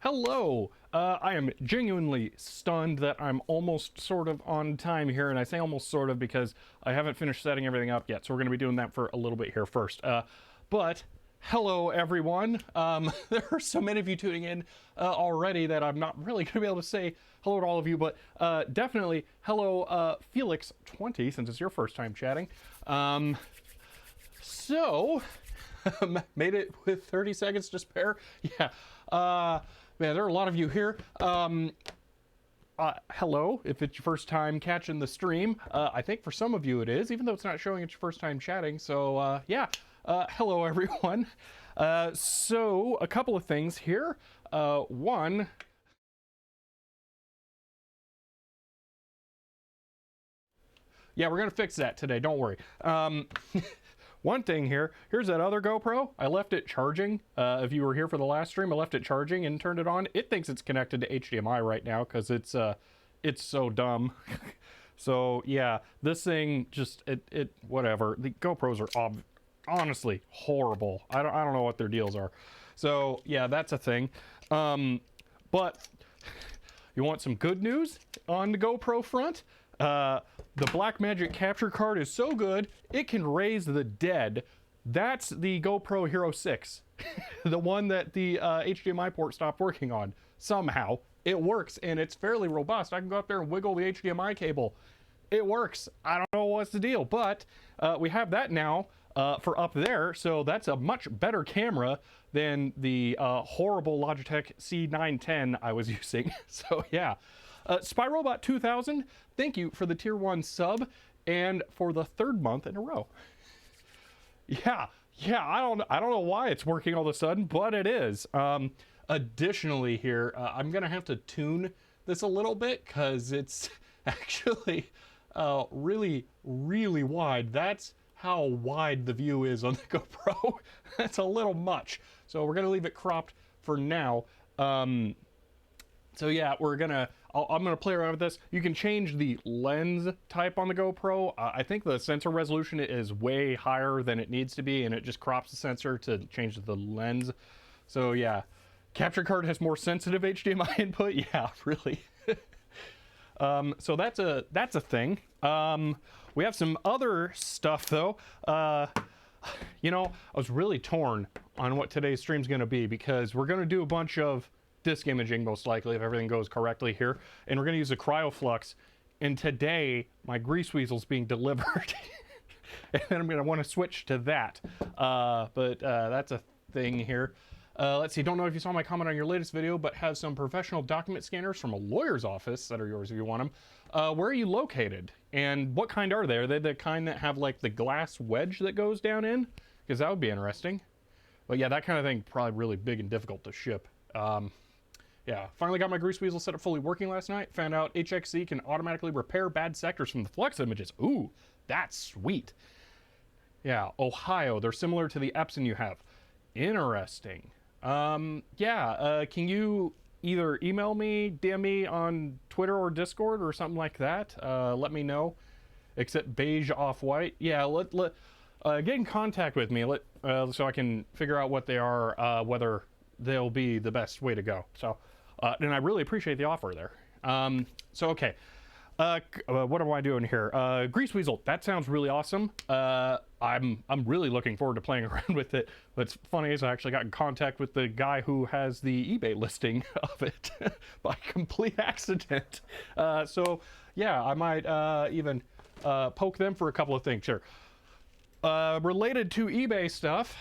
Hello! I am genuinely stunned that I'm almost sort of on time here, and I say almost sort of because I haven't finished setting everything up yet, so we're going to be doing that for a little bit here first. But hello, everyone. There are so many of you tuning in already that I'm not really going to be able to say hello to all of you, but definitely hello, Felix20, since it's your first time chatting. So, made it with 30 seconds to spare. Yeah. Man, there are a lot of you here. Hello, if it's your first time catching the stream. I think for some of you it is, even though it's not showing it's your first time chatting. So, yeah. Hello, everyone. So, a couple of things here. One... Yeah, we're going to fix that today. Don't worry. One thing here, here's that other GoPro. I left it charging. If you were here for the last stream, I left it charging and turned it on. It thinks it's connected to HDMI right now because it's so dumb. So yeah, this thing just, whatever. The GoPros are honestly horrible. I don't know what their deals are. So yeah, that's a thing. But you want some good news on the GoPro front? The Blackmagic capture card is so good, it can raise the dead. That's the GoPro Hero 6. The one that the HDMI port stopped working on. Somehow. It works, and it's fairly robust. I can go up there and wiggle the HDMI cable. It works. I don't know what's the deal, but we have that now for up there, so that's a much better camera than the horrible Logitech C910 I was using. So yeah. Spyrobot 2000, thank you for the tier 1 sub and for the 3rd month in a row. Yeah, I don't know why it's working all of a sudden, but it is. Additionally here, I'm gonna have to tune this a little bit because it's actually really wide. That's how wide the view is on the GoPro. That's a little much. So we're gonna leave it cropped for now. So yeah, I'm gonna play around with this. You can change the lens type on the GoPro. I think the sensor resolution is way higher than it needs to be, and it just crops the sensor to change the lens. So yeah, capture card has more sensitive HDMI input. Yeah, really. So that's a thing. We have some other stuff though. You know, I was really torn on what today's stream's going to be because we're going to do a bunch of disk imaging most likely if everything goes correctly here, and we're going to use a cryoflux. And today my grease weasel's being delivered, and then I'm going to want to switch to that. But that's a thing here. Let's see, don't know if you saw my comment on your latest video, but have some professional document scanners from a lawyer's office that are yours if you want them. Where are you located? And what kind are they? Are they the kind that have like the glass wedge that goes down in? Because that would be interesting. But yeah, that kind of thing, probably really big and difficult to ship. Yeah, finally got my grease weasel setup fully working last night. Found out HXC can automatically repair bad sectors from the flux images. Ooh, that's sweet. Yeah, Ohio, they're similar to the Epson you have. Interesting. Yeah, can you either email me, DM me on Twitter or Discord or something like that? Let me know. Except beige off-white. Yeah, get in contact with me so I can figure out what they are, whether they'll be the best way to go. So, and I really appreciate the offer there. So, okay. What am I doing here? Grease Weasel, that sounds really awesome. I'm really looking forward to playing around with it. What's funny is I actually got in contact with the guy who has the eBay listing of it by complete accident. So yeah, I might even poke them for a couple of things. Sure. Related to eBay stuff,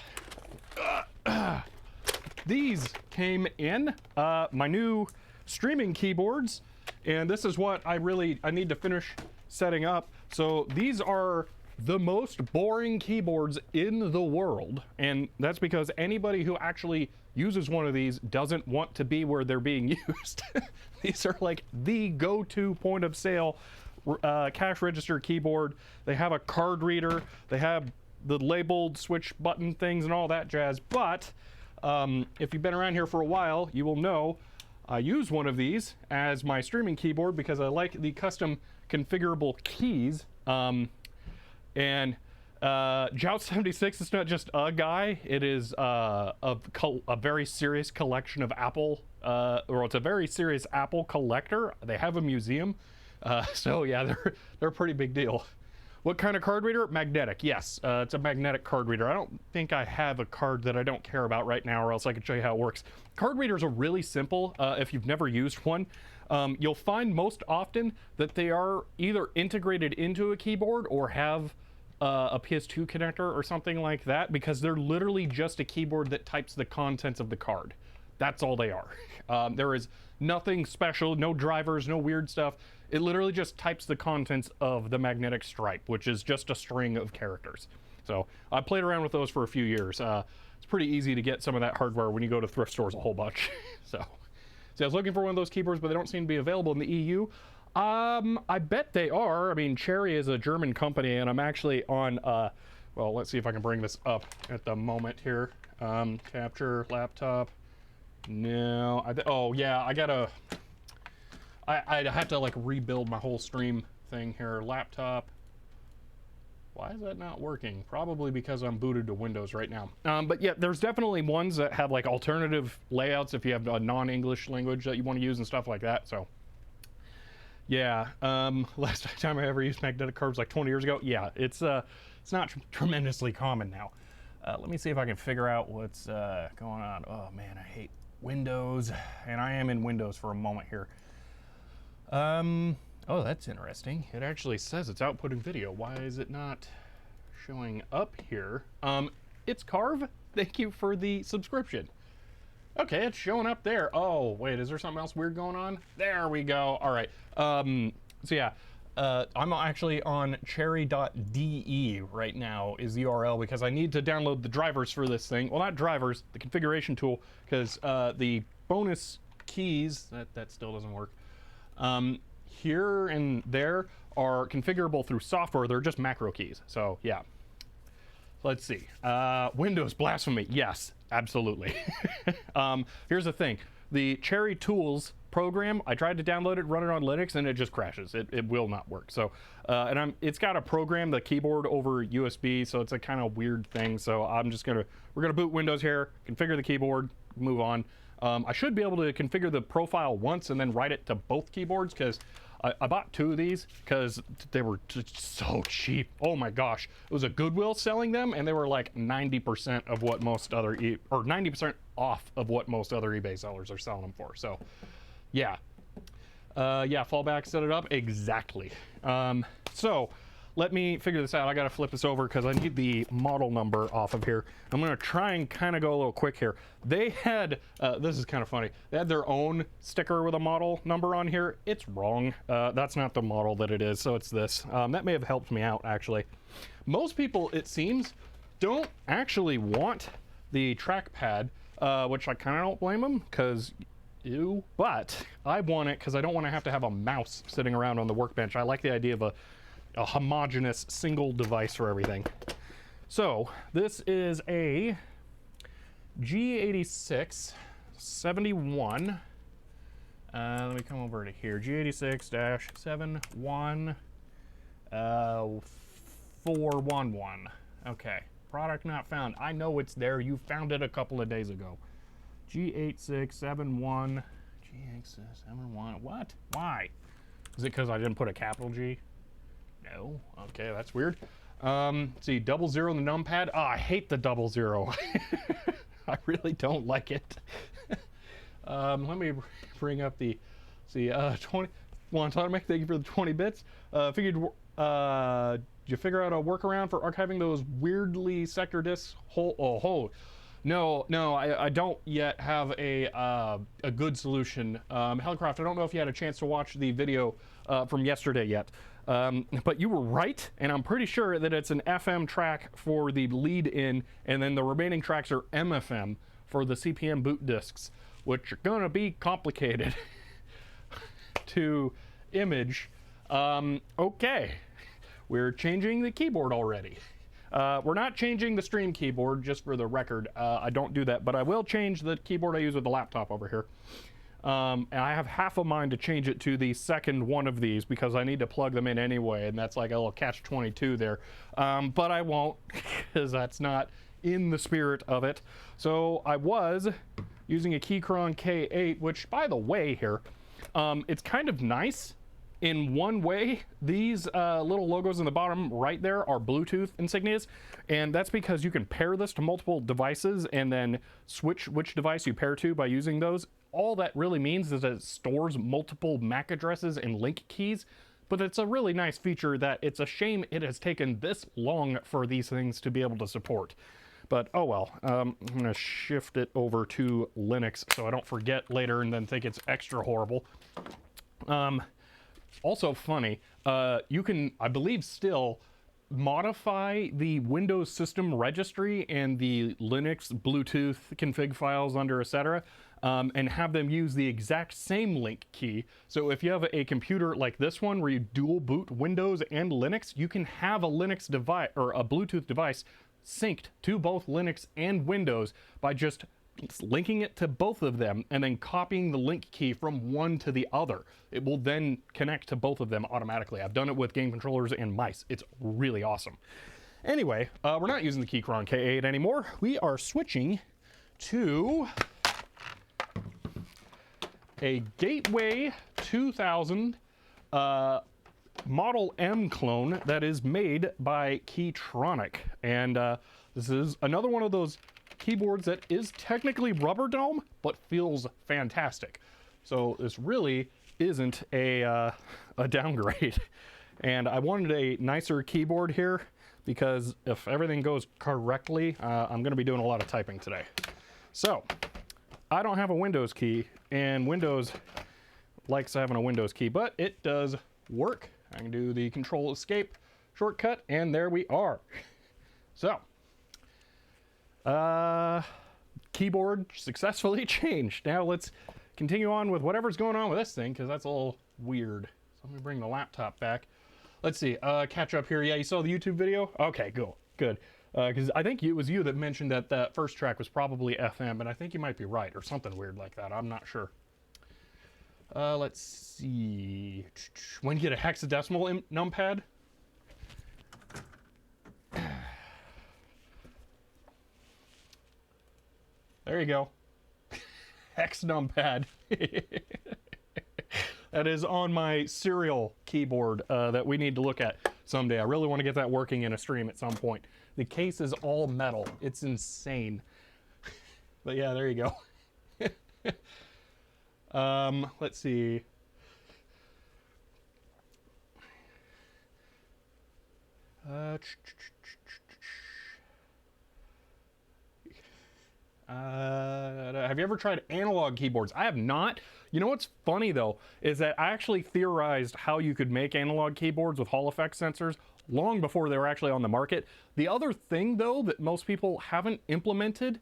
these came in, my new streaming keyboards. And this is what I need to finish setting up. So these are the most boring keyboards in the world. And that's because anybody who actually uses one of these doesn't want to be where they're being used. These are like the go-to point of sale cash register keyboard. They have a card reader. They have the labeled switch button things and all that jazz. But if you've been around here for a while, you will know I use one of these as my streaming keyboard because I like the custom configurable keys. And Joust76 is not just a guy, it is a very serious collection of Apple, or it's a very serious Apple collector. They have a museum. So yeah, they're a pretty big deal. What kind of card reader? Magnetic, yes. It's a magnetic card reader. I don't think I have a card that I don't care about right now, or else I can show you how it works. Card readers are really simple if you've never used one. You'll find most often that they are either integrated into a keyboard or have a PS2 connector or something like that, because they're literally just a keyboard that types the contents of the card. That's all they are. There is nothing special, no drivers, no weird stuff. It literally just types the contents of the magnetic stripe, which is just a string of characters. So I played around with those for a few years. It's pretty easy to get some of that hardware when you go to thrift stores a whole bunch. So I was looking for one of those keyboards, but they don't seem to be available in the EU. I bet they are. I mean, Cherry is a German company, and I'm actually on, well, let's see if I can bring this up at the moment here. Capture, laptop. No, oh yeah, I'd have to like rebuild my whole stream thing here. Laptop. Why is that not working? Probably because I'm booted to Windows right now. But yeah, there's definitely ones that have like alternative layouts if you have a non-English language that you want to use and stuff like that. So yeah, last time I ever used magnetic cards like 20 years ago. Yeah, it's not tremendously common now. Let me see if I can figure out what's going on. Oh man, I hate Windows, and I am in Windows for a moment here. Oh, that's interesting. It actually says it's outputting video. Why is it not showing up here? It's Carve. Thank you for the subscription. Okay, it's showing up there. Oh, wait, is there something else weird going on? There we go. All right. So yeah, I'm actually on cherry.de right now is the URL because I need to download the drivers for this thing. Well, not drivers, the configuration tool, because the bonus keys, that still doesn't work. Here and there are configurable through software. They're just macro keys. So yeah. Let's see. Windows blasphemy. Yes, absolutely. Here's the thing. The Cherry Tools program, I tried to download it, run it on Linux, and it just crashes. It will not work. So, and it's got to program the keyboard over USB, so it's a kind of weird thing. So we're gonna boot Windows here, configure the keyboard, move on. I should be able to configure the profile once and then write it to both keyboards, because I bought 2 of these because they were just so cheap. Oh my gosh. It was a Goodwill selling them, and they were like 90% of what most other, or 90% off of what most other eBay sellers are selling them for. So, yeah. Yeah, fallback, set it up. Exactly. So, let me figure this out. I gotta flip this over because I need the model number off of here. I'm gonna try and kind of go a little quick here. They had, this is kind of funny, they had their own sticker with a model number on here. It's wrong. That's not the model that it is, so it's this. That may have helped me out, actually. Most people, it seems, don't actually want the trackpad, which I kind of don't blame them, because ew, but I want it because I don't want to have a mouse sitting around on the workbench. I like the idea of a homogeneous single device for everything. So this is a G86 71. Let me come over to here. G86-71 411. Okay. Product not found. I know it's there. You found it a couple of days ago. G8671. G8671. What? Why? Is it because I didn't put a capital G? No. Okay, that's weird. See, 00 in the numpad. Oh, I hate the 00. I really don't like it. Let me bring up the, see, 20, want to make, thank you for the 20 bits. Did you figure out a workaround for archiving those weirdly sector disks? No, I don't yet have a good solution. Hellcroft, I don't know if you had a chance to watch the video from yesterday yet. But you were right, and I'm pretty sure that it's an FM track for the lead-in, and then the remaining tracks are MFM for the CPM boot disks, which are gonna be complicated to image. Okay, we're changing the keyboard already. We're not changing the stream keyboard, just for the record. I don't do that, but I will change the keyboard I use with the laptop over here. And I have half a mind to change it to the second one of these because I need to plug them in anyway, and that's like a little catch-22 there. But I won't, because that's not in the spirit of it. So I was using a Keychron K8, which, by the way here, it's kind of nice. In one way, these little logos in the bottom right there are Bluetooth insignias, and that's because you can pair this to multiple devices and then switch which device you pair to by using those. All that really means is that it stores multiple MAC addresses and link keys, but it's a really nice feature that it's a shame it has taken this long for these things to be able to support. But oh well, I'm gonna shift it over to Linux so I don't forget later and then think it's extra horrible. Also funny, you can, I believe, still modify the Windows system registry and the Linux Bluetooth config files under etc. And have them use the exact same link key. So if you have a computer like this one where you dual boot Windows and Linux, you can have a Linux device or a Bluetooth device synced to both Linux and Windows by just linking it to both of them and then copying the link key from one to the other. It will then connect to both of them automatically. I've done it with game controllers and mice. It's really awesome. Anyway, we're not using the Keychron K8 anymore. We are switching to a Gateway 2000 Model M clone that is made by Keytronic. And this is another one of those keyboards that is technically rubber dome, but feels fantastic. So this really isn't a downgrade. And I wanted a nicer keyboard here because if everything goes correctly, I'm gonna be doing a lot of typing today. So, I don't have a Windows key, and Windows likes having a Windows key, but it does work. I can do the Control Escape shortcut, and there we are. So, keyboard successfully changed. Now let's continue on with whatever's going on with this thing, because that's a little weird. So let me bring the laptop back. Let's see, catch up here. Yeah, you saw the YouTube video? Okay, cool, good. Because I think it was you that mentioned that that first track was probably FM, and I think you might be right, or something weird like that. I'm not sure. Let's see. When you get a hexadecimal numpad? There you go. Hex numpad. that is on my serial keyboard that we need to look at someday. I really want to get that working in a stream at some point. The case is all metal. It's insane. But yeah, there you go. Let's see. Have you ever tried analog keyboards? I have not. You know what's funny though, is that I actually theorized how you could make analog keyboards with Hall effect sensors long before they were actually on the market. The other thing though that most people haven't implemented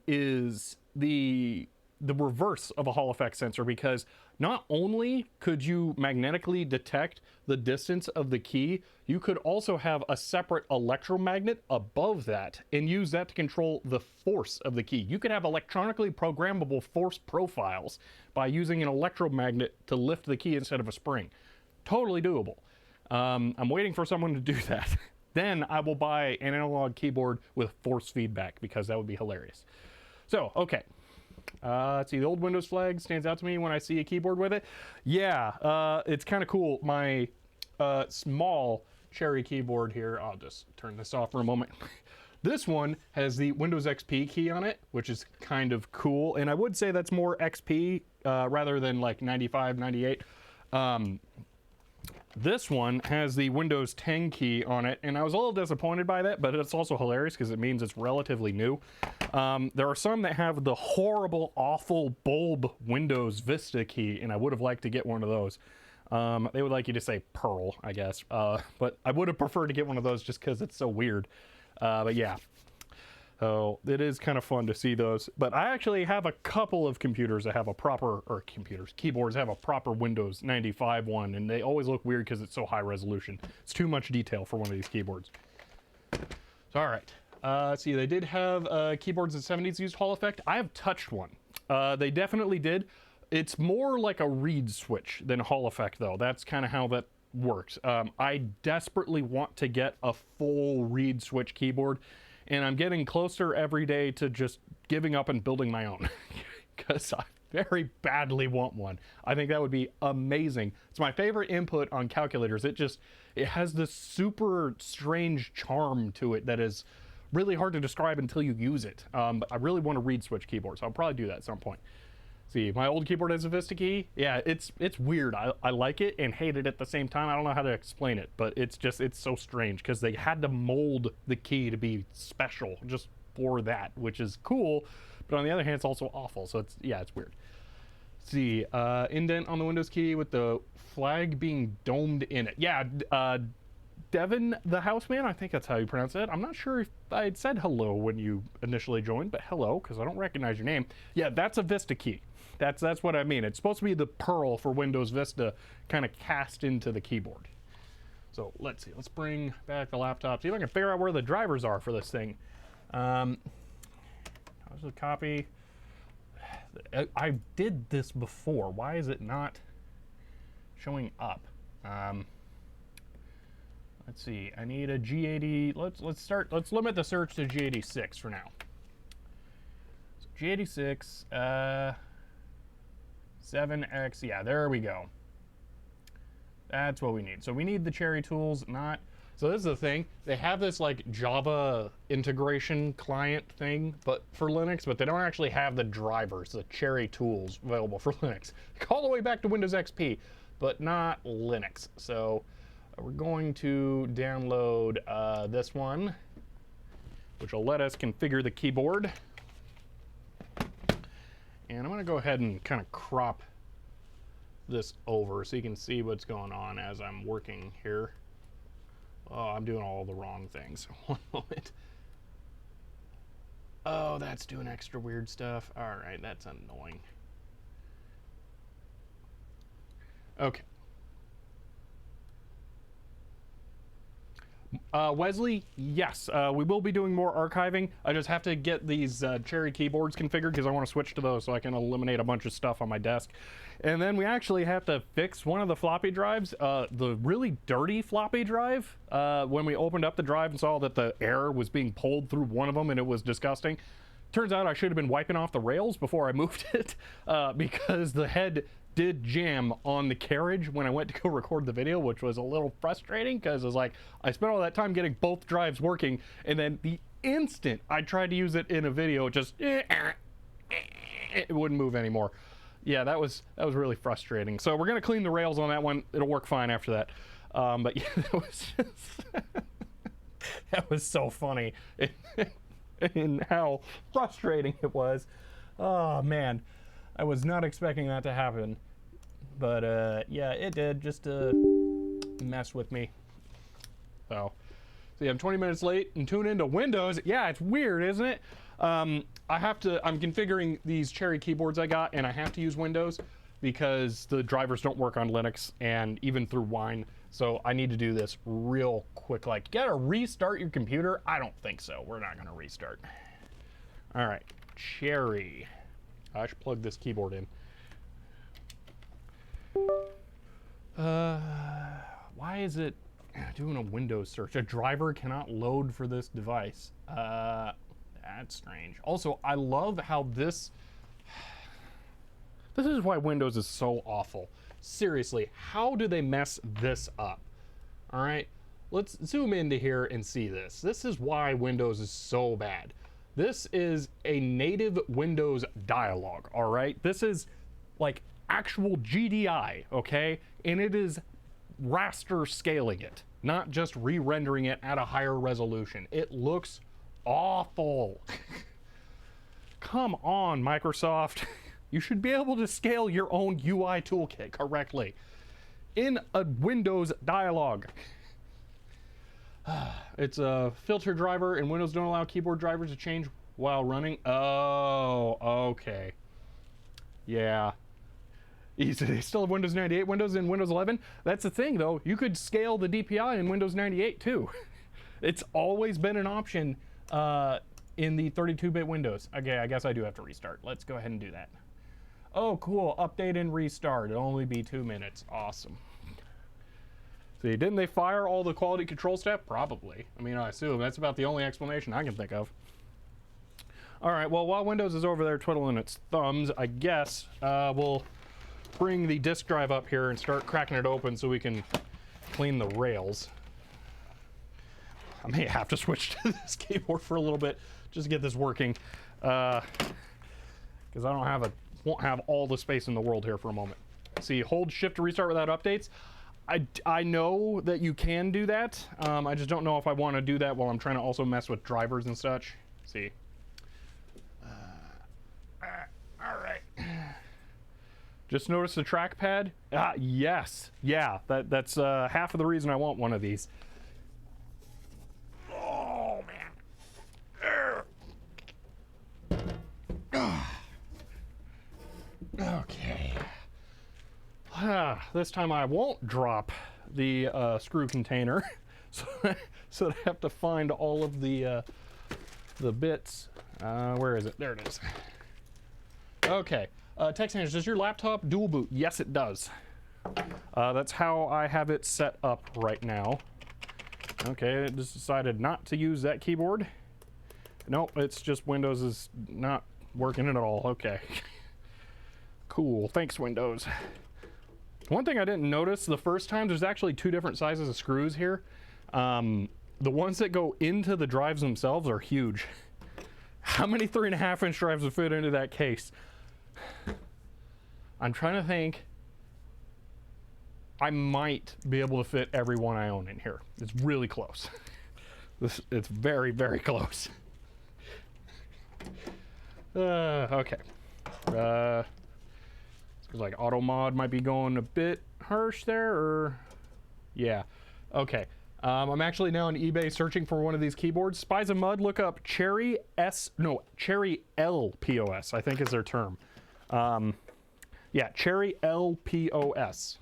is the reverse of a Hall effect sensor, because not only could you magnetically detect the distance of the key, you could also have a separate electromagnet above that and use that to control the force of the key. You could have electronically programmable force profiles by using an electromagnet to lift the key instead of a spring. Totally doable. I'm waiting for someone to do that. Then I will buy an analog keyboard with force feedback, because that would be hilarious. So, okay. Let's see, the old Windows flag stands out to me when I see a keyboard with it. Yeah, it's kind of cool. My small Cherry keyboard here, I'll just turn this off for a moment. This one has the Windows XP key on it, which is kind of cool. And I would say that's more XP rather than like 95, 98. This one has the Windows 10 key on it, and I was a little disappointed by that, but it's also hilarious because it means it's relatively new. There are some that have the horrible, awful bulb Windows Vista key, and I would have liked to get one of those. They would like you to say Pearl, I guess, but I would have preferred to get one of those just because it's so weird. But yeah. So it is kind of fun to see those. But I actually have a couple of computers that have a proper, or keyboards have a proper Windows 95 one, and they always look weird because it's so high resolution. It's too much detail for one of these keyboards. So, all right. Let's see, they did have keyboards in the 70s used Hall effect. I have touched one. They definitely did. It's more like a reed switch than Hall effect, though. That's kind of how that works. I desperately want to get a full reed switch keyboard, and I'm getting closer every day to just giving up and building my own, because I very badly want one. I think that would be amazing. It's my favorite input on calculators. It has this super strange charm to it that is really hard to describe until you use it. But I really want a reed switch keyboard, so I'll probably do that at some point. See, my old keyboard has a Vista key. Yeah, it's weird. I like it and hate it at the same time. I don't know how to explain it, but it's so strange because they had to mold the key to be special just for that, which is cool. But on the other hand, it's also awful. So it's weird. Let's see, indent on the Windows key with the flag being domed in it. Yeah, Devin the Houseman, I think that's how you pronounce it. I'm not sure if I had said hello when you initially joined, but hello, because I don't recognize your name. Yeah, that's a Vista key. That's what I mean. It's supposed to be the Pearl for Windows Vista kind of cast into the keyboard. So let's see. Let's bring back the laptop. See if I can figure out where the drivers are for this thing. How's the copy? I did this before. Why is it not showing up? Let's see. I need a G80. Let's limit the search to G86 for now. So G86. 7X, yeah, there we go. That's what we need. So we need the Cherry tools, not... So this is the thing. They have this like Java integration client thing, but for Linux, but they don't actually have the drivers, the Cherry tools available for Linux. All the way back to Windows XP, but not Linux. So we're going to download this one, which will let us configure the keyboard. And I'm going to go ahead and kind of crop this over so you can see what's going on as I'm working here. Oh, I'm doing all the wrong things. One moment. Oh, that's doing extra weird stuff. All right, that's annoying. Okay. Wesley, yes, we will be doing more archiving. I just have to get these Cherry keyboards configured because I want to switch to those so I can eliminate a bunch of stuff on my desk. And then we actually have to fix one of the floppy drives, the really dirty floppy drive. When we opened up the drive and saw that the air was being pulled through one of them and it was disgusting. Turns out I should have been wiping off the rails before I moved it because the head did jam on the carriage when I went to go record the video, which was a little frustrating because it was like I spent all that time getting both drives working, and then the instant I tried to use it in a video, it just it wouldn't move anymore. Yeah, that was really frustrating. So we're gonna clean the rails on that one. It'll work fine after that. But yeah, that was just that was so funny in how frustrating it was. Oh man, I was not expecting that to happen, but yeah, it did, just to mess with me. So yeah, I'm 20 minutes late and tune into Windows. Yeah, it's weird, isn't it? I'm configuring these Cherry keyboards I got, and I have to use Windows because the drivers don't work on Linux and even through Wine. So I need to do this real quick. Like, you gotta restart your computer? I don't think so. We're not gonna restart. All right, Cherry. I should plug this keyboard in. Why is it doing a Windows search? A driver cannot load for this device. That's strange. Also, I love how this is why Windows is so awful. Seriously, how do they mess this up? All right, let's zoom into here and see this. This is why Windows is so bad. This is a native Windows dialog, all right? This is like actual GDI, okay? And it is raster scaling it, not just re-rendering it at a higher resolution. It looks awful. Come on, Microsoft. You should be able to scale your own UI toolkit correctly in a Windows dialog. It's a filter driver, and Windows don't allow keyboard drivers to change while running. Oh, okay. Yeah. They still have Windows 98 Windows and Windows 11. That's the thing, though. You could scale the DPI in Windows 98, too. It's always been an option in the 32-bit Windows. Okay, I guess I do have to restart. Let's go ahead and do that. Oh, cool. Update and restart. It'll only be 2 minutes. Awesome. See, didn't they fire all the quality control staff? Probably. I mean, I assume that's about the only explanation I can think of. All right, well, while Windows is over there twiddling its thumbs, I guess we'll bring the disk drive up here and start cracking it open so we can clean the rails. I may have to switch to this keyboard for a little bit just to get this working, because I won't have all the space in the world here for a moment. See, hold shift to restart without updates. I know that you can do that. I just don't know if I want to do that while I'm trying to also mess with drivers and such. See. All right. Just notice the trackpad. Yes. Yeah, that's half of the reason I want one of these. Oh, man. Okay. This time I won't drop the screw container, so I have to find all of the bits. Where is it? There it is. Okay. Text message, does your laptop dual boot? Yes, it does. That's how I have it set up right now. Okay, I just decided not to use that keyboard. Nope, it's just Windows is not working at all. Okay. Cool. Thanks, Windows. One thing I didn't notice the first time, there's actually 2 different sizes of screws here. The ones that go into the drives themselves are huge. How many 3.5-inch drives would fit into that case? I'm trying to think. I might be able to fit every one I own in here. It's really close. It's very, very close. Okay. Like auto mod might be going a bit harsh there, or yeah. Okay. I'm actually now on eBay searching for one of these keyboards. Spies of Mud, look up Cherry LPOS, I think is their term. Yeah, Cherry LPOS.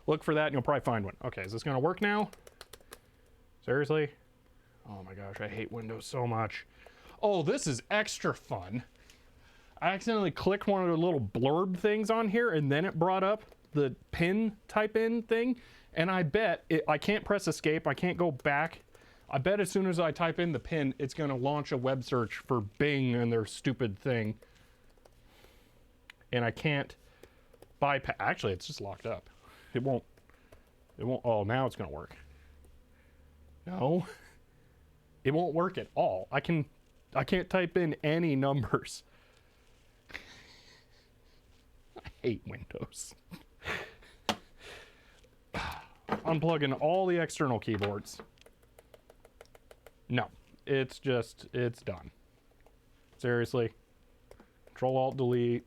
Look for that and you'll probably find one. Okay, is this gonna work now? Seriously? Oh my gosh, I hate Windows so much. Oh, this is extra fun. I accidentally clicked one of the little blurb things on here, and then it brought up the pin type in thing, and I bet I can't press escape, I can't go back. I bet as soon as I type in the pin, it's gonna launch a web search for Bing and their stupid thing. And I can't bypass. Actually, it's just locked up. It won't. Oh, now it's gonna work. No, it won't work at all. I can't type in any numbers. I hate Windows. Unplugging all the external keyboards. No, it's done. Seriously. Control Alt Delete.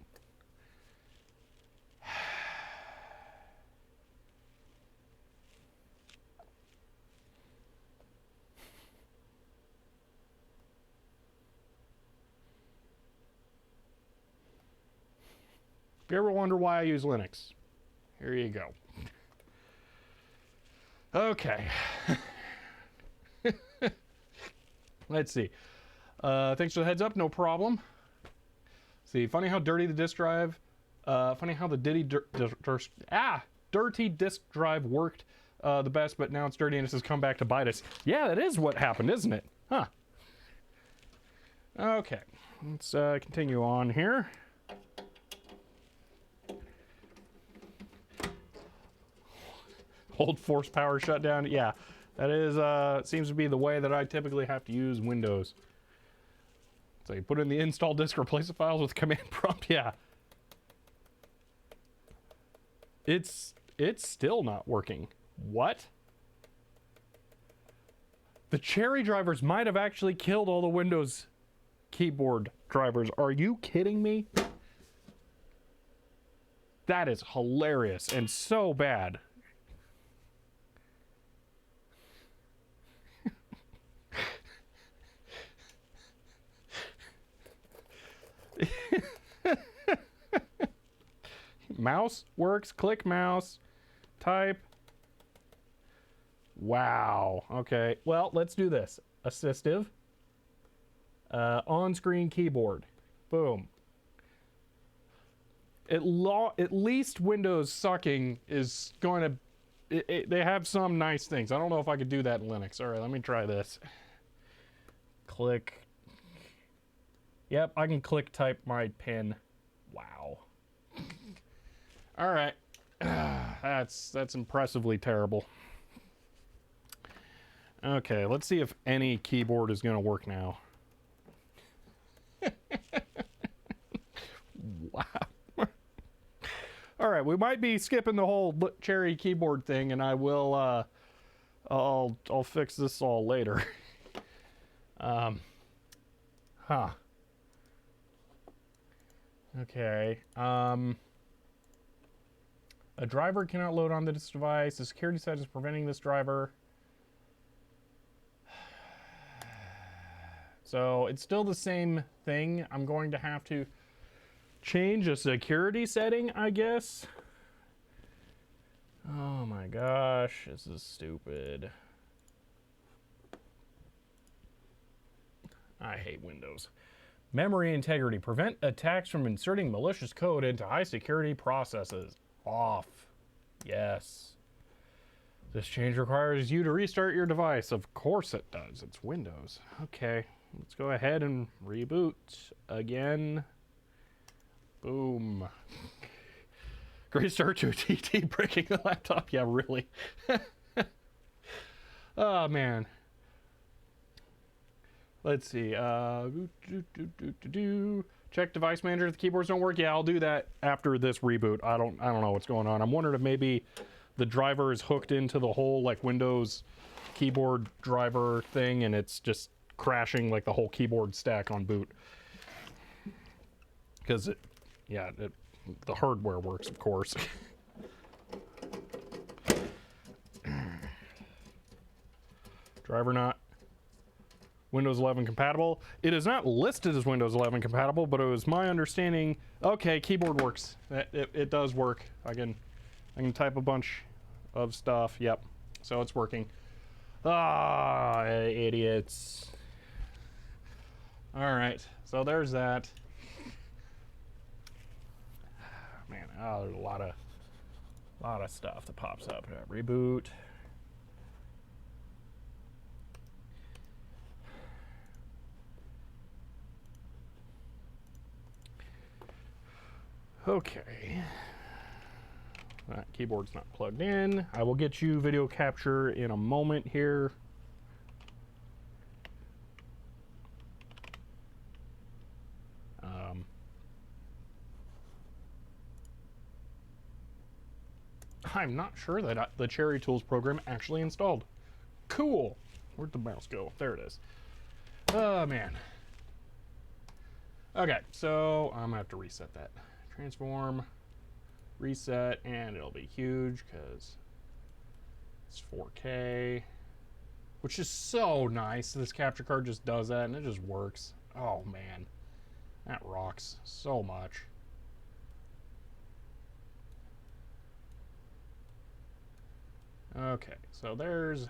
If you ever wonder why I use Linux, here you go. Okay. Let's see. Thanks for the heads up, no problem. See, funny how dirty the disk drive, funny how the dirty disk drive worked the best, but now it's dirty and it has come back to bite us. Yeah, that is what happened, isn't it? Huh. Okay, let's continue on here. Hold force power shutdown. Yeah, that is seems to be the way that I typically have to use Windows. So you put in the install disk, replace the files with command prompt. Yeah, it's still not working. What? The Cherry drivers might have actually killed all the Windows keyboard drivers. Are you kidding me? That is hilarious and so bad. Mouse works, click mouse, type. Wow. Okay, well, let's do this. Assistive. On-screen keyboard. Boom. At least Windows sucking is going to... they have some nice things. I don't know if I could do that in Linux. All right, let me try this. Click. Yep, I can click type my pin. Wow. All right. That's impressively terrible. Okay, let's see if any keyboard is going to work now. Wow. All right, we might be skipping the whole Cherry keyboard thing, and I will I'll fix this all later. Huh. Okay. A driver cannot load on this device. The security set is preventing this driver. So it's still the same thing. I'm going to have to change a security setting, I guess. Oh my gosh, this is stupid. I hate Windows. Memory integrity. Prevent attacks from inserting malicious code into high security processes. Off. Yes. This change requires you to restart your device. Of course it does. It's Windows. Okay. Let's go ahead and reboot again. Boom. Great start to a TT breaking the laptop. Yeah, really. Oh, man. Let's see. Check device manager if the keyboards don't work. Yeah, I'll do that after this reboot. I don't know what's going on. I'm wondering if maybe the driver is hooked into the whole like Windows keyboard driver thing and it's just crashing like the whole keyboard stack on boot. Because the hardware works, of course. Driver not Windows 11 compatible. It is not listed as Windows 11 compatible, but it was my understanding. Okay, keyboard works. It does work. I can type a bunch of stuff. Yep. So it's working. Ah, idiots. All right. So there's that. Man, there's a lot of stuff that pops up. Reboot. Okay. That keyboard's not plugged in. I will get you video capture in a moment here. I'm not sure that the Cherry Tools program actually installed. Cool. Where'd the mouse go? There it is. Oh, man. Okay, so I'm gonna have to reset that. Transform, reset, and it'll be huge because it's 4K, which is so nice. This capture card just does that and it just works. Oh, man. That rocks so much. Okay, so there's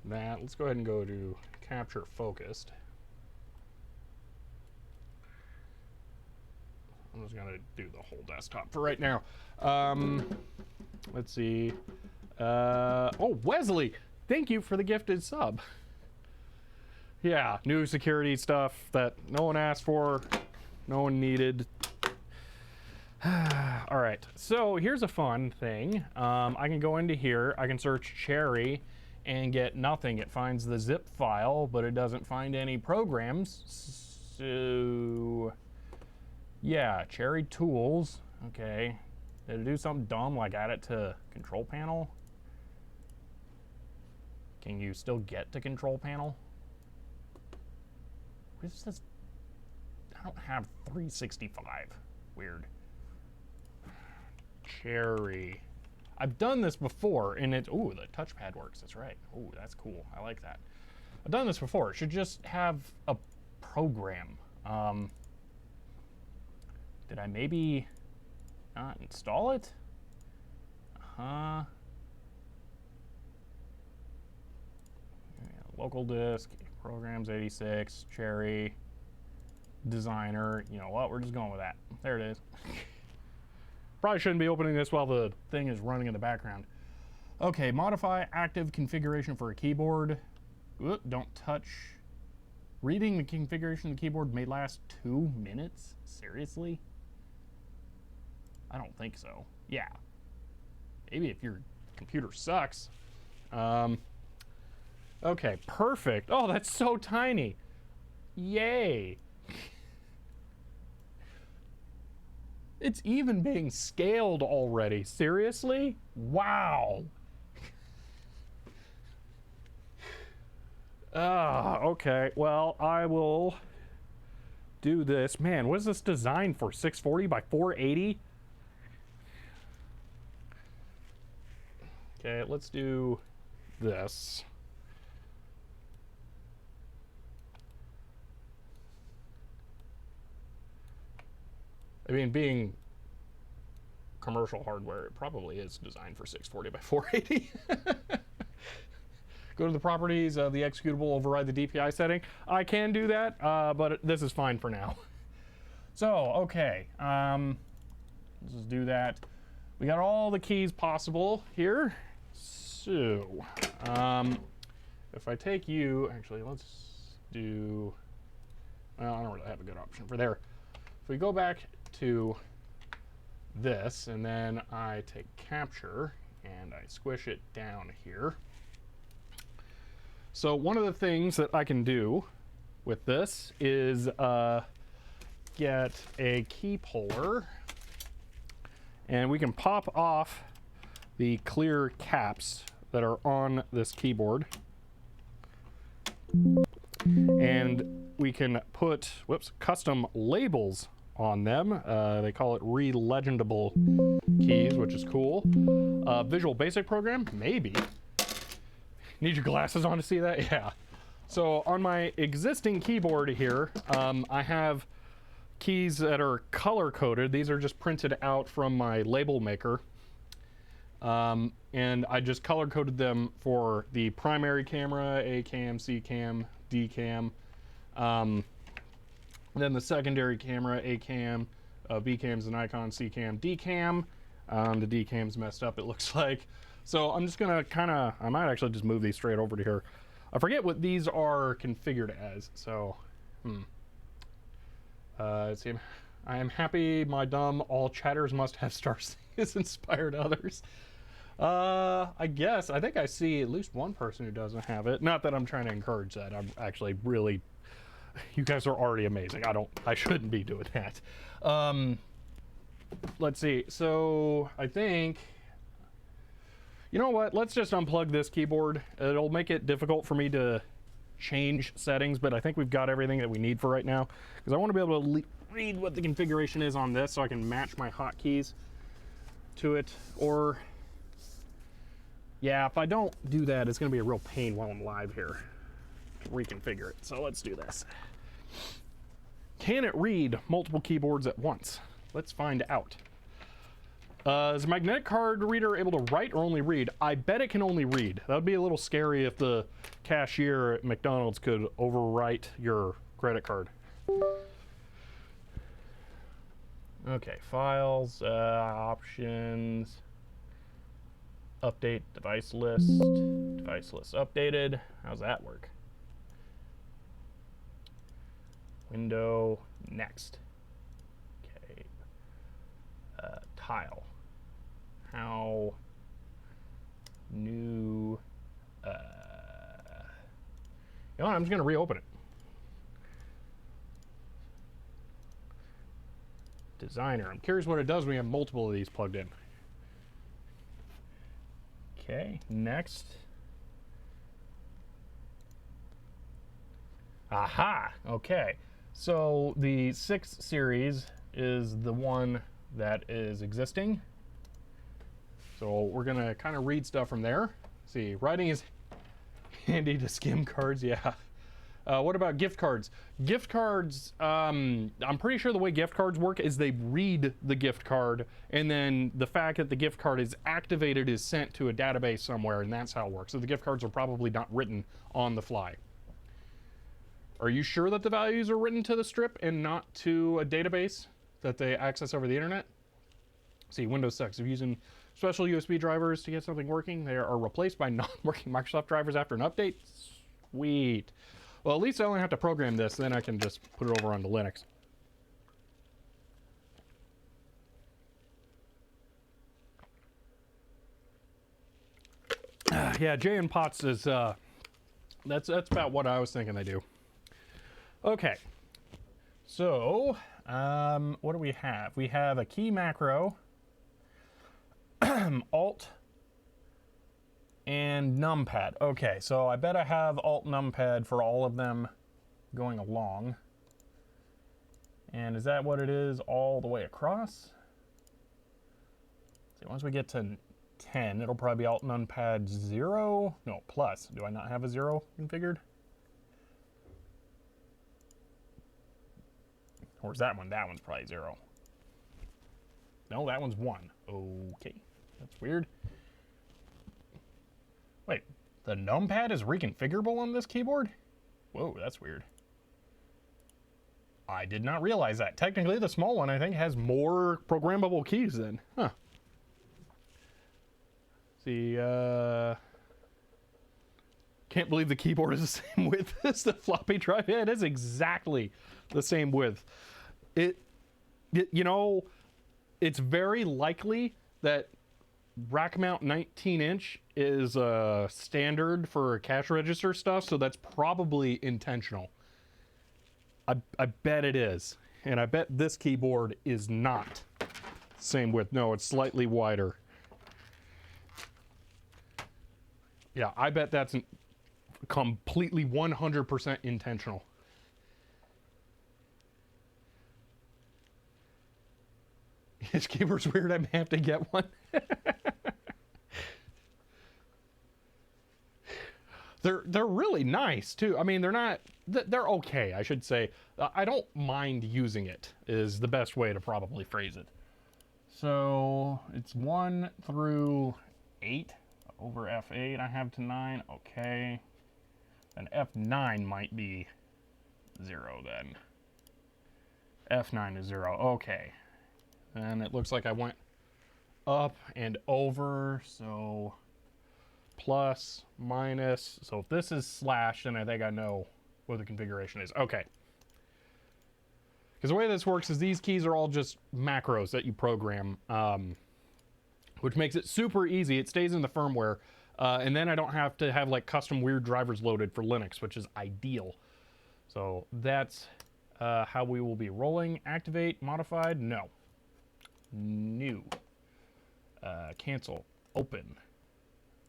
that. Let's go ahead and go to capture focused. I'm just gonna do the whole desktop for right now. Let's see. Oh, Wesley, thank you for the gifted sub. Yeah, new security stuff that no one asked for, no one needed. All right, so here's a fun thing. I can go into here, I can search Cherry and get nothing. It finds the zip file, but it doesn't find any programs. So yeah, Cherry Tools. Okay, did it do something dumb like add it to control panel? Can you still get to control panel? What is this? I don't have 365. Weird. Cherry. I've done this before, and it's, ooh, the touchpad works, that's right. Ooh, that's cool, I like that. I've done this before. It should just have a program. Did I maybe not install it? Yeah, local disk, programs 86, Cherry, designer. You know what, we're just going with that. There it is. Probably shouldn't be opening this while the thing is running in the background. Okay, modify active configuration for a keyboard. Oop, don't touch. Reading the configuration of the keyboard may last 2 minutes? Seriously? I don't think so. Yeah. Maybe if your computer sucks. Okay, perfect. Oh, that's so tiny. Yay. It's even being scaled already. Seriously? Wow. Okay. Well, I will do this. Man, what is this designed for? 640 by 480? Okay, let's do this. I mean, being commercial hardware, it probably is designed for 640 by 480. Go to the properties of the executable, override the DPI setting. I can do that, but this is fine for now. So, okay, let's just do that. We got all the keys possible here. So, if I take you, actually, let's do, well, I don't really have a good option for there. If we go back to this, and then I take capture, and I squish it down here. So one of the things that I can do with this is get a key puller, and we can pop off the clear caps that are on this keyboard, and we can put, whoops, custom labels on them. They call it re-legendable keys, which is cool. Visual Basic program, maybe. Need your glasses on to see that? Yeah. So on my existing keyboard here, I have keys that are color coded. These are just printed out from my label maker. And I just color coded them for the primary camera, A cam, C cam, D cam. Then the secondary camera, A cam, B cam's an Nikon, C cam, D cam. The D cam's messed up, it looks like. So I'm just gonna kinda, I might actually just move these straight over to here. I forget what these are configured as, so, let's see. I am happy my dumb all chatters must have stars has inspired others. I guess. I think I see at least one person who doesn't have it. Not that I'm trying to encourage that. I'm actually really... You guys are already amazing. I shouldn't be doing that. Let's see. So, I think... You know what? Let's just unplug this keyboard. It'll make it difficult for me to change settings, but I think we've got everything that we need for right now. Because I want to be able to read what the configuration is on this so I can match my hotkeys to it. Or... Yeah, if I don't do that, it's going to be a real pain while I'm live here to reconfigure it. So let's do this. Can it read multiple keyboards at once? Let's find out. Is a magnetic card reader able to write or only read? I bet it can only read. That would be a little scary if the cashier at McDonald's could overwrite your credit card. Okay, files, options... Update device list updated. How's that work? Window, next. Okay. Tile. How new, you know what, I'm just gonna reopen it. Designer. I'm curious what it does when you have multiple of these plugged in. Okay, next. Aha! Okay, so the 6 series is the one that is existing. So we're gonna kind of read stuff from there. See, writing is handy to skim cards, yeah. What about gift cards? Gift cards, I'm pretty sure the way gift cards work is they read the gift card, and then the fact that the gift card is activated is sent to a database somewhere, and that's how it works. So the gift cards are probably not written on the fly. Are you sure that the values are written to the strip and not to a database that they access over the internet? See, Windows sucks. If using special USB drivers to get something working, they are replaced by non-working Microsoft drivers after an update. Sweet. Well, at least I only have to program this, then I can just put it over onto Linux. Yeah, Jay and Potts is, that's about what I was thinking they do. Okay, so, what do we have? We have a key macro, Alt, and numpad. Okay, so I bet I have alt numpad for all of them going along. And is that what it is all the way across? See, once we get to 10, it'll probably be alt numpad 0. No, plus. Do I not have a 0 configured? Or is that one? That one's probably 0. No, that one's 1. Okay, that's weird. Wait, the numpad is reconfigurable on this keyboard? Whoa, that's weird. I did not realize that. Technically, the small one, I think, has more programmable keys then. Huh. See, can't believe the keyboard is the same width as the floppy drive. Yeah, it is exactly the same width. You know, it's very likely that rack mount 19-inch is standard for cash register stuff, so that's probably intentional. I bet it is. And I bet this keyboard is not same width. No, it's slightly wider. Yeah, I bet that's completely 100% intentional. His keyboard's weird, I may have to get one. They're really nice too. I mean, they're okay, I should say. I don't mind using it, is the best way to probably phrase it. So it's 1 through 8 over F8 I have to 9. Okay. Then F9 might be 0 then. F9 is 0. Okay. And it looks like I went up and over, so plus, minus. So if this is slash, then I think I know what the configuration is. Okay. Because the way this works is these keys are all just macros that you program, which makes it super easy. It stays in the firmware, and then I don't have to have like custom weird drivers loaded for Linux, which is ideal. So that's how we will be rolling. Activate, modified, no. New. Cancel, open,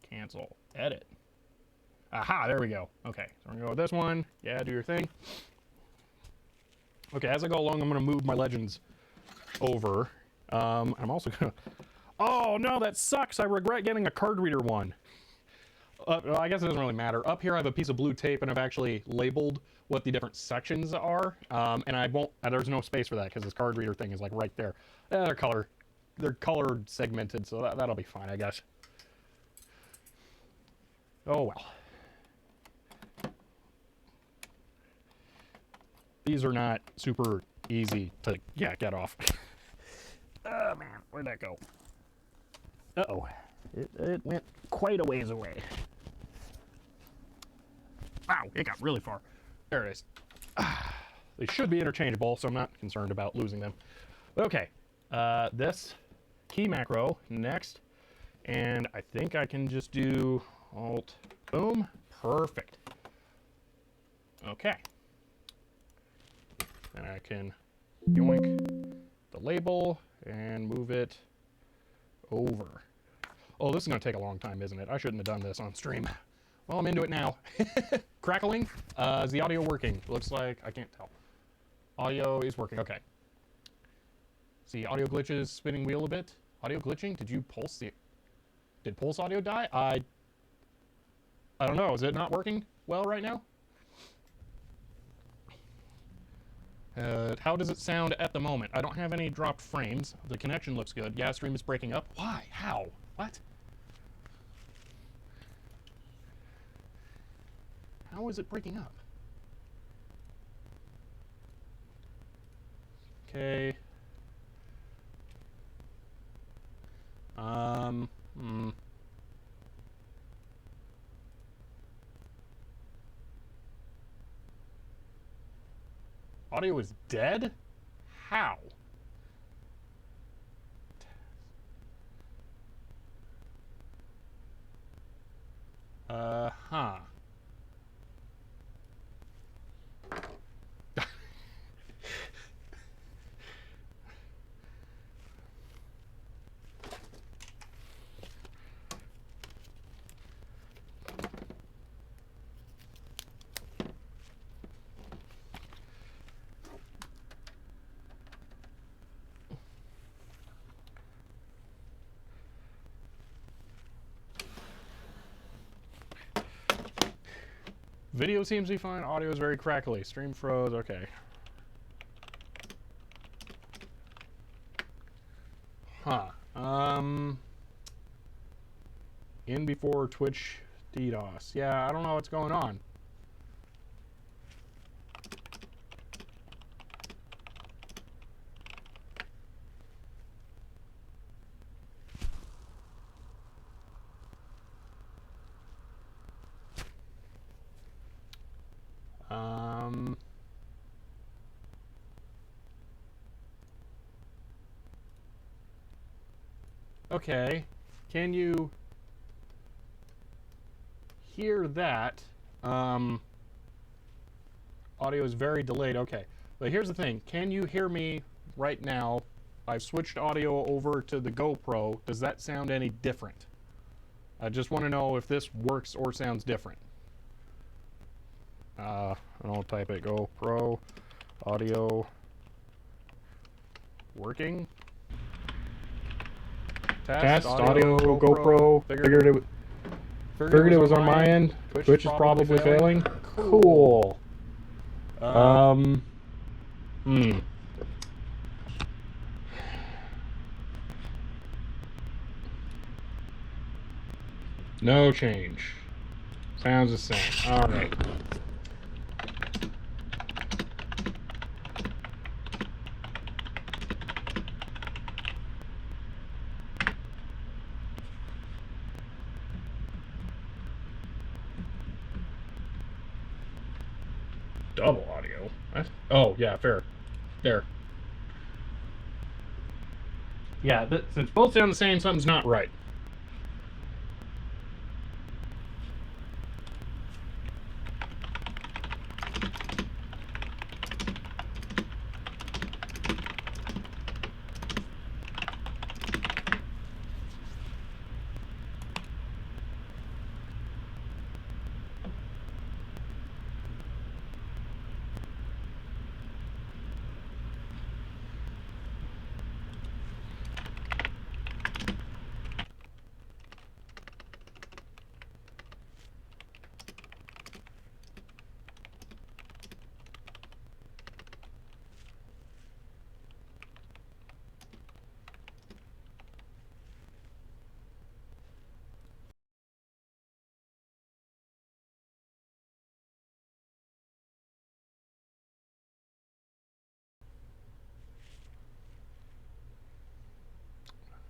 cancel, edit. Aha, there we go. Okay, so we're gonna go with this one. Yeah, do your thing. Okay, as I go along, I'm gonna move my legends over. I'm also gonna, oh no, that sucks. I regret getting a card reader one. Well, I guess it doesn't really matter. Up here I have a piece of blue tape and I've actually labeled what the different sections are. And I won't, there's no space for that because this card reader thing is like right there. They're color segmented, so that'll be fine, I guess. Oh well. These are not super easy to, get off. Oh man, where'd that go? Uh-oh, it went quite a ways away. Wow, it got really far. There it is. They should be interchangeable, so I'm not concerned about losing them. Okay, this key macro next, and I think I can just do Alt, boom, perfect. Okay. And I can yoink the label and move it over. Oh, this is going to take a long time, isn't it? I shouldn't have done this on stream. Well, I'm into it now. Crackling. Is the audio working? Looks like I can't tell. Audio is working. Okay. See, audio glitches, spinning wheel a bit. Audio glitching? Did you pulse the... Did pulse audio die? I don't know. Is it not working well right now? How does it sound at the moment? I don't have any dropped frames. The connection looks good. Yeah, stream is breaking up. Why? How? What? How is it breaking up? Okay. Audio is dead? How? Huh. Video seems to be fine. Audio is very crackly. Stream froze. Okay. Huh. In before Twitch DDoS. Yeah, I don't know what's going on. Okay, can you hear that? Audio is very delayed. Okay, but here's the thing. Can you hear me right now? I've switched audio over to the GoPro. Does that sound any different? I just want to know if this works or sounds different. I'll type it. GoPro audio working. Test audio GoPro. Figured it was on my end. Twitch is probably failing. Cool. No change. Sounds the same. All right. Double audio. What? Oh, yeah, fair. There. Yeah, since both sound the same, something's not right.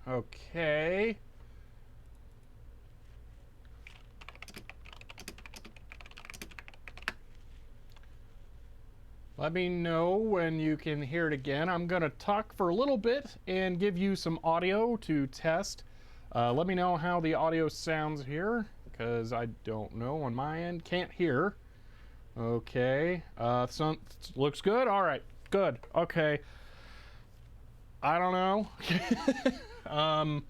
Okay. Let me know when you can hear it again. I'm going to talk for a little bit and give you some audio to test. Let me know how the audio sounds here, because I don't know on my end. Can't hear. Okay. Looks good? All right. Good. Okay. I don't know. On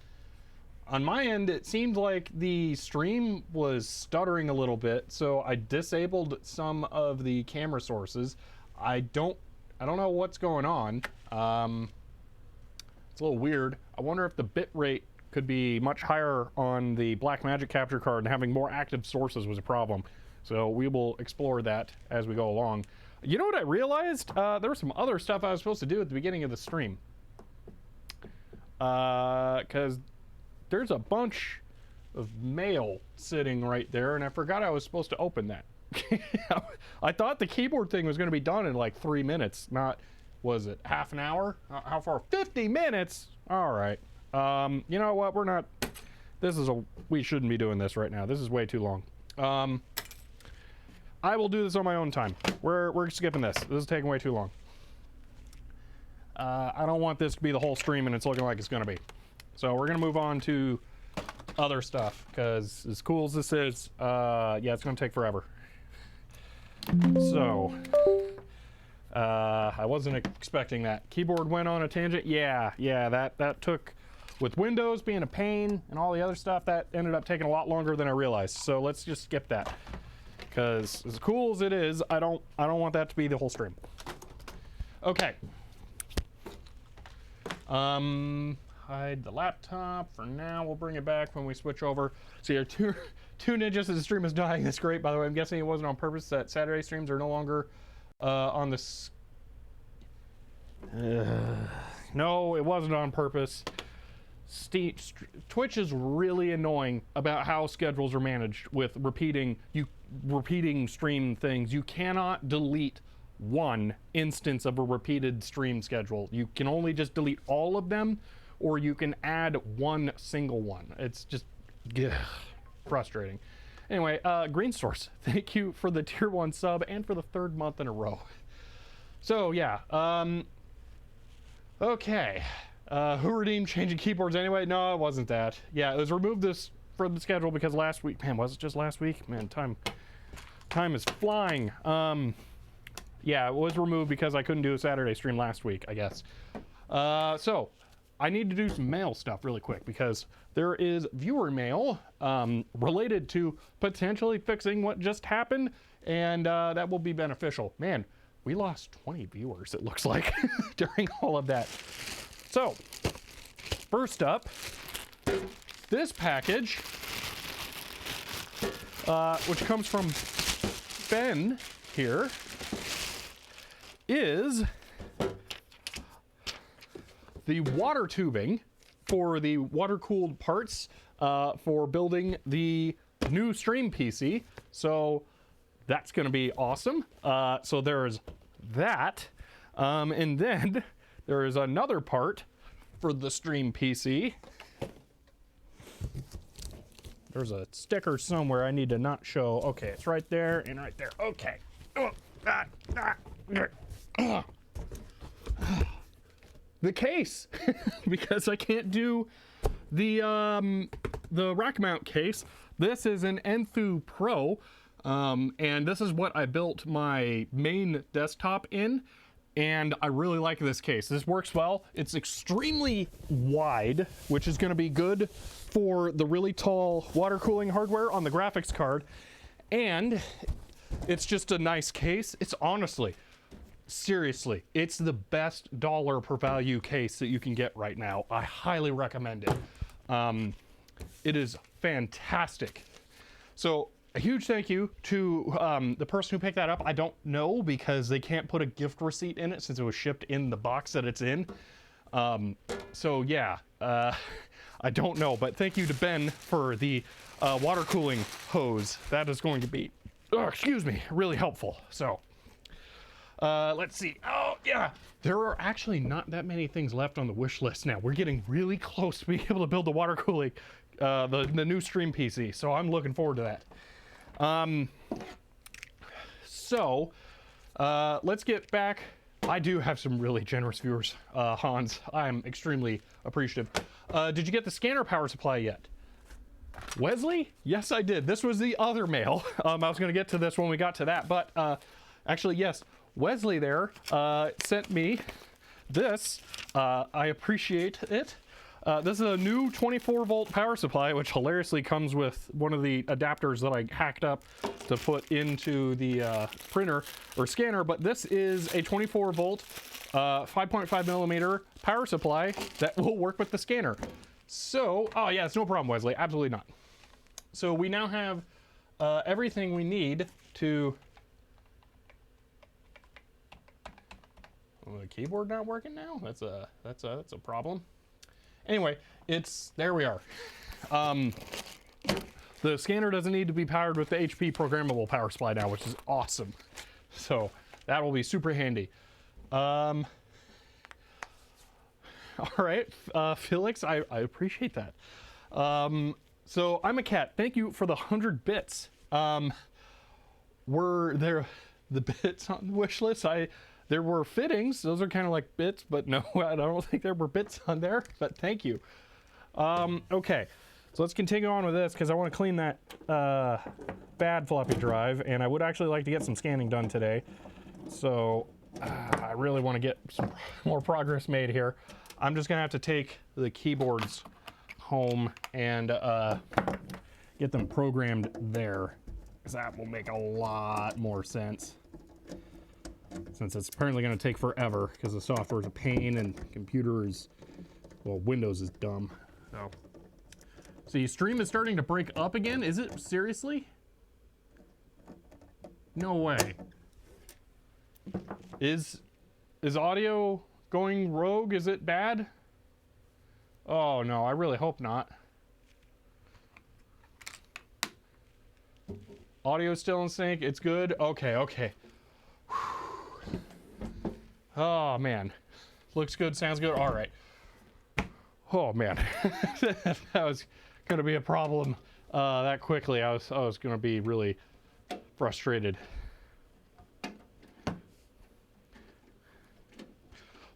my end, it seemed like the stream was stuttering a little bit, so I disabled some of the camera sources. I don't know what's going on. It's a little weird. I wonder if the bit rate could be much higher on the Blackmagic capture card, and having more active sources was a problem. So we will explore that as we go along. You know what I realized? There was some other stuff I was supposed to do at the beginning of the stream. Because there's a bunch of mail sitting right there, and I forgot I was supposed to open that. I thought the keyboard thing was going to be done in like 3 minutes, not, was it half an hour? How far? 50 minutes? All right. You know what? We shouldn't be doing this right now. This is way too long. I will do this on my own time. We're skipping this. This is taking way too long. I don't want this to be the whole stream and it's looking like it's going to be. So we're going to move on to other stuff, because as cool as this is, yeah, it's going to take forever. So, I wasn't expecting that. Keyboard went on a tangent. Yeah, that took, with Windows being a pain and all the other stuff, that ended up taking a lot longer than I realized. So let's just skip that, because as cool as it is, I don't want that to be the whole stream. Okay. Hide the laptop for now. We'll bring it back when we switch over. So your two ninjas as the stream is dying. That's great, by the way. I'm guessing it wasn't on purpose that Saturday streams are no longer on this. No, it wasn't on purpose. Twitch is really annoying about how schedules are managed with repeating stream things. You cannot delete one instance of a repeated stream schedule. You can only just delete all of them, or you can add one single one. It's just frustrating. Anyway, Green Source, thank you for the tier 1 sub and for the 3rd month in a row. So yeah, okay. Who redeemed changing keyboards anyway? No, it wasn't that. Yeah, it was removed this from the schedule because last week, man, was it just last week? Man, time is flying. Yeah, it was removed because I couldn't do a Saturday stream last week, I guess. So I need to do some mail stuff really quick, because there is viewer mail related to potentially fixing what just happened, and that will be beneficial. Man, we lost 20 viewers, it looks like, during all of that. So, first up, this package, which comes from Ben here, is the water tubing for the water-cooled parts for building the new stream PC. So that's going to be awesome. So there's that. And then there is another part for the stream PC. There's a sticker somewhere I need to not show. Okay, it's right there and right there. Okay. the case because I can't do the rack mount case. This is an Enthoo Pro, and this is what I built my main desktop in, and I really like this case. This works well. It's extremely wide, which is going to be good for the really tall water cooling hardware on the graphics card, and it's just a nice case. It's honestly, seriously, it's the best dollar per value case that you can get right now. I highly recommend it. It is fantastic. So a huge thank you to the person who picked that up. I don't know because they can't put a gift receipt in it since it was shipped in the box that it's in. So yeah, I don't know, but thank you to Ben for the water cooling hose. That is going to be, excuse me, really helpful. So let's see. Oh yeah, there are actually not that many things left on the wish list now. We're getting really close to being able to build the water cooling, the new stream PC. So I'm looking forward to that. Let's get back. I do have some really generous viewers, Hans. I'm extremely appreciative. Did you get the scanner power supply yet? Wesley? Yes, I did. This was the other mail. I was going to get to this when we got to that, but actually, yes, Wesley there sent me this. I appreciate it. This is a new 24-volt power supply, which hilariously comes with one of the adapters that I hacked up to put into the printer or scanner. But this is a 24-volt, 5.5 millimeter power supply that will work with the scanner. So, oh yeah, it's no problem, Wesley. Absolutely not. So we now have everything we need to. Oh, the keyboard not working now? That's a problem. Anyway, there we are. The scanner doesn't need to be powered with the HP programmable power supply now, which is awesome. So that will be super handy. All right, Felix, I appreciate that. So I'm a cat. Thank you for the 100 bits. Were there the bits on the wish list? There were fittings. Those are kind of like bits, but no, I don't think there were bits on there, but thank you. Okay, so let's continue on with this because I want to clean that bad floppy drive, and I would actually like to get some scanning done today. So I really want to get some more progress made here. I'm just going to have to take the keyboards home and get them programmed there, because that will make a lot more sense. Since it's apparently going to take forever because the software is a pain and computer is, well, Windows is dumb. So your stream is starting to break up again? Is it? Seriously? No way. Is audio going rogue? Is it bad? Oh no, I really hope not. Audio's still in sync. It's good. Okay. Oh man, looks good, sounds good. All right. Oh man, that was gonna be a problem that quickly. I was gonna be really frustrated.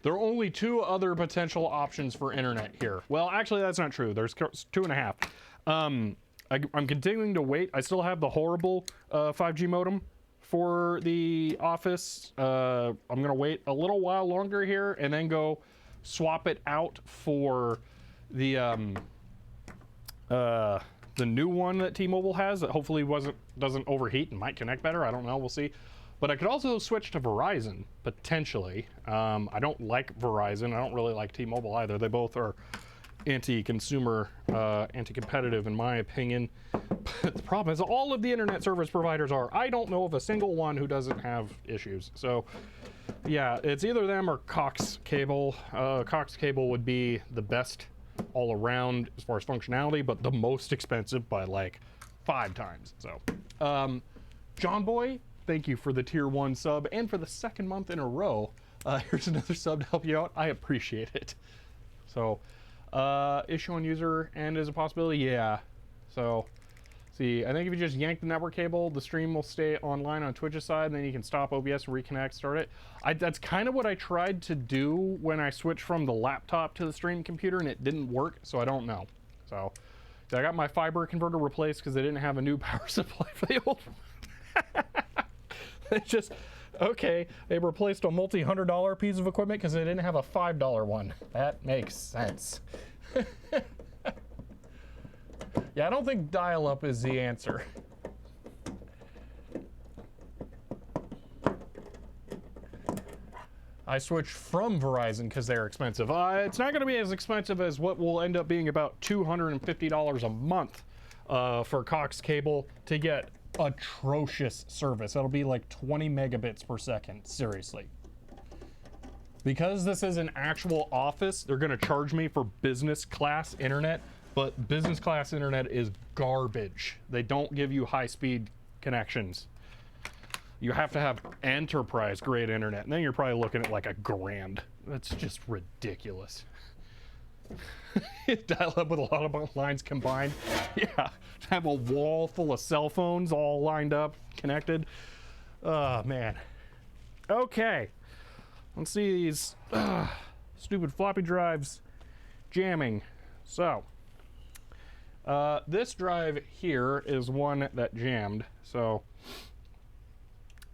There are only 2 other potential options for internet here. Well, actually, that's not true. There's 2.5. I'm continuing to wait. I still have the horrible 5G modem for the office. I'm gonna wait a little while longer here and then go swap it out for the new one that T-Mobile has that hopefully doesn't overheat and might connect better. I don't know, we'll see. But I could also switch to Verizon potentially. I don't like Verizon. I don't really like T-Mobile either. They both are anti-consumer, anti-competitive in my opinion. But the problem is all of the internet service providers are. I don't know of a single one who doesn't have issues. So yeah, it's either them or Cox Cable. Cox Cable would be the best all around as far as functionality, but the most expensive by like 5 times. So John Boy, thank you for the tier 1 sub and for the 2nd month in a row. Here's another sub to help you out. I appreciate it. So issue on user and is a possibility. Yeah. So See, I think if you just yank the network cable, the stream will stay online on Twitch's side, and then you can stop OBS and reconnect, start it. That's kind of what I tried to do when I switched from the laptop to the stream computer, and it didn't work, so I don't know. So I got my fiber converter replaced because they didn't have a new power supply for the old one. It's just, okay, they replaced a multi-$100 piece of equipment because they didn't have a $5 one. That makes sense. Yeah, I don't think dial-up is the answer. I switched from Verizon because they're expensive. It's not going to be as expensive as what will end up being about $250 a month for Cox Cable to get atrocious service. It'll be like 20 megabits per second, seriously. Because this is an actual office, they're going to charge me for business class internet, but business class internet is garbage. They don't give you high-speed connections. You have to have enterprise grade internet, and then you're probably looking at like $1,000. That's just ridiculous. Dial up with a lot of lines combined. Yeah, have a wall full of cell phones all lined up, connected. Oh man. Okay, let's see these stupid floppy drives jamming. So this drive here is one that jammed. So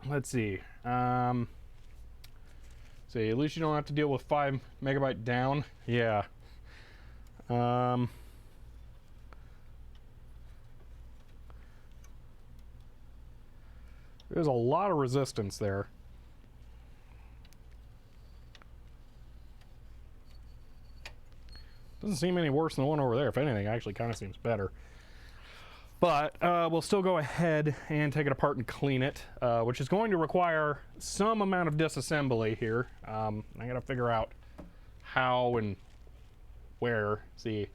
let's see. See, at least you don't have to deal with 5 megabyte down. Yeah. There's a lot of resistance there. Doesn't seem any worse than the one over there. If anything, actually kind of seems better. But we'll still go ahead and take it apart and clean it, which is going to require some amount of disassembly here. I gotta figure out how and where. See,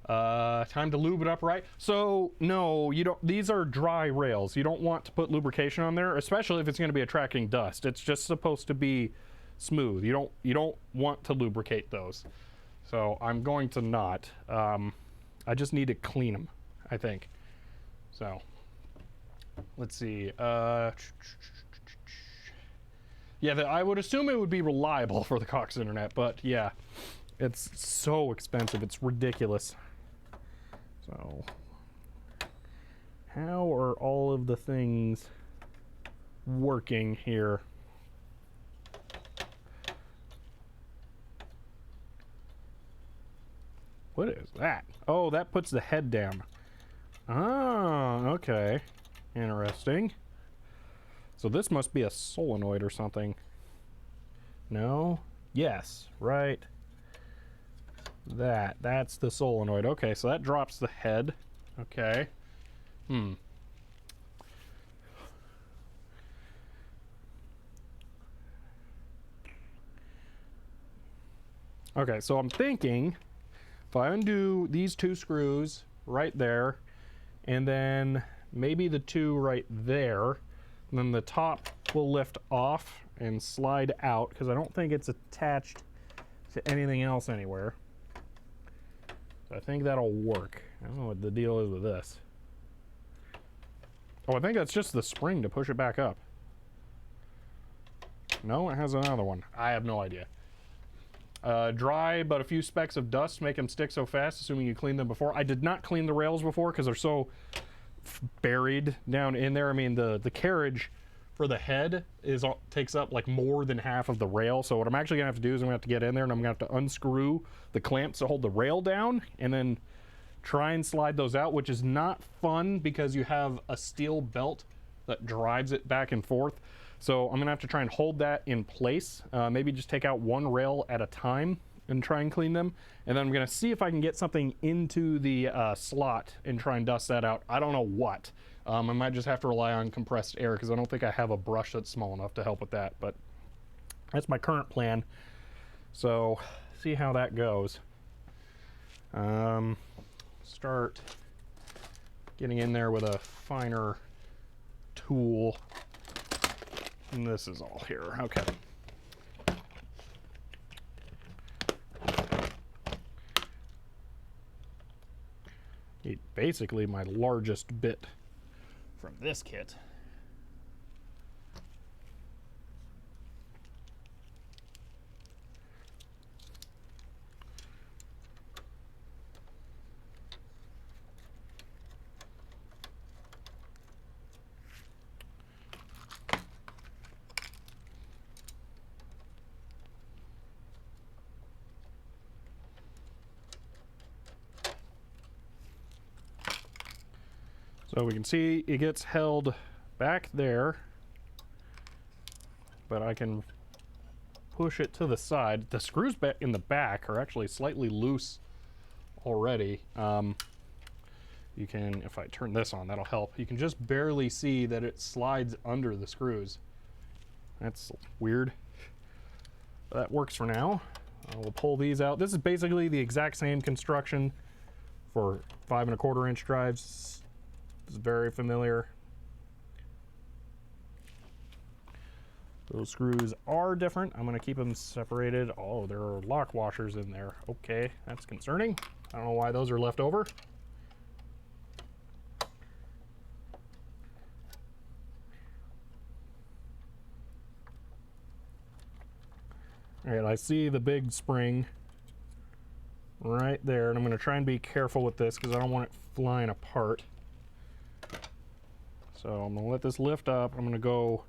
time to lube it up right. So no, you don't. These are dry rails. You don't want to put lubrication on there, especially if it's going to be attracting dust. It's just supposed to be smooth. You don't want to lubricate those. So I'm going to not. I just need to clean them, I think. So let's see. Yeah, I would assume it would be reliable for the Cox internet, but yeah, it's so expensive. It's ridiculous. So how are all of the things working here? What is that? Oh, that puts the head down. Oh, okay. Interesting. So this must be a solenoid or something. No? Yes, right. That's the solenoid. Okay, so that drops the head. Okay. Okay, so I'm thinking if I undo these 2 screws right there, and then maybe the 2 right there, and then the top will lift off and slide out, because I don't think it's attached to anything else anywhere. So I think that'll work. I don't know what the deal is with this. Oh, I think that's just the spring to push it back up. No, it has another one. I have no idea. Dry, but a few specks of dust make them stick so fast, assuming you cleaned them before. I did not clean the rails before because they're so buried down in there. I mean, the carriage for the head takes up like more than half of the rail. So what I'm actually gonna have to do is I'm gonna have to get in there and I'm gonna have to unscrew the clamps to hold the rail down and then try and slide those out, which is not fun because you have a steel belt that drives it back and forth. So I'm gonna have to try and hold that in place. Maybe just take out one rail at a time and try and clean them. And then I'm gonna see if I can get something into the slot and try and dust that out. I don't know what. I might just have to rely on compressed air because I don't think I have a brush that's small enough to help with that, but that's my current plan. So see how that goes. Start getting in there with a finer tool. And this is all here. Okay. basically my largest bit from this kit. So we can see it gets held back there, but I can push it to the side. The screws back in the back are actually slightly loose already. You can, if I turn this on, that'll help. You can just barely see that it slides under the screws. That's weird. That works for now. We'll pull these out. This is basically the exact same construction for 5 1/4 inch drives. It's very familiar. Those screws are different. I'm going to keep them separated. Oh, there are lock washers in there. Okay, that's concerning. I don't know why those are left over. All right, I see the big spring right there, and I'm going to try and be careful with this because I don't want it flying apart. So I'm going to let this lift up. I'm going to go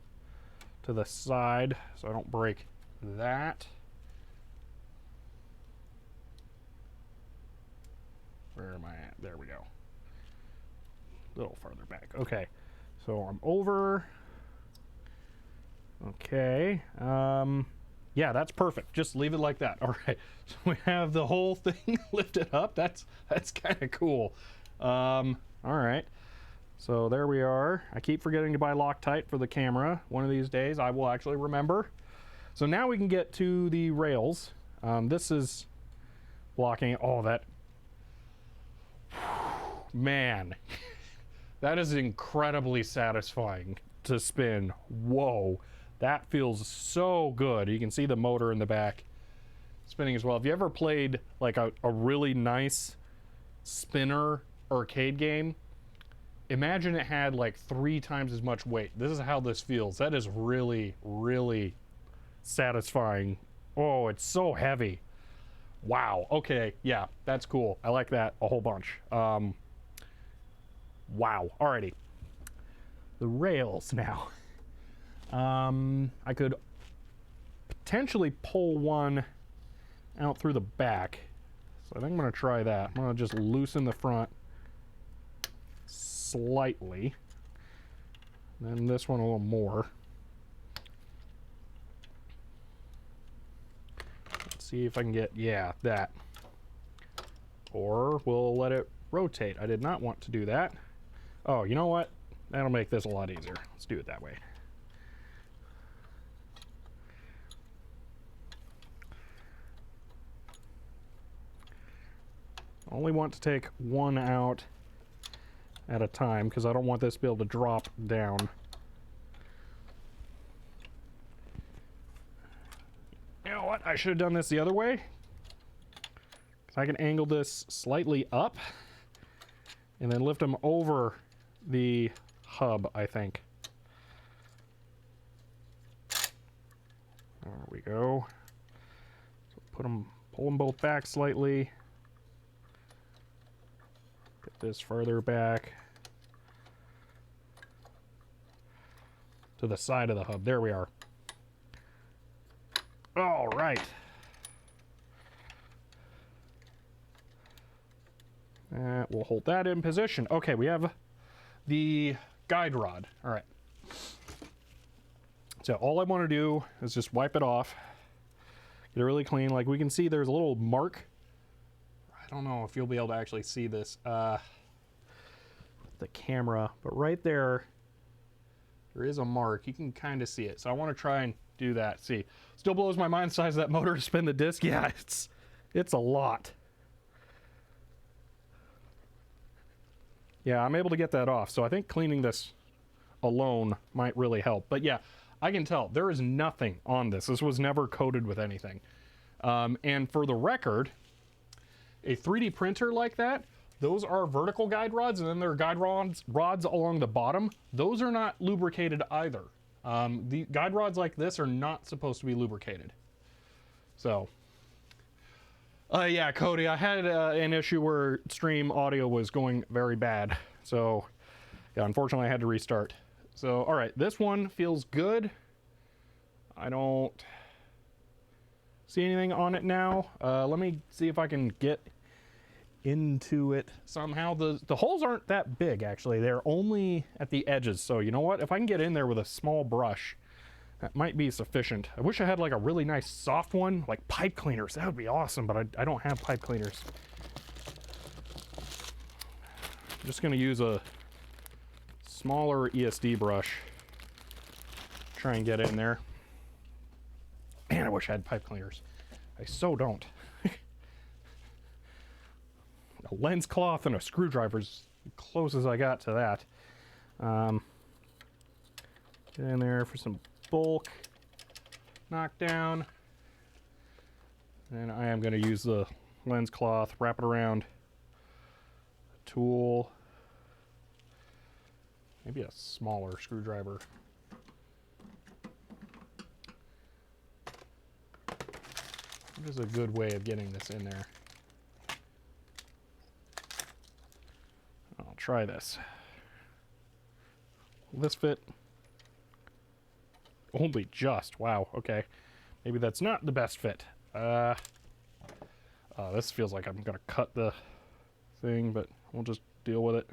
to the side so I don't break that. Where am I at? There we go. A little farther back. Okay, so I'm over. Okay. Yeah, that's perfect. Just leave it like that. All right. So we have the whole thing lifted up. That's kind of cool. All right. So there we are. I keep forgetting to buy Loctite for the camera. One of these days I will actually remember. So now we can get to the rails. This is blocking. Oh, that. Man. That is incredibly satisfying to spin. Whoa. That feels so good. You can see the motor in the back spinning as well. Have you ever played like a really nice spinner arcade game? Imagine it had like 3 times as much weight. This is how this feels. That is really, really satisfying. Oh, it's so heavy. Wow. Okay. Yeah, that's cool. I like that a whole bunch. Wow. Alrighty. The rails now. I could potentially pull one out through the back. So I think I'm going to try that. I'm going to just loosen the front slightly. And then this one a little more. Let's see if I can get, yeah, that. Or we'll let it rotate. I did not want to do that. Oh, you know what? That'll make this a lot easier. Let's do it that way. Only want to take one out at a time because I don't want this to be able to drop down. You know what? I should have done this the other way. Because I can angle this slightly up and then lift them over the hub, I think. There we go. So pull them both back slightly. Get this further back to the side of the hub. There we are. All right. We'll hold that in position. Okay, we have the guide rod. All right. So all I want to do is just wipe it off. Get it really clean. Like we can see there's a little mark. I don't know if you'll be able to actually see this the camera, but right there is a mark. You can kind of see it. So I want to try and do that. See, still blows my mind the size of that motor to spin the disc. Yeah, it's a lot. Yeah, I'm able to get that off. So I think cleaning this alone might really help. But yeah, I can tell there is nothing on this. This was never coated with anything. And for the record, a 3D printer like that, those are vertical guide rods, and then there are guide rods along the bottom. Those are not lubricated either. The guide rods like this are not supposed to be lubricated. So, yeah, Cody, I had an issue where stream audio was going very bad. So, yeah, unfortunately I had to restart. So, all right, this one feels good. I don't see anything on it now. Let me see if I can get into it somehow. The holes aren't that big, actually. They're only at the edges. So you know what? If I can get in there with a small brush, that might be sufficient. I wish I had like a really nice soft one, like pipe cleaners. That would be awesome, but I don't have pipe cleaners. I'm just gonna use a smaller ESD brush. Try and get in there. Man, I wish I had pipe cleaners. I so don't. A lens cloth and a screwdriver's as close as I got to that. Get in there for some bulk knockdown. And I am going to use the lens cloth, wrap it around a tool. Maybe a smaller screwdriver. What is a good way of getting this in there? I'll try this. Will this fit? Only just. Wow, okay. Maybe that's not the best fit. This feels like I'm gonna cut the thing, but we'll just deal with it.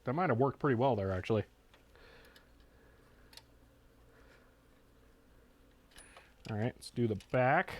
That might have worked pretty well there, actually. All right, let's do the back.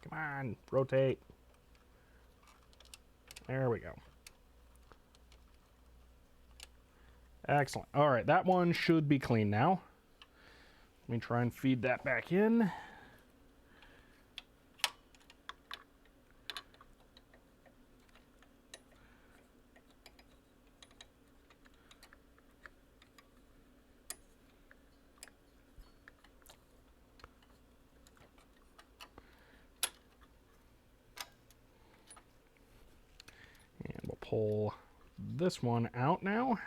Come on, rotate. There we go. Excellent. All right, that one should be clean now. Let me try and feed that back in. And we'll pull this one out now.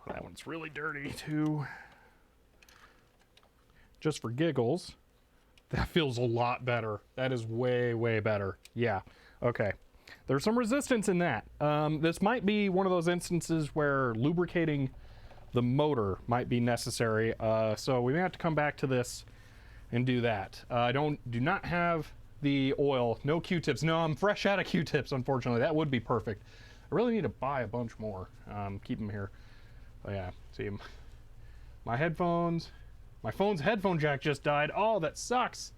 That one's really dirty too. Just for giggles, that feels a lot better. That is way, way better. Yeah, okay. There's some resistance in that. This might be one of those instances where lubricating the motor might be necessary. So we may have to come back to this and do that. I do not have the oil, no Q-tips. No, I'm fresh out of Q-tips, unfortunately. That would be perfect. I really need to buy a bunch more. Keep them here. Oh yeah, see, my headphones, my phone's headphone jack just died. Oh, that sucks.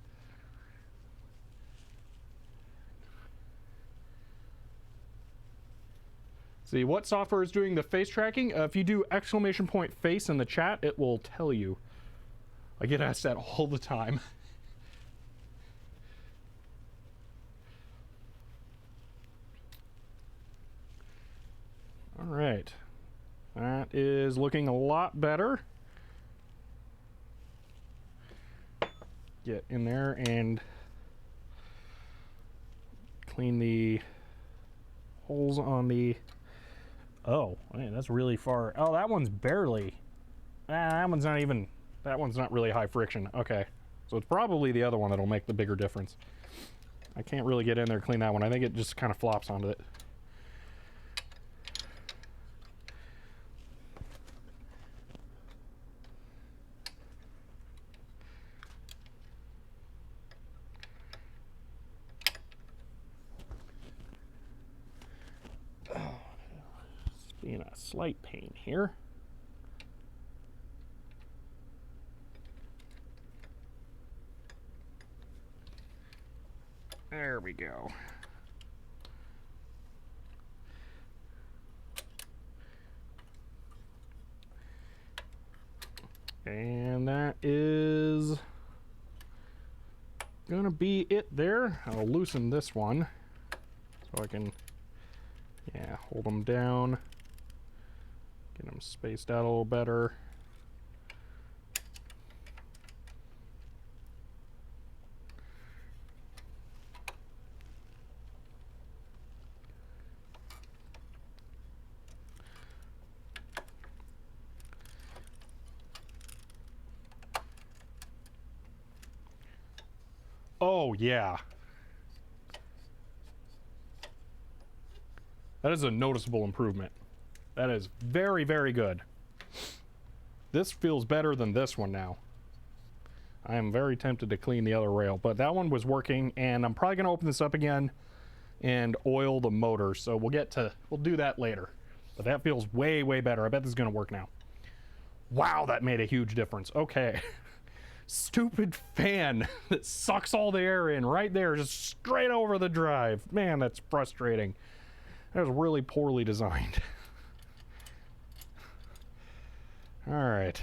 See, what software is doing the face tracking? If you do !face in the chat, it will tell you. I get asked that all the time. All right. That is looking a lot better. Get in there and clean the holes on the... Oh, man, that's really far. Oh, that one's barely... that one's not even... That one's not really high friction. Okay. So it's probably the other one that'll make the bigger difference. I can't really get in there and clean that one. I think it just kind of flops onto it. being a slight pain here. There we go. And that is gonna be it there. I'll loosen this one so I can, yeah, hold them down, get them spaced out a little better. Oh, yeah. That is a noticeable improvement. That is very, very good. This feels better than this one now. I am very tempted to clean the other rail, but that one was working, and I'm probably going to open this up again and oil the motor, so we'll do that later. But that feels way, way better. I bet this is going to work now. Wow, that made a huge difference. Okay. Stupid fan that sucks all the air in right there, just straight over the drive. Man, that's frustrating. That was really poorly designed. All right.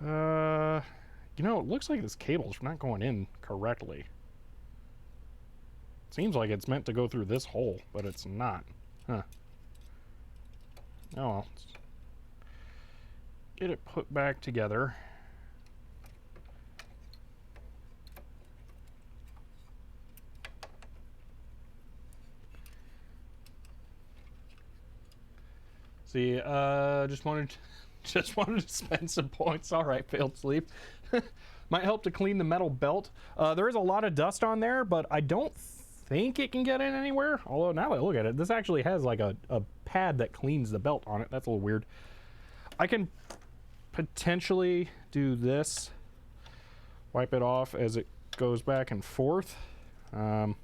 You know, it looks like this cable's not going in correctly. Seems like it's meant to go through this hole, but it's not. Huh. Oh well. Let's get it put back together. See, just wanted to spend some points. All right, failed sleep. Might help to clean the metal belt. There is a lot of dust on there, but I don't think it can get in anywhere. Although now that I look at it, this actually has like a pad that cleans the belt on it. That's a little weird. I can potentially do this. Wipe it off as it goes back and forth. I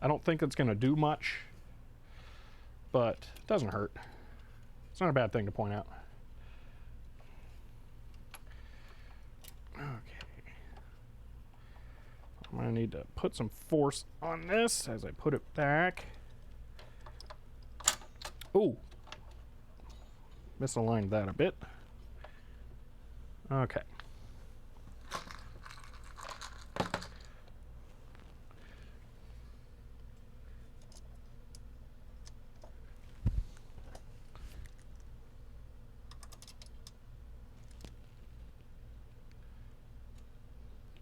don't think it's going to do much, but it doesn't hurt. It's not a bad thing to point out. Okay. I'm going to need to put some force on this as I put it back. Oh, misaligned that a bit. Okay.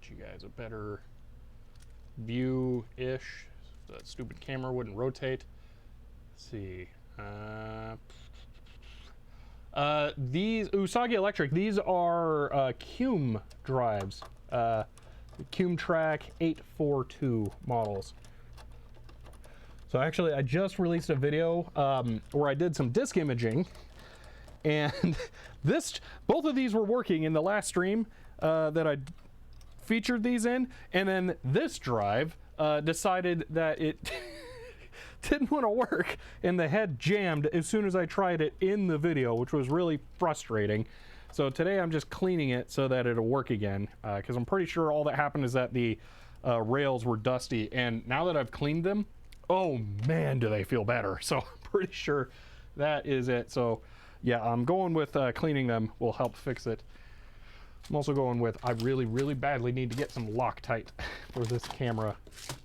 Get you guys a better view-ish. The stupid camera wouldn't rotate. Let's see. These Usagi Electric, these are Cume drives, Cume Track 842 models. So actually I just released a video where I did some disk imaging, and both of these were working in the last stream that I featured these in, and then this drive decided that it didn't want to work, and the head jammed as soon as I tried it in the video, which was really frustrating. So today I'm just cleaning it so that it'll work again, because I'm pretty sure all that happened is that the rails were dusty, and now that I've cleaned them, oh man, do they feel better. So I'm pretty sure that is it. So yeah, I'm going with cleaning them will help fix it. I'm also going with, I really, really badly need to get some Loctite for this camera,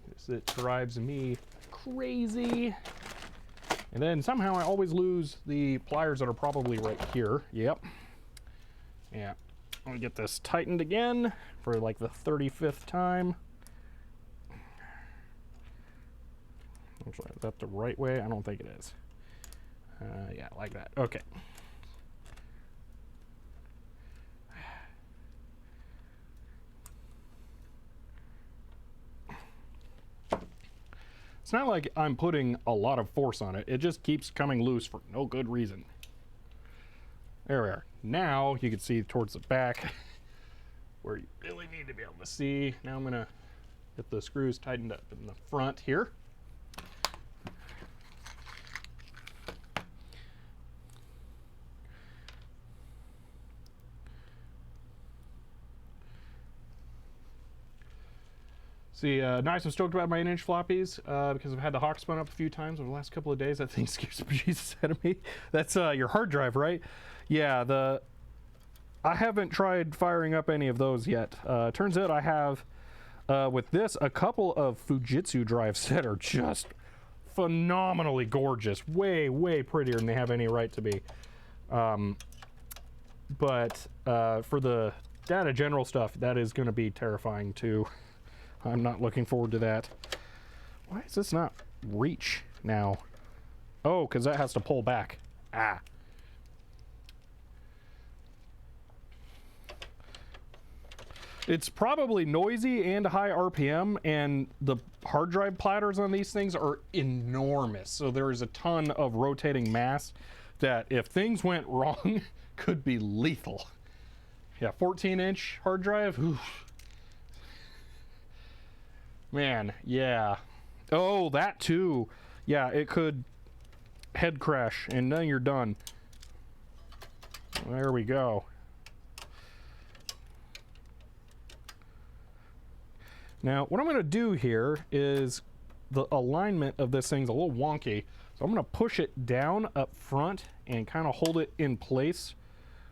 because it drives me crazy. And then somehow I always lose the pliers that are probably right here. Yep. Yeah. I'm gonna get this tightened again for like the 35th time. Actually, is that the right way? I don't think it is. Yeah, like that. Okay. It's not like I'm putting a lot of force on it. It just keeps coming loose for no good reason. There we are. Now you can see towards the back where you really need to be able to see. Now I'm gonna get the screws tightened up in the front here. See, nice. I'm stoked about my 8-inch floppies because I've had the hawk spun up a few times over the last couple of days. That thing scares the Jesus out of me. That's your hard drive, right? Yeah, I haven't tried firing up any of those yet. Turns out I have, with this, a couple of Fujitsu drives that are just phenomenally gorgeous. Way, way prettier than they have any right to be. But for the data general stuff, that is going to be terrifying too. I'm not looking forward to that. Why is this not reach now? Oh, because that has to pull back. Ah. It's probably noisy and high RPM, and the hard drive platters on these things are enormous. So there is a ton of rotating mass that, if things went wrong, could be lethal. Yeah, 14-inch hard drive. Oof. Man, yeah. Oh, that too. Yeah, it could head crash, and then you're done. There we go. Now, what I'm going to do here is the alignment of this thing's a little wonky, so I'm going to push it down up front and kind of hold it in place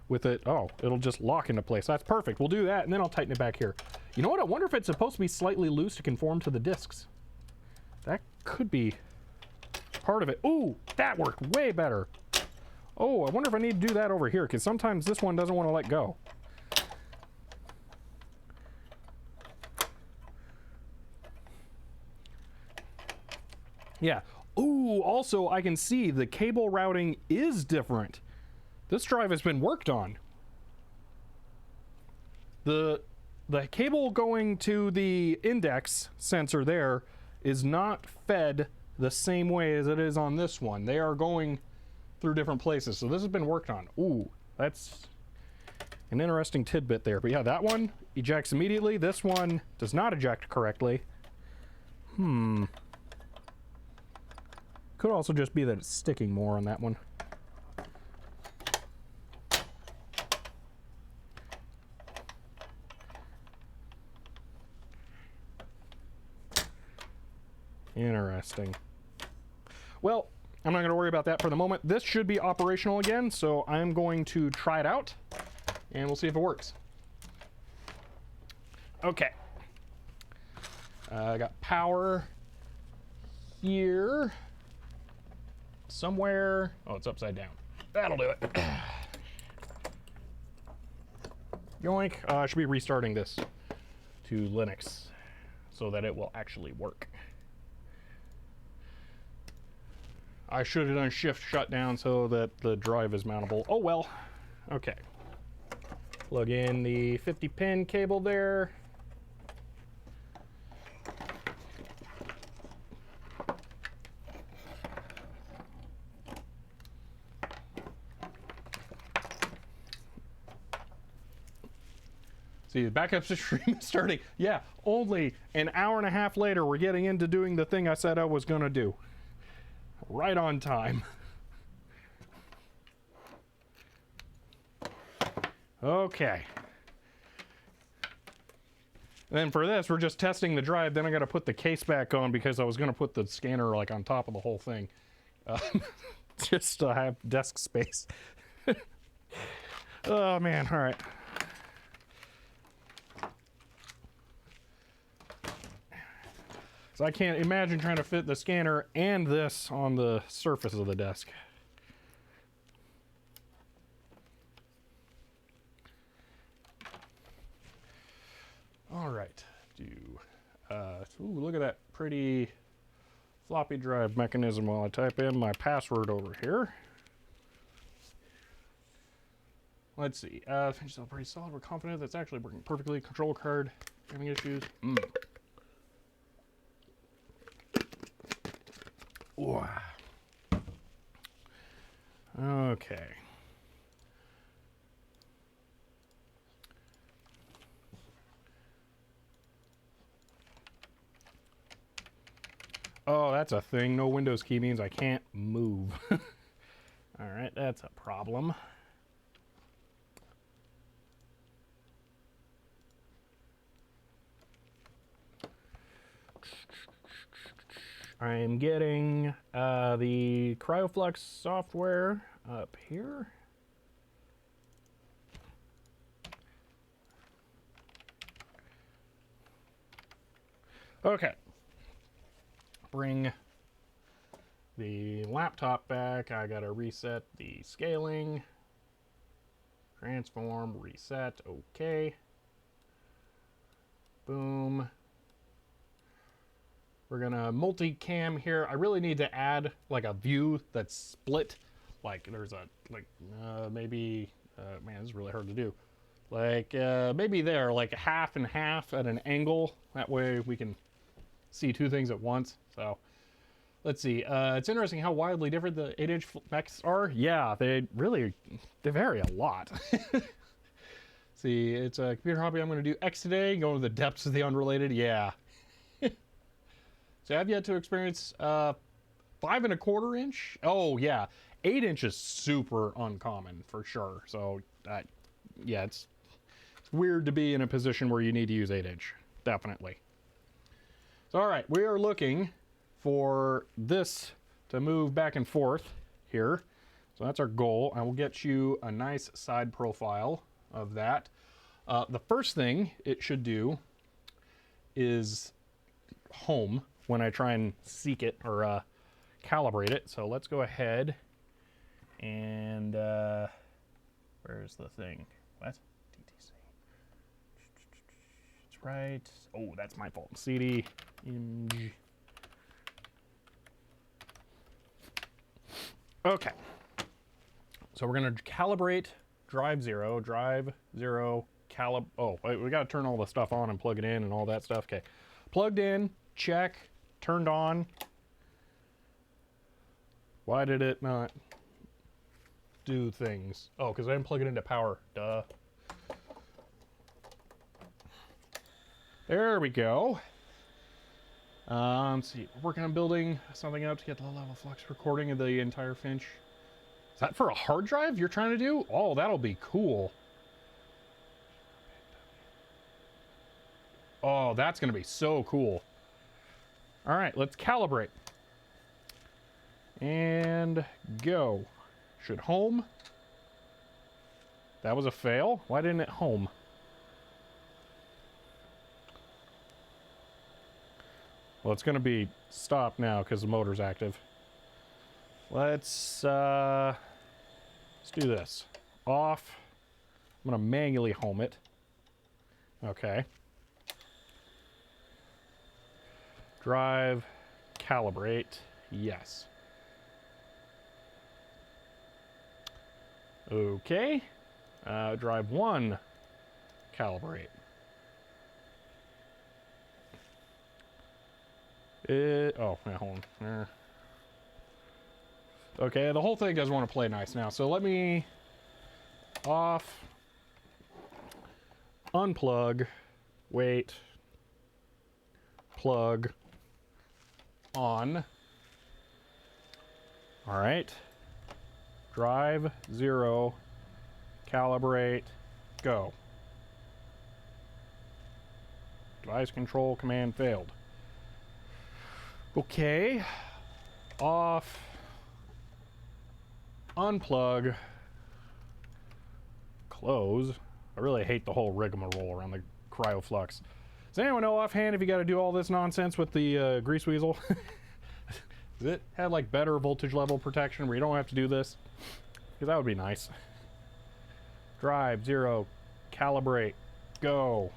with it. Oh, it'll just lock into place. That's perfect. We'll do that, and then I'll tighten it back here. You know what? I wonder if it's supposed to be slightly loose to conform to the discs. That could be part of it. Ooh, that worked way better. Oh, I wonder if I need to do that over here, because sometimes this one doesn't want to let go. Yeah. Ooh, also I can see the cable routing is different. This drive has been worked on. The cable going to the index sensor there is not fed the same way as it is on this one. They are going through different places. So this has been worked on. Ooh, that's an interesting tidbit there. But yeah, that one ejects immediately. This one does not eject correctly. Could also just be that it's sticking more on that one. Interesting. Well, I'm not going to worry about that for the moment. This should be operational again, so I'm going to try it out, and we'll see if it works. Okay. I got power here. Somewhere. Oh, it's upside down. That'll do it. Yoink. I should be restarting this to Linux so that it will actually work. I should have done shift shutdown so that the drive is mountable. Oh well. Okay. Plug in the 50-pin cable there. See, the backup stream is starting. Yeah, only an hour and a half later, we're getting into doing the thing I said I was going to do. Right on time. Okay. And then for this, we're just testing the drive. Then I got to put the case back on because I was going to put the scanner like on top of the whole thing. Just to have desk space. Oh, man. All right. So I can't imagine trying to fit the scanner and this on the surface of the desk. All right. Ooh, look at that pretty floppy drive mechanism while I type in my password over here. Let's see. Finish still pretty solid. We're confident that's actually working perfectly. Control card having issues. Wow. Okay. Oh, that's a thing. No Windows key means I can't move. All right, that's a problem. I'm getting the CryoFlux software up here. Okay. Bring the laptop back. I gotta reset the scaling. Transform, reset, okay. Boom. We're gonna multicam here. I really need to add like a view that's split. Like there's a, like maybe, man, this is really hard to do. Like maybe there, like half and half at an angle. That way we can see two things at once. So let's see. It's interesting how wildly different the 8-inch mechs are. Yeah, they vary a lot. See, it's a computer hobby I'm going to do X today. Go into the depths of the unrelated. Yeah. So I've yet to experience 5 1/4 inch. Oh yeah, 8 inch is super uncommon for sure. So yeah, it's weird to be in a position where you need to use 8 inch. Definitely. So all right, we are looking for this to move back and forth here. So that's our goal. I will get you a nice side profile of that. The first thing it should do is home when I try and seek it or calibrate it. So let's go ahead and where's the thing? What? DTC. That's right. Oh, that's my fault. CD img. Okay. So we're gonna calibrate drive zero, oh, wait, we gotta turn all the stuff on and plug it in and all that stuff. Okay. Plugged in, check, turned on. Why did it not do things? Oh, because I didn't plug it into power. Duh. There we go. Let's see. We're working on building something up to get the low-level flux recording of the entire Finch. Is that for a hard drive you're trying to do? Oh, that'll be cool. Oh, that's going to be so cool. All right, let's calibrate. And go. Should home. That was a fail. Why didn't it home? Well, it's going to be stopped now because the motor's active. Let's do this. Off. I'm going to manually home it. Okay. Drive, calibrate, yes. Okay. Drive 1, calibrate. Oh, yeah, hold on. Okay, the whole thing doesn't want to play nice now, so let me off, unplug, wait, plug, on. All right. Drive 0, calibrate, go. Device control command failed. Okay. Off. Unplug. Close. I really hate the whole rigmarole around the CryoFlux. Does anyone know offhand if you got to do all this nonsense with the grease weasel? Does it have like better voltage level protection where you don't have to do this? Because that would be nice. Drive 0, calibrate, go.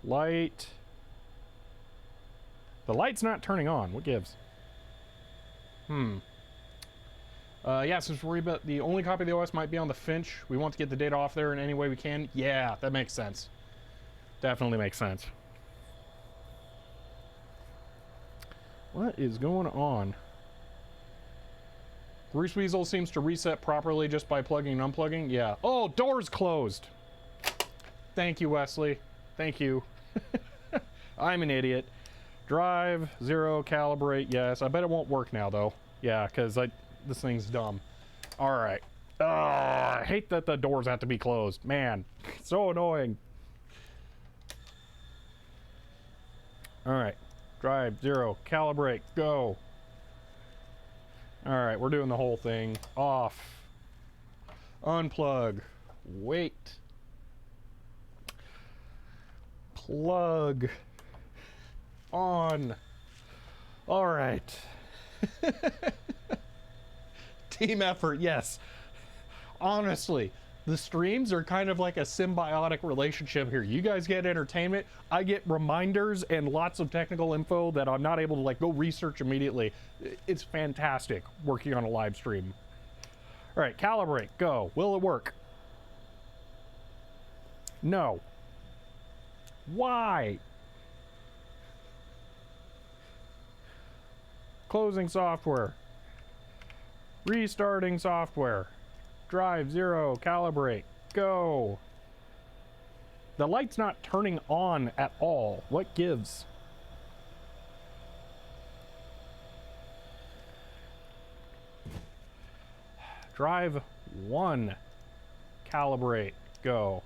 Light. The light's not turning on. What gives? Yeah, since we're worried about the only copy of the OS might be on the Finch, we want to get the data off there in any way we can. Yeah, that makes sense. Definitely makes sense. What is going on? Grease Weasel seems to reset properly just by plugging and unplugging. Yeah. Oh, door's closed. Thank you, Wesley. Thank you. I'm an idiot. Drive, 0, calibrate, yes. I bet it won't work now, though. Yeah, because this thing's dumb. All right. I hate that the doors have to be closed. Man, so annoying. All right. Drive, 0, calibrate, go. All right, we're doing the whole thing. Off. Unplug. Wait. Plug. On. All right. Team effort, yes. Honestly, the streams are kind of like a symbiotic relationship here. You guys get entertainment, I get reminders and lots of technical info that I'm not able to like go research immediately. It's fantastic working on a live stream. All right, calibrate, go. Will it work? No. Why? Closing software. Restarting software. Drive, 0, calibrate, go. The light's not turning on at all. What gives? Drive, 1, calibrate, go.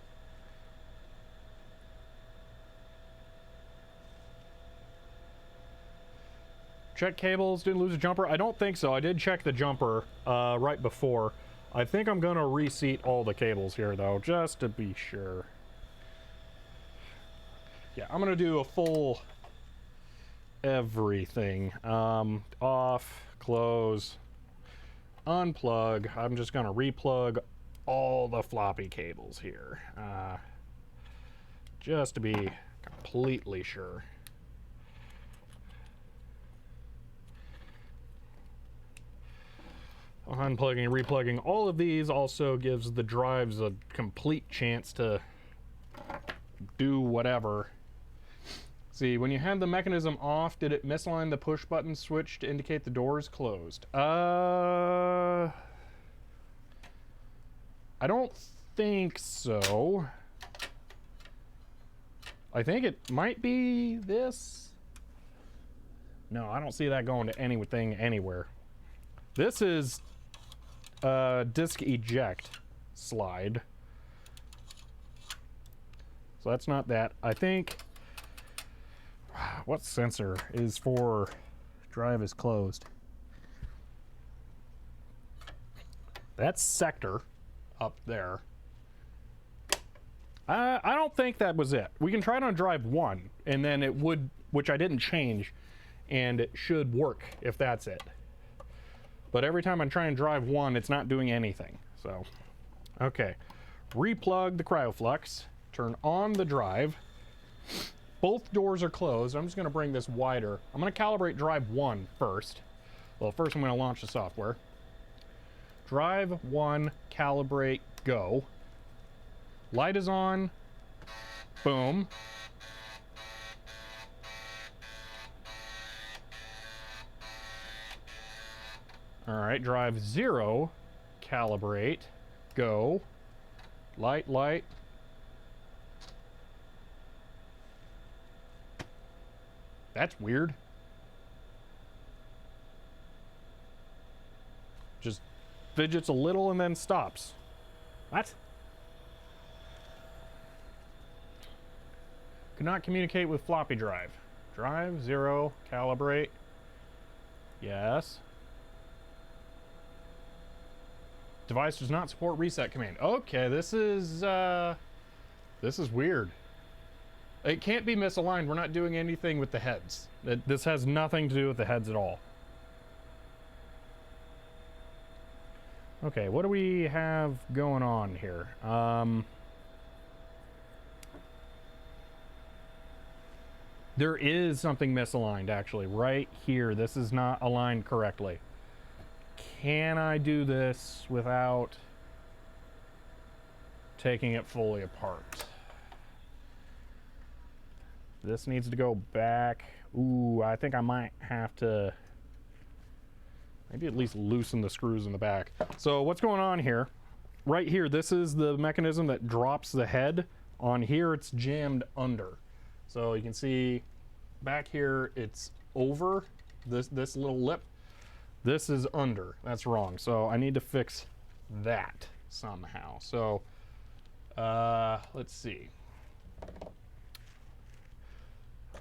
Check cables, didn't lose a jumper. I don't think so. I did check the jumper right before. I think I'm gonna reseat all the cables here though, just to be sure. Yeah, I'm gonna do a full everything. Off, close, unplug. I'm just gonna replug all the floppy cables here. Just to be completely sure. Unplugging and replugging all of these also gives the drives a complete chance to do whatever. See, when you had the mechanism off, did it misalign the push button switch to indicate the door is closed? I don't think so. I think it might be this. No, I don't see that going to anything anywhere. This is disk eject slide. So that's not that. I think what sensor is for drive is closed? That's sector up there. I don't think that was it. We can try it on drive 1 and then it would, which I didn't change, and it should work if that's it. But every time I try and drive 1, it's not doing anything. So, okay. Replug the cryoflux. Turn on the drive. Both doors are closed. I'm just going to bring this wider. I'm going to calibrate drive 1 first. Well, first I'm going to launch the software. Drive 1, calibrate, go. Light is on. Boom. All right, drive 0, calibrate, go, light, light. That's weird. Just fidgets a little and then stops. What? Could not communicate with floppy drive. Drive 0, calibrate, yes. Device does not support reset command. Okay, this is weird. It can't be misaligned. We're not doing anything with the heads. This has nothing to do with the heads at all. Okay, what do we have going on here? There is something misaligned actually right here. This is not aligned correctly. Can I do this without taking it fully apart? This needs to go back. Ooh, I think I might have to maybe at least loosen the screws in the back. So what's going on here? Right here, this is the mechanism that drops the head. On here, it's jammed under. So you can see back here, it's over this little lip. This is under. That's wrong. So I need to fix that somehow. So let's see.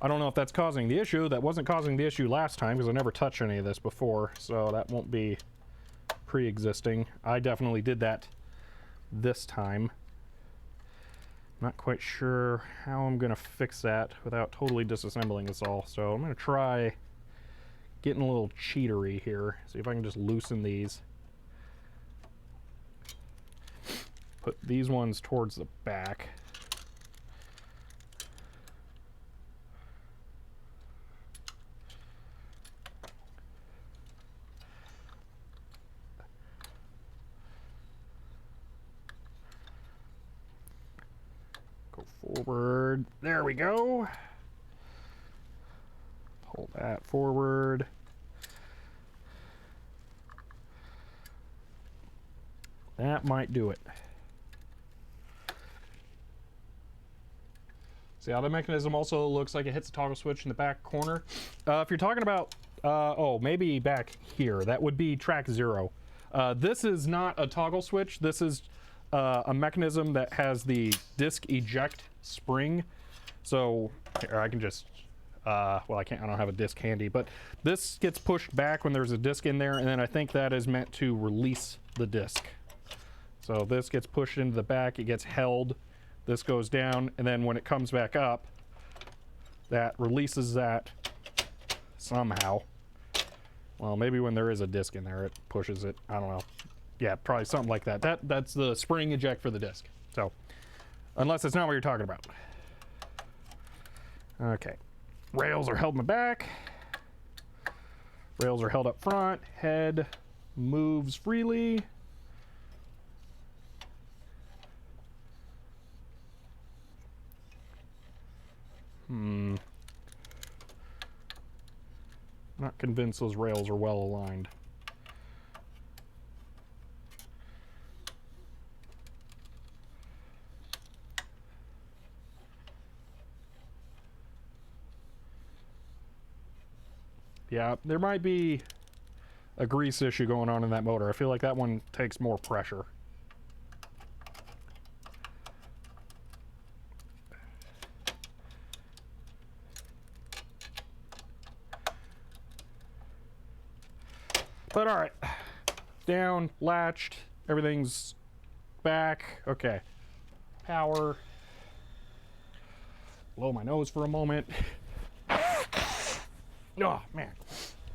I don't know if that's causing the issue. That wasn't causing the issue last time because I never touched any of this before, so that won't be pre-existing. I definitely did that this time. Not quite sure how I'm gonna fix that without totally disassembling this all, so I'm gonna try getting a little cheatery here. See if I can just loosen these. Put these ones towards the back. Go forward. There we go. Pull that forward. That might do it. See how the mechanism also looks like it hits the toggle switch in the back corner? If you're talking about, oh, maybe back here, that would be track 0. This is not a toggle switch. This is a mechanism that has the disc eject spring. So here, I can just, well, I don't have a disc handy, but this gets pushed back when there's a disc in there, and then I think that is meant to release the disc. So this gets pushed into the back, it gets held, this goes down, and then when it comes back up, that releases that somehow. Well, maybe when there is a disc in there, it pushes it. I don't know. Yeah, probably something like that. That's the spring eject for the disc. So, unless it's not what you're talking about. Okay. Rails are held in the back. Rails are held up front. Head moves freely. Not convinced those rails are well aligned. Yeah, there might be a grease issue going on in that motor. I feel like that one takes more pressure. But all right, down, latched, everything's back. Okay, power. Blow my nose for a moment. Oh, man.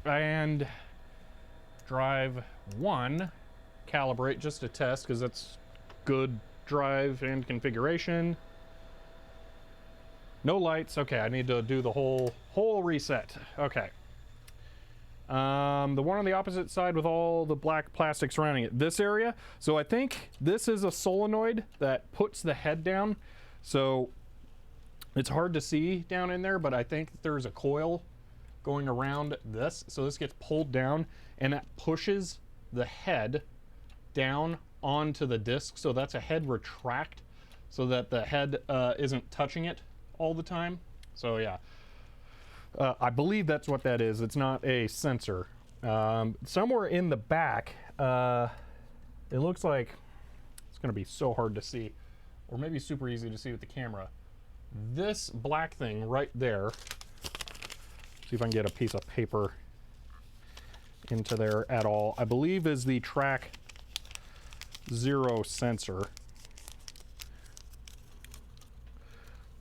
And drive 1, calibrate just to test, because that's good drive and configuration. No lights. Okay, I need to do the whole reset. Okay. The one on the opposite side with all the black plastic surrounding it. This area. So I think this is a solenoid that puts the head down. So it's hard to see down in there, but I think there's a coil going around this. So this gets pulled down and that pushes the head down onto the disc. So that's a head retract so that the head isn't touching it all the time. So yeah. I believe that's what that is. It's not a sensor. Somewhere in the back, it looks like it's going to be so hard to see, or maybe super easy to see with the camera. This black thing right there, see if I can get a piece of paper into there at all, I believe is the track 0 sensor.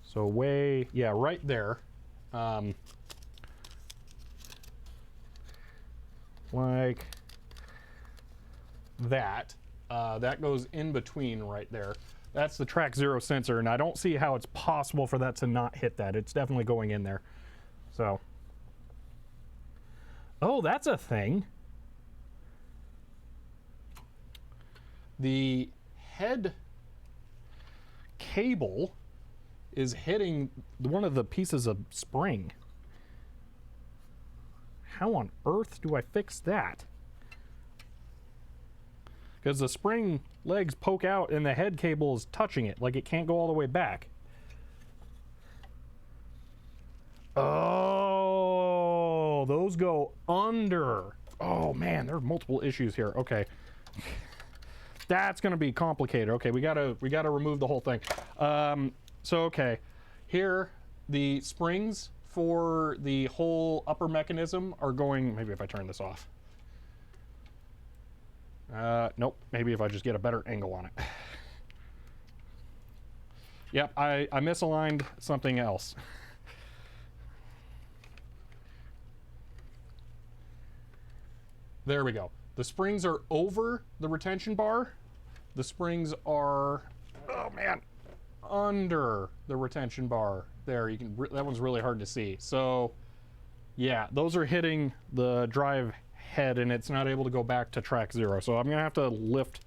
So yeah, right there. Like that. That goes in between right there. That's the track 0 sensor, and I don't see how it's possible for that to not hit that. It's definitely going in there. So, oh, that's a thing. The head cable is hitting one of the pieces of spring. How on earth do I fix that? Because the spring legs poke out and the head cable is touching it, like it can't go all the way back. Oh, those go under. Oh man, there are multiple issues here. Okay. That's gonna be complicated. Okay, we gotta remove the whole thing. So okay, here the springs for the whole upper mechanism are going. Maybe if I turn this off. Nope. Maybe if I just get a better angle on it. Yep, I misaligned something else. There we go. The springs are over the retention bar. The springs are, oh man, under the retention bar. There, you can. That one's really hard to see. So, yeah, those are hitting the drive head, and it's not able to go back to track 0. So I'm gonna have to lift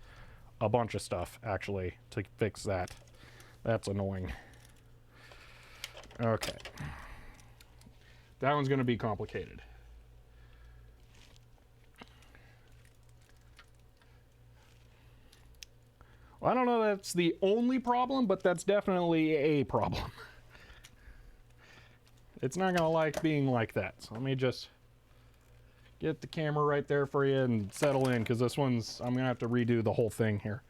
a bunch of stuff actually to fix that. That's annoying. Okay, that one's gonna be complicated. Well, I don't know that's the only problem, but that's definitely a problem. It's not gonna like being like that. So let me just get the camera right there for you and settle in, because this one's, I'm gonna have to redo the whole thing here.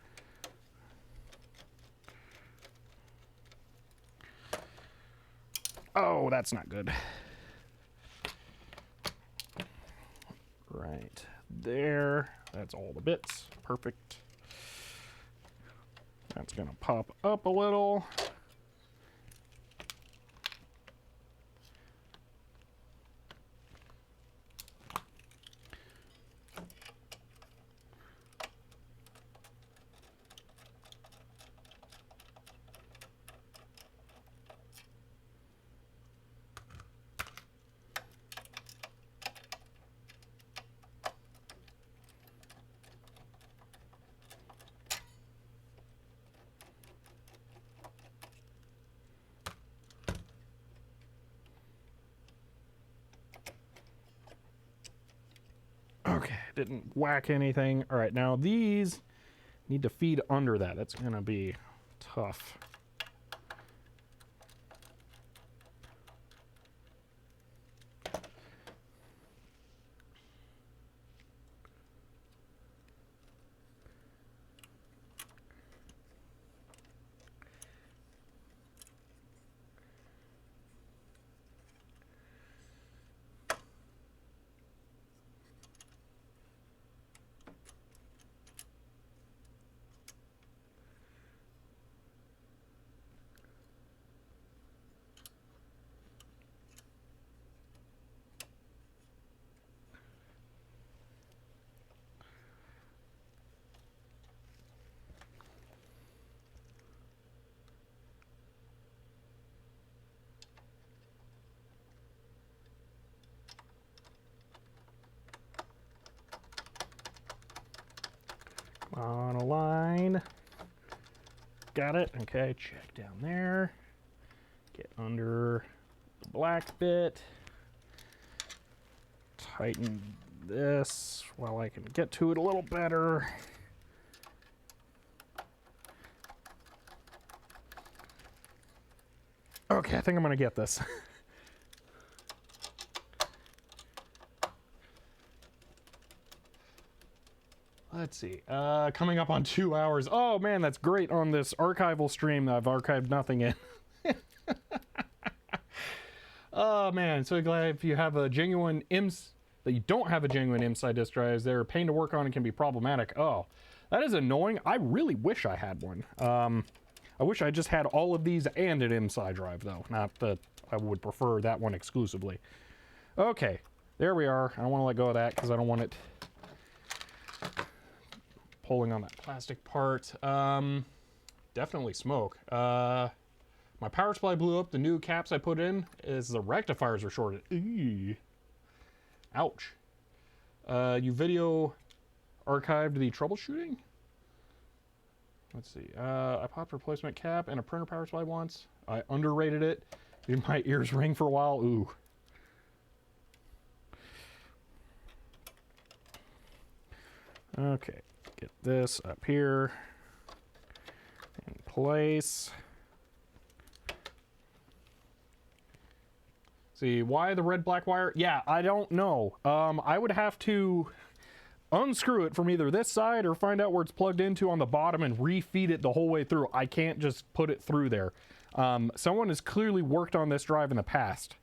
Oh, that's not good. Right there. That's all the bits. Perfect. That's gonna pop up a little. Okay, didn't whack anything. All right, now these need to feed under that. That's gonna be tough. On a line. Got it. Okay, check down there. Get under the black bit. Tighten this while I can get to it a little better. Okay, I think I'm gonna get this. Let's see, coming up on 2 hours. Oh man, that's great on this archival stream that I've archived nothing in. Oh man, so glad if you have a genuine IMS, that you don't have a genuine inside disk drive, they're a pain to work on and can be problematic. Oh, that is annoying. I really wish I had one. I wish I just had all of these and an inside drive though. Not that I would prefer that one exclusively. Okay, there we are. I don't want to let go of that because I don't want it pulling on that plastic part. Definitely smoke. My power supply blew up. The new caps I put in is the rectifiers are shorted. Eee. Ouch. You video archived the troubleshooting? Let's see. I popped replacement cap and a printer power supply once. I underrated it. Made my ears ring for a while. Ooh. Okay. Get this up here in place. See, why the red black wire? Yeah, I don't know. I would have to unscrew it from either this side or find out where it's plugged into on the bottom and refeed it the whole way through. I can't just put it through there. Someone has clearly worked on this drive in the past,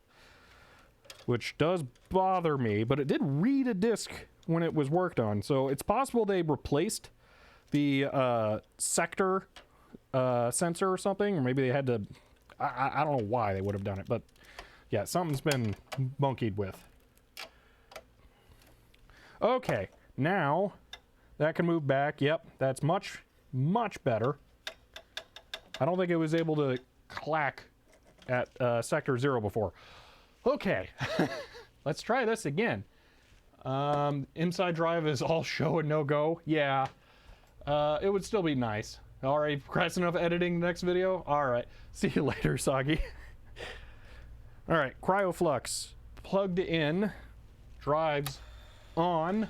which does bother me, but it did read a disk when it was worked on, so it's possible they replaced the sector sensor or something, or maybe they had to, I don't know why they would have done it, but yeah, something's been monkeyed with. Okay, now that can move back. Yep, that's much, much better. I don't think it was able to clack at sector 0 before. Okay, let's try this again. Inside drive is all show and no go. Yeah, it would still be nice. All right, press enough editing next video. All right, see you later, Soggy. All right, CryoFlux plugged in, drives on,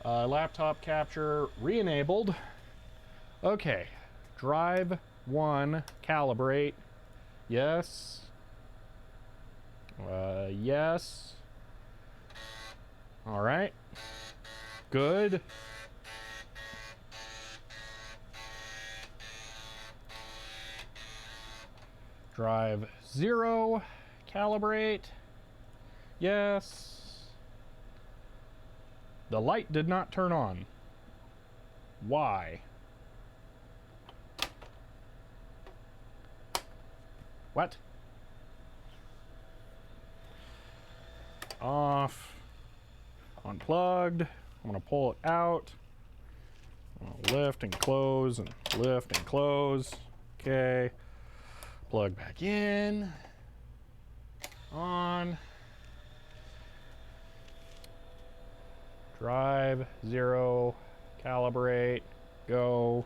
laptop capture re-enabled. Okay, drive 1, calibrate. Yes. Yes. All right. Good. Drive 0, calibrate. Yes. The light did not turn on. Why? What? Off. Unplugged. I'm gonna pull it out. Lift and close and lift and close. Okay. Plug back in. On. Drive 0. Calibrate. Go.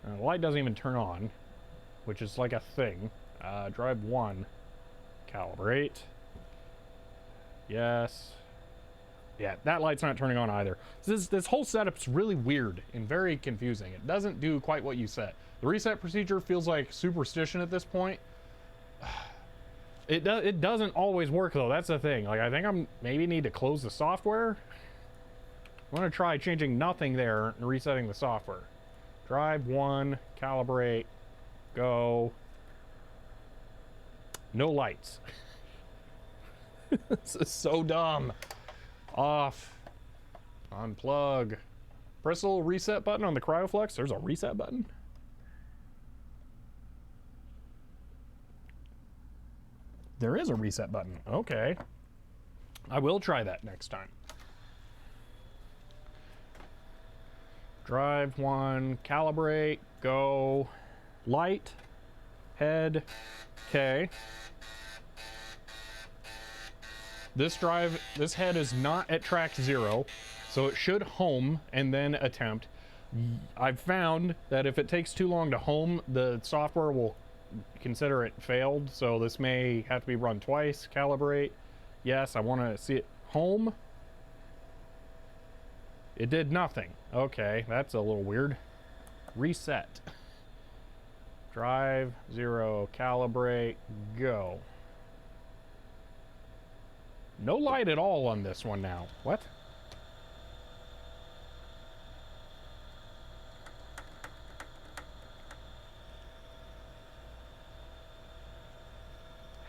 The light doesn't even turn on, which is like a thing. Drive 1. Calibrate. Yes. Yeah, that light's not turning on either. This whole setup's really weird and very confusing. It doesn't do quite what you set. The reset procedure feels like superstition at this point. It doesn't always work though. That's the thing. Like, I think I'm maybe need to close the software. I'm gonna try changing nothing there and resetting the software. Drive 1, calibrate, go. No lights. This is so dumb. Off. Unplug. Press the little reset button on the CryoFlux. There's a reset button. There is a reset button. Okay. I will try that next time. Drive 1, calibrate, go. Light, head, okay. This head is not at track 0, so it should home and then attempt. I've found that if it takes too long to home, the software will consider it failed, so this may have to be run twice. Calibrate. Yes, I want to see it home. It did nothing. Okay, that's a little weird. Reset. Drive 0, calibrate, go. No light at all on this one now. What?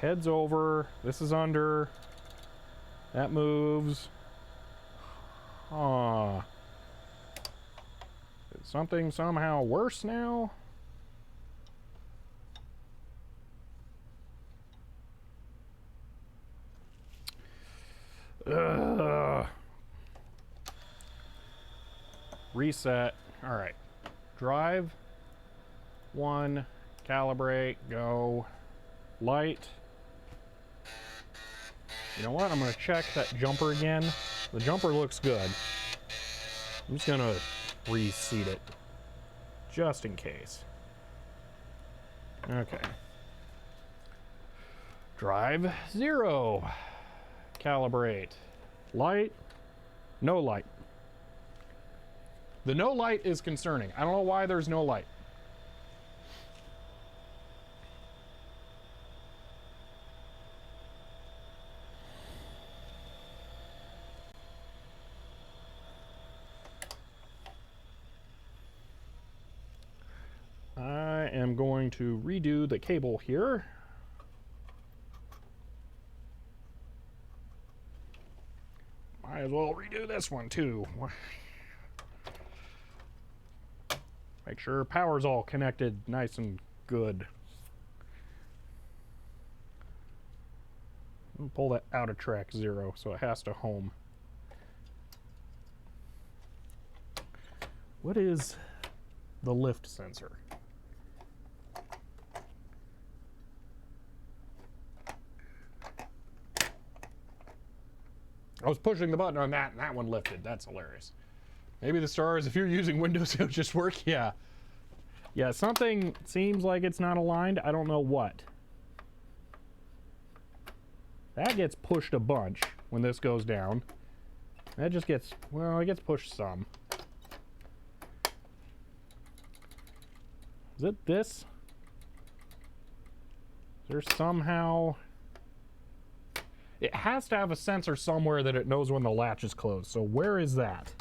Head's over. This is under. That moves. Is something somehow worse now? Reset. All right. Drive 1, calibrate, go. Light. You know what? I'm going to check that jumper again. The jumper looks good. I'm just going to reseat it just in case. Okay. Drive 0. Calibrate. Light. No light. The no light is concerning. I don't know why there's no light. am going to redo the cable here. Might as well redo this one too. Make sure power's all connected nice and good. Pull that out of track 0 so it has to home. What is the lift sensor? I was pushing the button on that and that one lifted. That's hilarious. Maybe the stars, if you're using Windows, it'll just work. Yeah. Yeah, something seems like it's not aligned. I don't know what. That gets pushed a bunch when this goes down. That just gets, well, it gets pushed some. Is it this? Is there somehow... It has to have a sensor somewhere that it knows when the latch is closed. So where is that?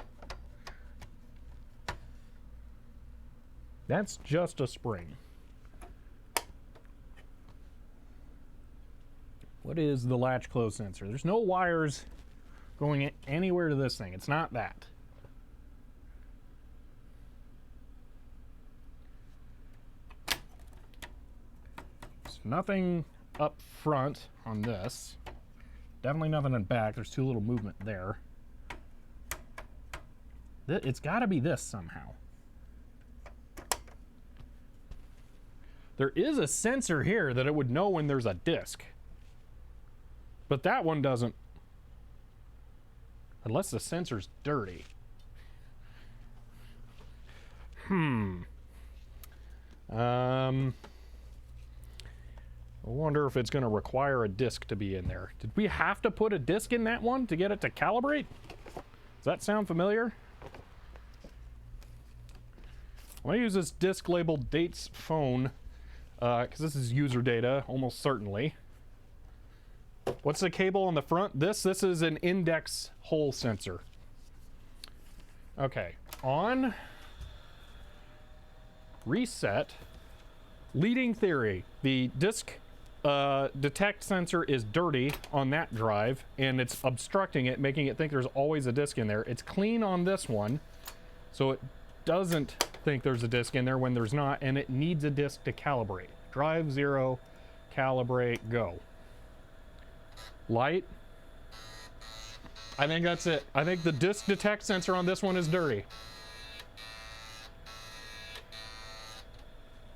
That's just a spring. What is the latch close sensor? There's no wires going anywhere to this thing. It's not that. There's nothing up front on this. Definitely nothing in back. There's too little movement there. It's got to be this somehow. There is a sensor here that it would know when there's a disc. But that one doesn't. Unless the sensor's dirty. I wonder if it's going to require a disc to be in there. Did we have to put a disc in that one to get it to calibrate? Does that sound familiar? I'm going to use this disc labeled dates phone because this is user data, almost certainly. What's the cable on the front? This is an index hole sensor. Okay, on reset, leading theory, the disk detect sensor is dirty on that drive and it's obstructing it, making it think there's always a disk in there. It's clean on this one, so it doesn't think there's a disk in there when there's not, and it needs a disk to calibrate. Drive 0, calibrate, go. Light. I think that's it. I think the disk detect sensor on this one is dirty.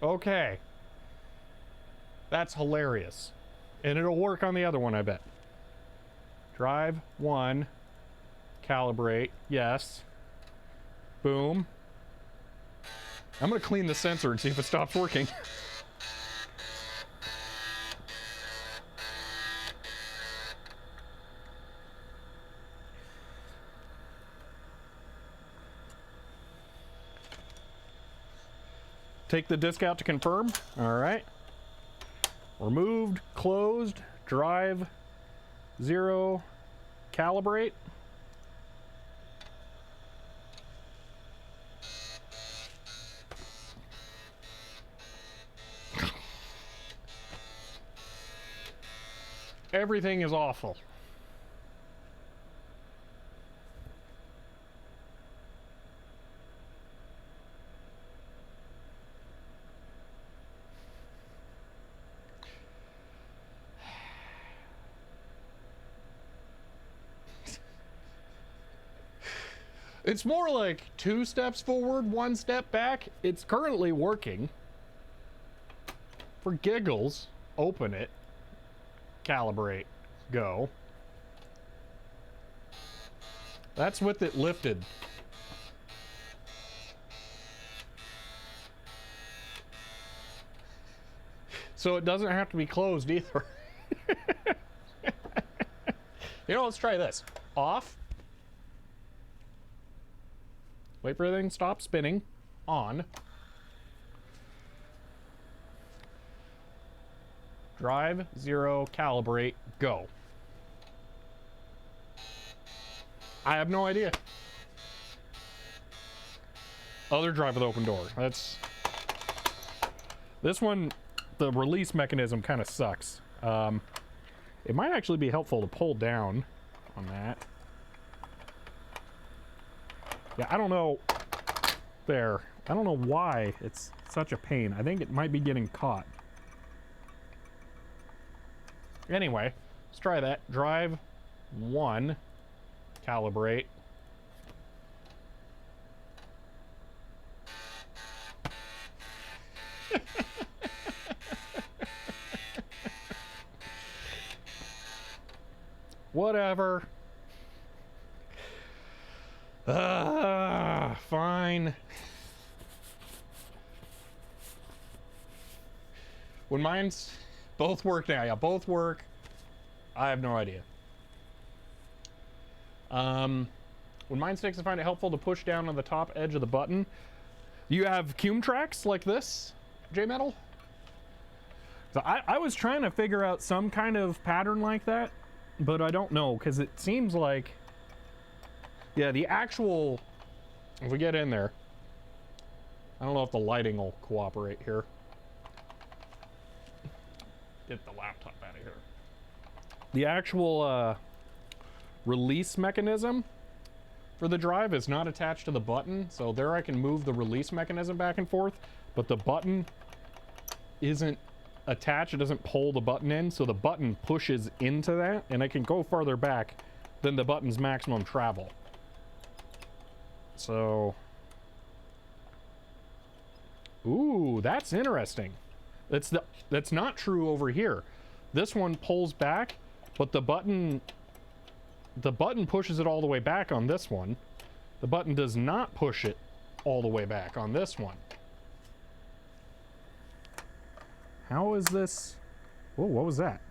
Okay. That's hilarious. And it'll work on the other one, I bet. Drive 1. Calibrate. Yes. Boom. I'm going to clean the sensor and see if it stops working. Take the disk out to confirm. All right. Removed, closed, drive 0, calibrate. Everything is awful. It's more like 2 steps forward, 1 step back. It's currently working. For giggles, open it, calibrate, go. That's with it lifted. So it doesn't have to be closed either. You know, let's try this. Off. Wait for everything to stop spinning. On. Drive 0, calibrate, go. I have no idea. Other drive with open door. This one, the release mechanism kind of sucks. It might actually be helpful to pull down on that. Yeah, I don't know. There. I don't know why it's such a pain. I think it might be getting caught. Anyway, let's try that. Drive 1. Calibrate. Whatever. Fine. When mine's both work now, yeah, both work. I have no idea. When mine sticks, I find it helpful to push down on the top edge of the button. You have cume tracks like this, J-Metal? So I was trying to figure out some kind of pattern like that, but I don't know, because it seems like, yeah, the actual, if we get in there, I don't know if the lighting will cooperate here. Get the laptop out of here. The actual release mechanism for the drive is not attached to the button, so there I can move the release mechanism back and forth, but the button isn't attached. It doesn't pull the button in, so the button pushes into that, and I can go farther back than the button's maximum travel. So, ooh, that's interesting. That's not true over here. This one pulls back, but the button pushes it all the way back on this one. The button does not push it all the way back on this one. How is this? Whoa, what was that?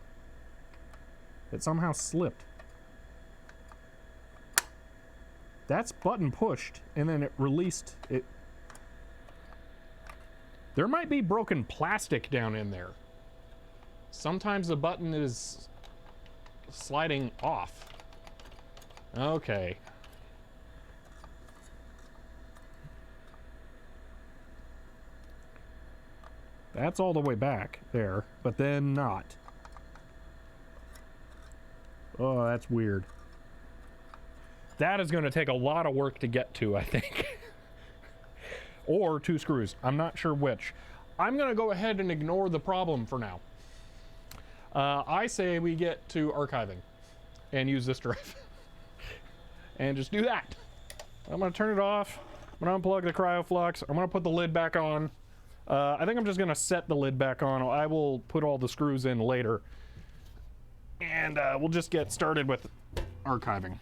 It somehow slipped. That's button pushed, and then it released it. There might be broken plastic down in there. Sometimes the button is sliding off. Okay. That's all the way back there, but then not. Oh, that's weird. That is going to take a lot of work to get to, I think. Or 2 screws. I'm not sure which. I'm going to go ahead and ignore the problem for now. I say we get to archiving and use this drive. And just do that. I'm going to turn it off. I'm going to unplug the CryoFlux. I'm going to put the lid back on. I think I'm just going to set the lid back on. I will put all the screws in later. And we'll just get started with archiving.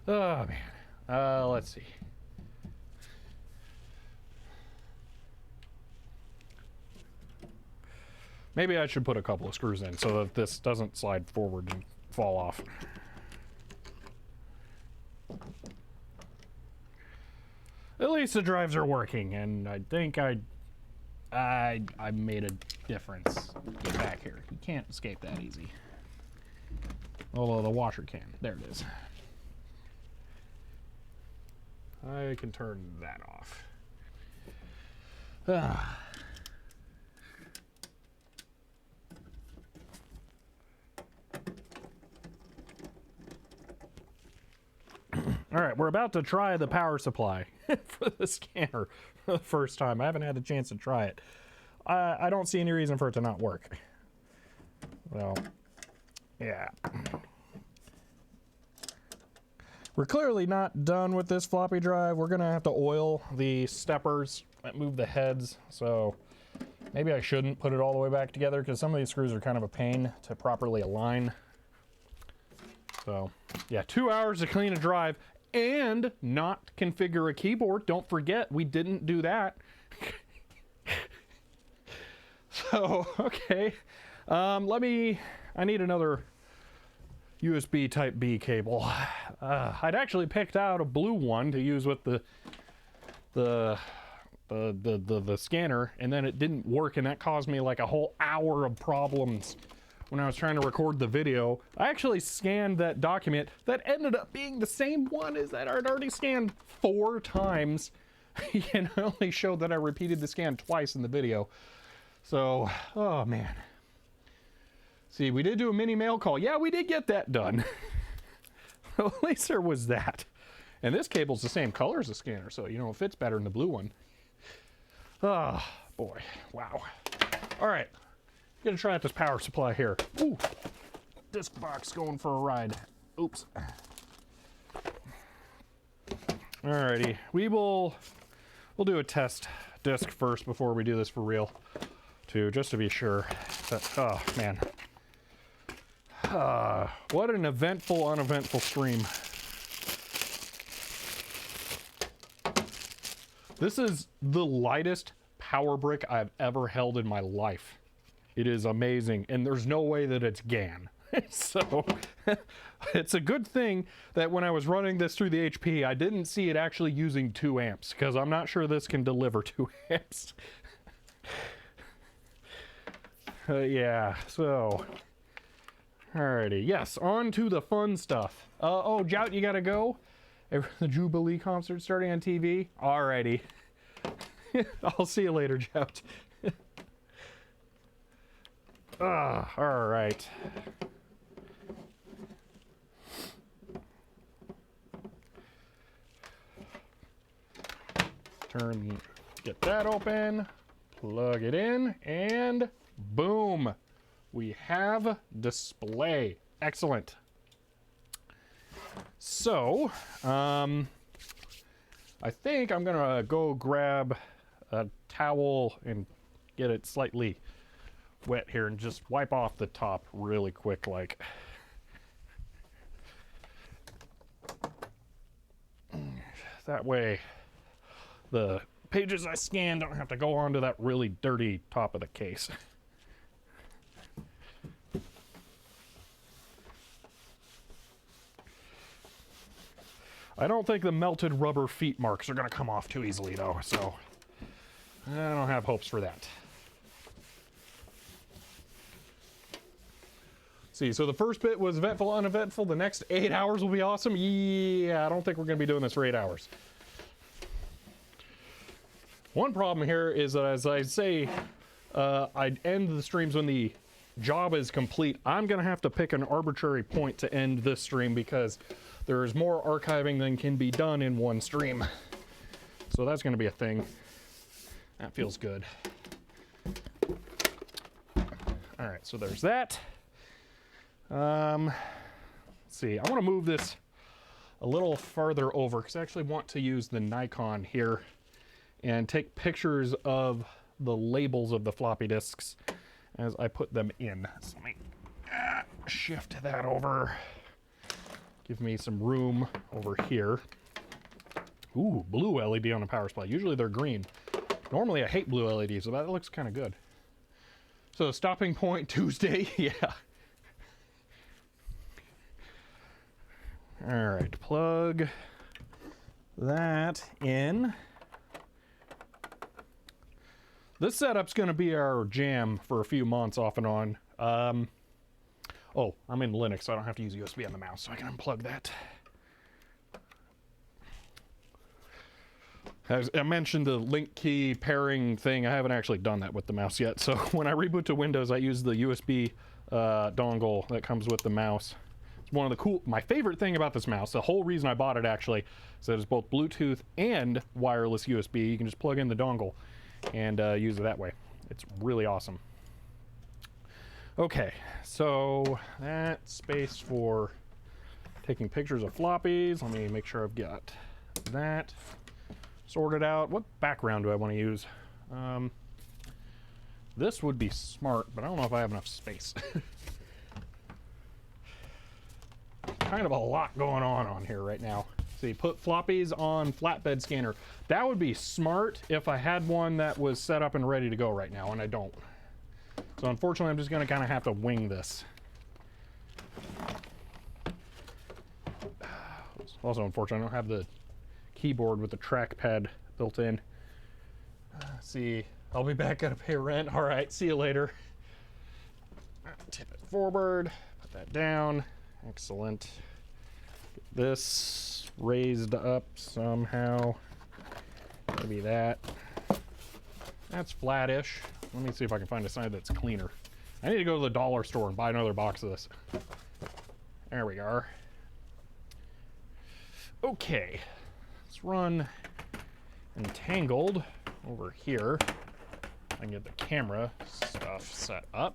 Oh, man. Let's see. Maybe I should put a couple of screws in so that this doesn't slide forward and fall off. At least the drives are working, and I think I made a difference. Get back here. You can't escape that easy. Although the washer can. There it is. I can turn that off. All right, we're about to try the power supply for the scanner for the first time. I haven't had a chance to try it. I don't see any reason for it to not work. Well, yeah. We're clearly not done with this floppy drive. We're gonna have to oil the steppers that move the heads. So maybe I shouldn't put it all the way back together because some of these screws are kind of a pain to properly align. So yeah, 2 hours to clean a drive and not configure a keyboard. Don't forget, we didn't do that. So, okay. I need another USB type B cable. I'd actually picked out a blue one to use with the scanner, and then it didn't work, and that caused me like a whole hour of problems when I was trying to record the video, I actually scanned that document that ended up being the same one as that I'd already scanned 4 times. And I only showed that I repeated the scan twice in the video. So, oh man. See, we did do a mini mail call. Yeah, we did get that done. At least there was that. And this cable's the same color as the scanner, so you know it fits better in the blue one. Oh boy, wow. All right, gonna try out this power supply here. Ooh, disc box going for a ride. Oops. Alrighty, we'll do a test disc first before we do this for real, too, just to be sure. That, oh man, what an eventful, uneventful stream. This is the lightest power brick I've ever held in my life. It is amazing, and there's no way that it's GAN. So it's a good thing that when I was running this through the HP, I didn't see it actually using 2 amps, because I'm not sure this can deliver 2 amps. Yeah, so alrighty, yes, on to the fun stuff. Oh, Jout, you gotta go? The Jubilee concert starting on TV? Alrighty. I'll see you later, Jout. Alright. Get that open, plug it in, and boom, we have display. Excellent. So, I think I'm gonna go grab a towel and get it slightly wet here and just wipe off the top really quick, like. That way the pages I scan don't have to go onto that really dirty top of the case. I don't think the melted rubber feet marks are going to come off too easily though, so I don't have hopes for that. See, so the first bit was eventful, uneventful. The next 8 hours will be awesome. Yeah, I don't think we're going to be doing this for 8 hours. One problem here is that, as I say, I'd end the streams when the job is complete. I'm going to have to pick an arbitrary point to end this stream because there's more archiving than can be done in one stream. So that's going to be a thing. That feels good. All right, so there's that. Let's see, I want to move this a little farther over because I actually want to use the Nikon here and take pictures of the labels of the floppy disks as I put them in. So let me shift that over. Give me some room over here. Ooh, blue LED on a power supply. Usually they're green. Normally I hate blue LEDs, so that looks kind of good. So stopping point Tuesday, yeah. All right, plug that in. This setup's going to be our jam for a few months off and on. Oh, I'm in Linux, so I don't have to use USB on the mouse, so I can unplug that. As I mentioned the link key pairing thing, I haven't actually done that with the mouse yet. So when I reboot to Windows, I use the USB dongle that comes with the mouse. It's one of the my favorite thing about this mouse, the whole reason I bought it actually, is that it's both Bluetooth and wireless USB. You can just plug in the dongle and use it that way. It's really awesome. Okay, so that's space for taking pictures of floppies. Let me make sure I've got that sorted out. What background do I want to use? This would be smart, but I don't know if I have enough space. Kind of a lot going on here right now. See, put floppies on flatbed scanner. That would be smart if I had one that was set up and ready to go right now, and I don't. So unfortunately, I'm just going to kind of have to wing this. Also, unfortunately, I don't have the keyboard with the trackpad built in. See, I'll be back, gotta pay rent. All right, see you later. Tip it forward, put that down. Excellent. Get this raised up somehow. Maybe that. That's flattish. Let me see if I can find a side that's cleaner. I need to go to the dollar store and buy another box of this. There we are. Okay, let's run Entangled over here. I can get the camera stuff set up.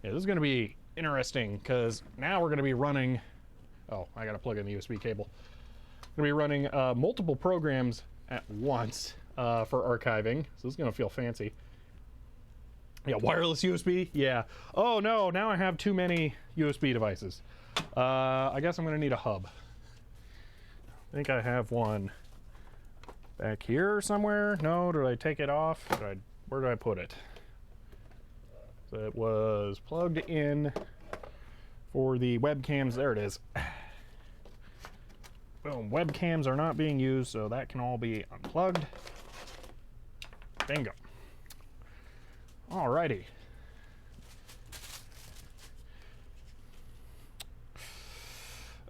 Yeah, this is going to be interesting because now we're going to be running. Oh, I got to plug in the USB cable. We're going to be running multiple programs at once for archiving. So this is going to feel fancy. Yeah, wireless USB. Yeah. Oh no, now I have too many USB devices. I guess I'm going to need a hub. I think I have one back here somewhere. No, did I take it off? Where did I put it? So it was plugged in for the webcams. There it is. Boom, webcams are not being used, so that can all be unplugged. Bingo. Alrighty.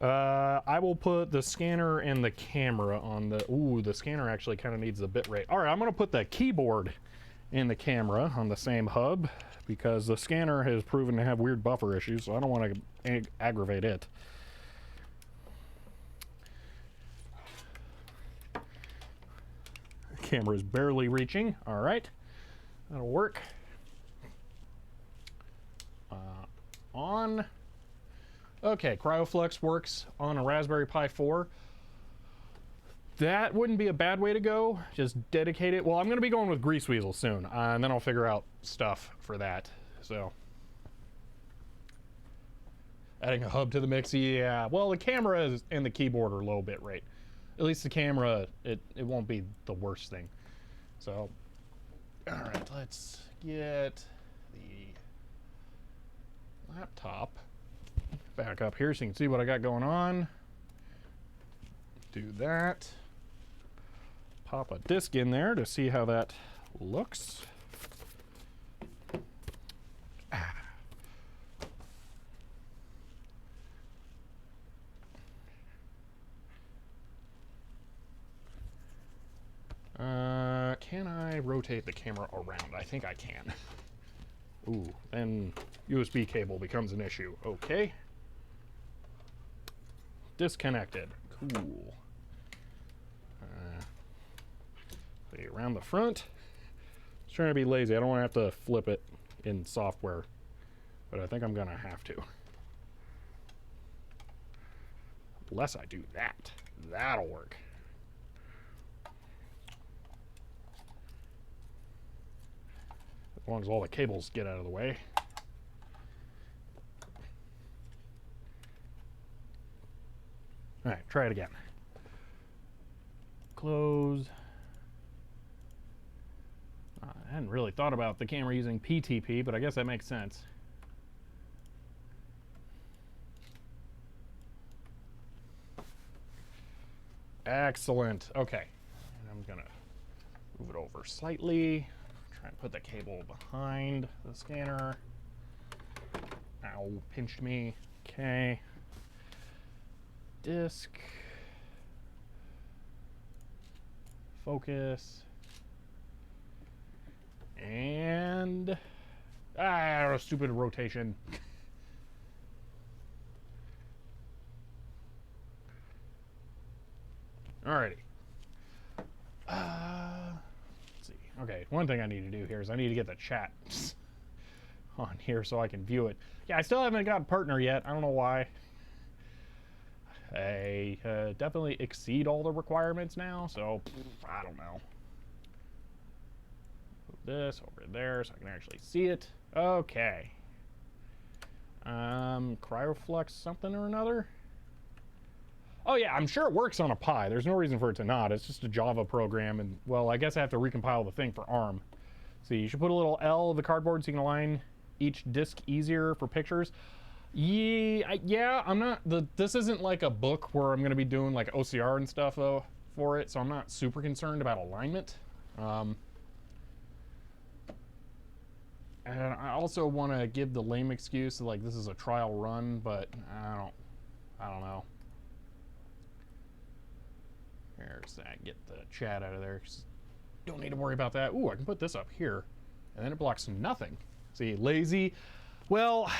I will put the scanner and the camera on the... Ooh, the scanner actually kind of needs the bit rate. Alright, I'm going to put the keyboard and the camera on the same hub because the scanner has proven to have weird buffer issues, so I don't want to aggravate it. The camera is barely reaching. Alright, that'll work. On... Okay, CryoFlux works on a Raspberry Pi 4. That wouldn't be a bad way to go. Just dedicate it. Well, I'm going to be going with Grease Weasel soon, and then I'll figure out stuff for that. So, adding a hub to the mix, yeah. Well, the camera and the keyboard are low bit rate. At least the camera, it won't be the worst thing. So, all right, let's get the laptop back up here so you can see what I got going on. Do that. Pop a disc in there to see how that looks. Can I rotate the camera around? I think I can. Ooh, then USB cable becomes an issue. Okay. Disconnected. Cool. See, around the front. Just trying to be lazy. I don't want to have to flip it in software, but I think I'm gonna have to. Unless I do that. That'll work. As long as all the cables get out of the way. All right, try it again. Close. I hadn't really thought about the camera using PTP, but I guess that makes sense. Excellent. Okay. And I'm going to move it over slightly. Try and put the cable behind the scanner. Ow, pinched me. Okay. Disc. Focus. And stupid rotation. Alrighty. Let's see. Okay, one thing I need to do here is I need to get the chat on here so I can view it. Yeah, I still haven't got a partner yet. I don't know why. I definitely exceed all the requirements now, so I don't know. Move this over there so I can actually see it. Okay. CryoFlux something or another. Oh yeah, I'm sure it works on a Pi. There's no reason for it to not. It's just a Java program, and well, I guess I have to recompile the thing for ARM. See, you should put a little L of the cardboard so you can align each disk easier for pictures. Yeah, I'm not, this isn't like a book where I'm going to be doing like OCR and stuff though for it, so I'm not super concerned about alignment. And I also want to give the lame excuse that, like, this is a trial run, but I don't know. There's that. Get the chat out of there. Don't need to worry about that. Ooh, I can put this up here, and then it blocks nothing. See, lazy. Well,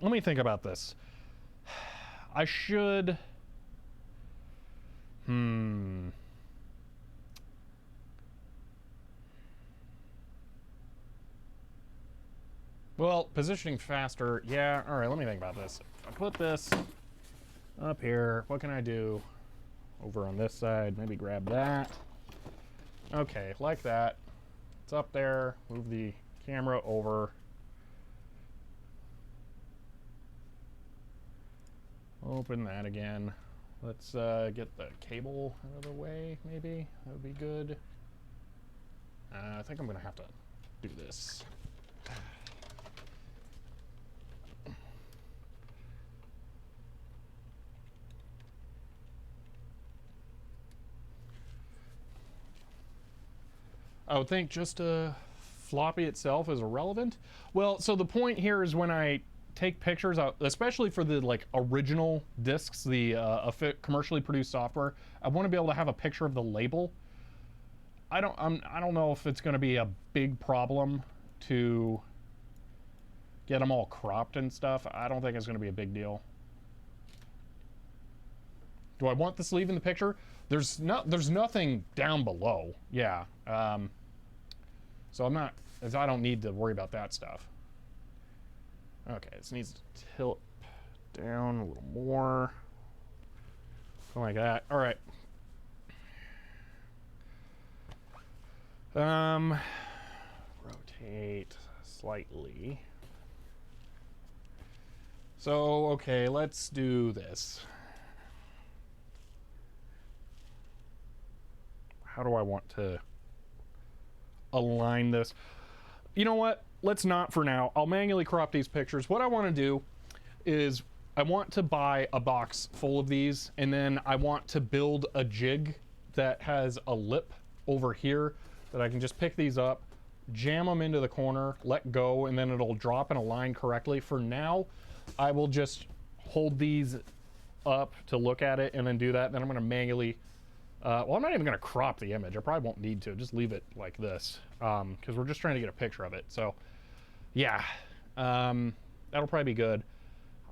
let me think about this. I should. Well, positioning faster. Yeah, all right, let me think about this. If I put this up here, what can I do over on this side? Maybe grab that. Okay, like that. It's up there. Move the camera over. Open that again. Let's get the cable out of the way, maybe. That would be good. I think I'm going to have to do this. I would think just floppy itself is irrelevant. Well, so the point here is when I take pictures, especially for the like original discs, the commercially produced software, I want to be able to have a picture of the label. I don't know if it's going to be a big problem to get them all cropped and stuff. I don't think it's going to be a big deal. Do I want the sleeve in the picture? There's nothing down below. Yeah. So I don't need to worry about that stuff. Okay, this needs to tilt down a little more. Something like that. All right. Rotate slightly. So, okay, let's do this. How do I want to align this? You know what? Let's not for now. I'll manually crop these pictures. What I want to do is I want to buy a box full of these, and then I want to build a jig that has a lip over here that I can just pick these up, jam them into the corner, let go, and then it'll drop and align correctly. For now, I will just hold these up to look at it and then do that. Then I'm going to manually well, I'm not even going to crop the image. I probably won't need to. Just leave it like this because we're just trying to get a picture of it. So, yeah, that'll probably be good.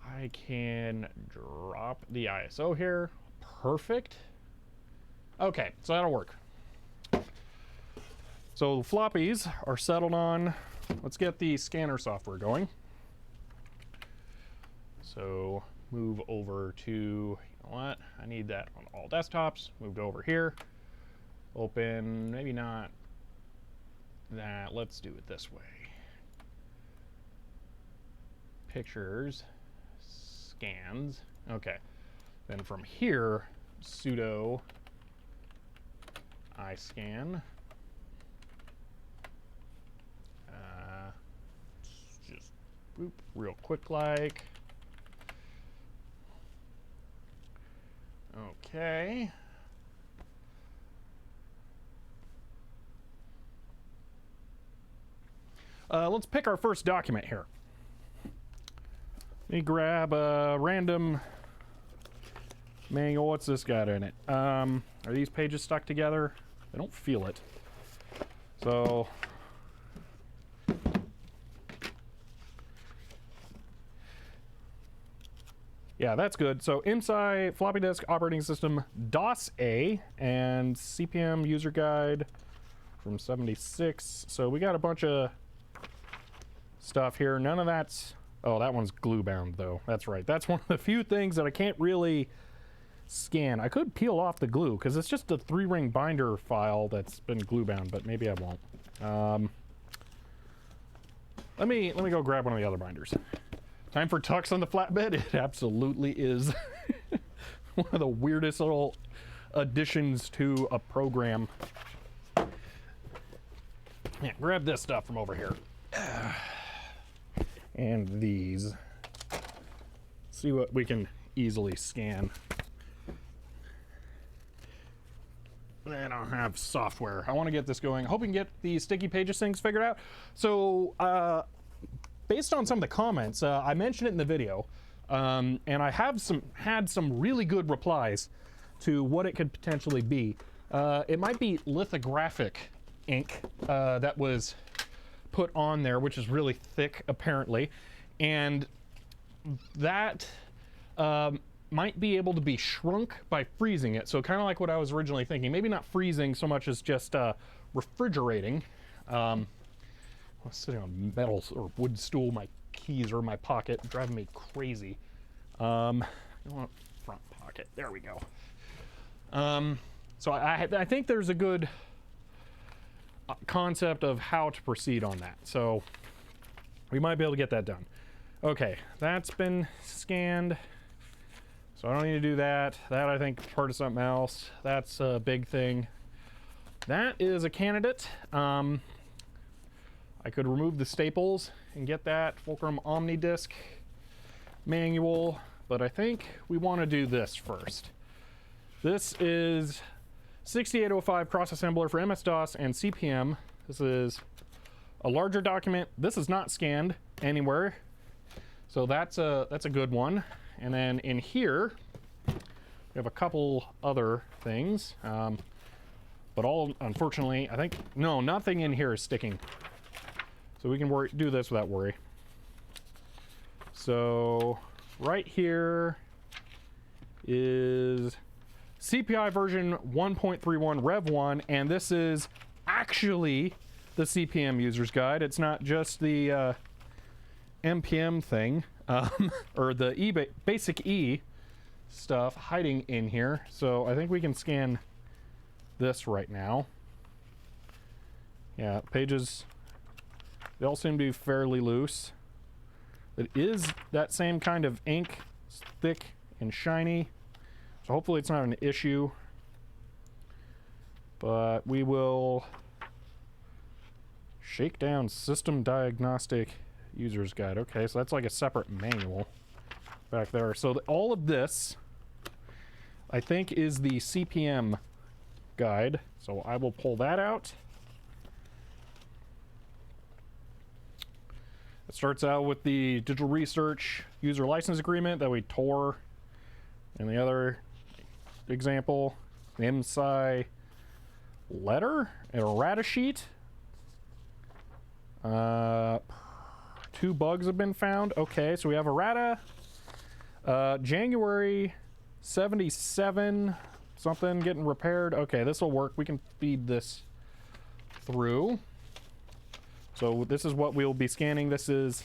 I can drop the ISO here. Perfect. Okay, so that'll work. So floppies are settled on. Let's get the scanner software going. So move over to, you know what? I need that on all desktops. Moved over here. Open, maybe not that. Let's do it this way. Pictures, scans. Okay. Then from here, sudo iScan. Just boop, real quick like. Okay. Let's pick our first document here. Let me grab a random manual. What's this got in it? Are these pages stuck together? I don't feel it. So yeah, that's good. So inside floppy disk operating system DOS A and CPM user guide from 76. So we got a bunch of stuff here. None of that's, oh, that one's glue bound though. That's right. That's one of the few things that I can't really scan. I could peel off the glue because it's just a 3-ring binder file that's been glue bound, but maybe I won't. Let me go grab one of the other binders. Time for Tux on the flatbed? It absolutely is. One of the weirdest little additions to a program. Yeah, grab this stuff from over here. And these. See what we can easily scan. I don't have software. I want to get this going. I hope we can get the sticky pages things figured out. So based on some of the comments, I mentioned it in the video, and I have had some really good replies to what it could potentially be. It might be lithographic ink that was put on there, which is really thick apparently, and that might be able to be shrunk by freezing it. So kind of like what I was originally thinking. Maybe not freezing so much as just refrigerating. I was sitting on metal or wood stool. My keys are in my pocket, driving me crazy. You want front pocket? There we go. So I think there's a good concept of how to proceed on that. So we might be able to get that done. Okay, that's been scanned. So I don't need to do that. That I think is part of something else. That's a big thing. That is a candidate. I could remove the staples and get that Fulcrum OmniDisc manual, but I think we want to do this first. This is 6805 cross-assembler for MS-DOS and CP/M. This is a larger document. This is not scanned anywhere, so that's a good one. And then in here, we have a couple other things, but all, unfortunately, I think, no, nothing in here is sticking. So we can do this without worry. So right here is CPI version 1.31 Rev 1, and this is actually the CP/M user's guide. It's not just the NPM thing, or the basic E stuff hiding in here. So I think we can scan this right now. Yeah, pages, they all seem to be fairly loose. It is that same kind of ink. It's thick and shiny, so hopefully it's not an issue. But we will shake down system diagnostic user's guide. Okay, so that's like a separate manual back there. So all of this, I think, is the CP/M guide. So I will pull that out. It starts out with the Digital Research user license agreement that we tore in the other example. The MSci letter, an errata sheet. 2 bugs have been found. Okay, so we have errata. January 77, something getting repaired. Okay, this will work. We can feed this through. So this is what we'll be scanning. This is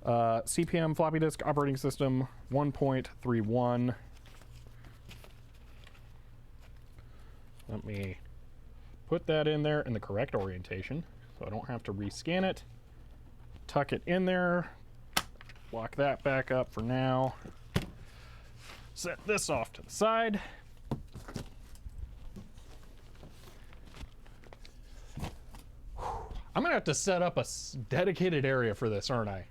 CP/M floppy disk operating system 1.31. Let me put that in there in the correct orientation so I don't have to rescan it. Tuck it in there. Lock that back up for now. Set this off to the side. I'm gonna have to set up a dedicated area for this, aren't I?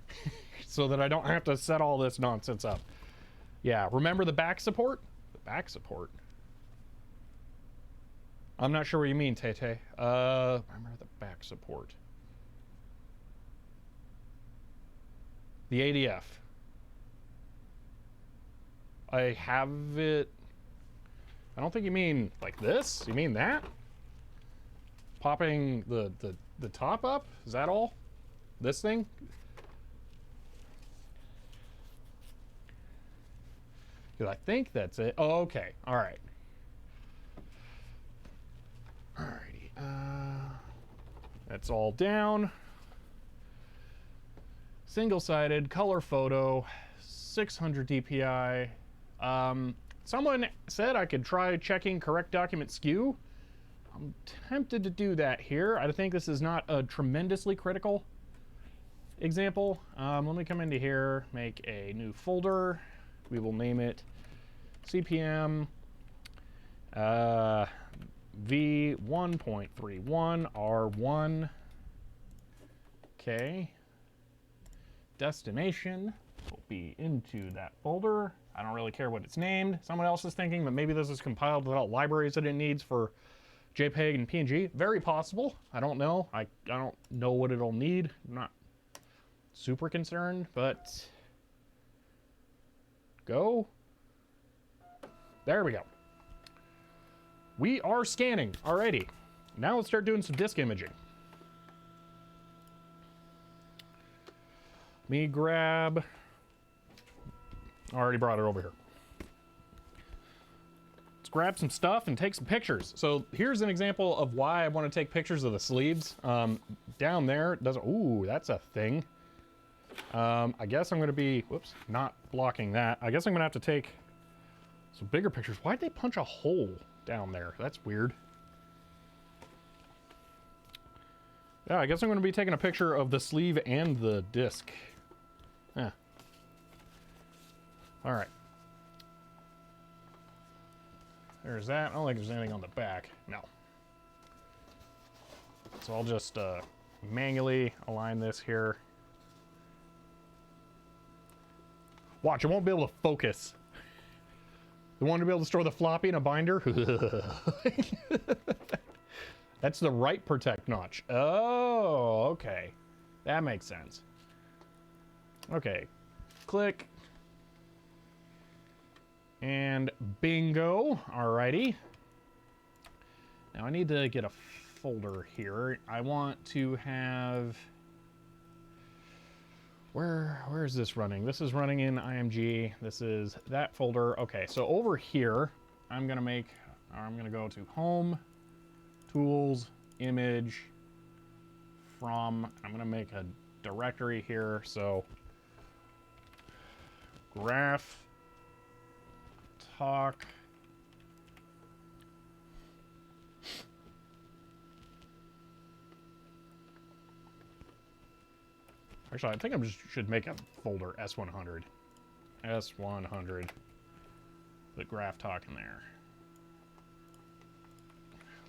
So that I don't have to set all this nonsense up. Yeah, remember the back support? The back support. I'm not sure what you mean, Tay-Tay. Remember the back support. The ADF. I have it. I don't think you mean like this. You mean that? Popping the top up? Is that all? This thing? Because I think that's it. Oh, okay. All right. Alrighty. That's all down. Single-sided color photo, 600 DPI. Someone said I could try checking correct document skew. I'm tempted to do that here. I think this is not a tremendously critical example. Let me come into here, make a new folder. We will name it CP/M V1.31 R1. Okay. Destination will be into that folder. I don't really care what it's named. Someone else is thinking that maybe this is compiled without libraries that it needs for JPEG and PNG. Very possible. I don't know. I don't know what it'll need. I'm not super concerned, but go. There we go. We are scanning already. Now let's start doing some disk imaging. Let me grab, I already brought it over here. Let's grab some stuff and take some pictures. So here's an example of why I want to take pictures of the sleeves. Down there, ooh, that's a thing. I guess I'm going to be, whoops, not blocking that. I guess I'm going to have to take some bigger pictures. Why'd they punch a hole down there? That's weird. Yeah, I guess I'm going to be taking a picture of the sleeve and the disc. Yeah. All right. There's that. I don't think there's anything on the back. No. So I'll just manually align this here. Watch, it won't be able to focus. The one to be able to store the floppy in a binder? That's the right protect notch. Oh, okay. That makes sense. Okay. Click. And bingo. Alrighty. Now I need to get a folder here. I want to have... Where is this running? This is running in IMG. This is that folder. Okay, so over here, I'm gonna go to Home, Tools, Image, From. I'm gonna make a directory here. So Graph Talk. Actually, I think I should make a folder S100. S100. The graph talk in there.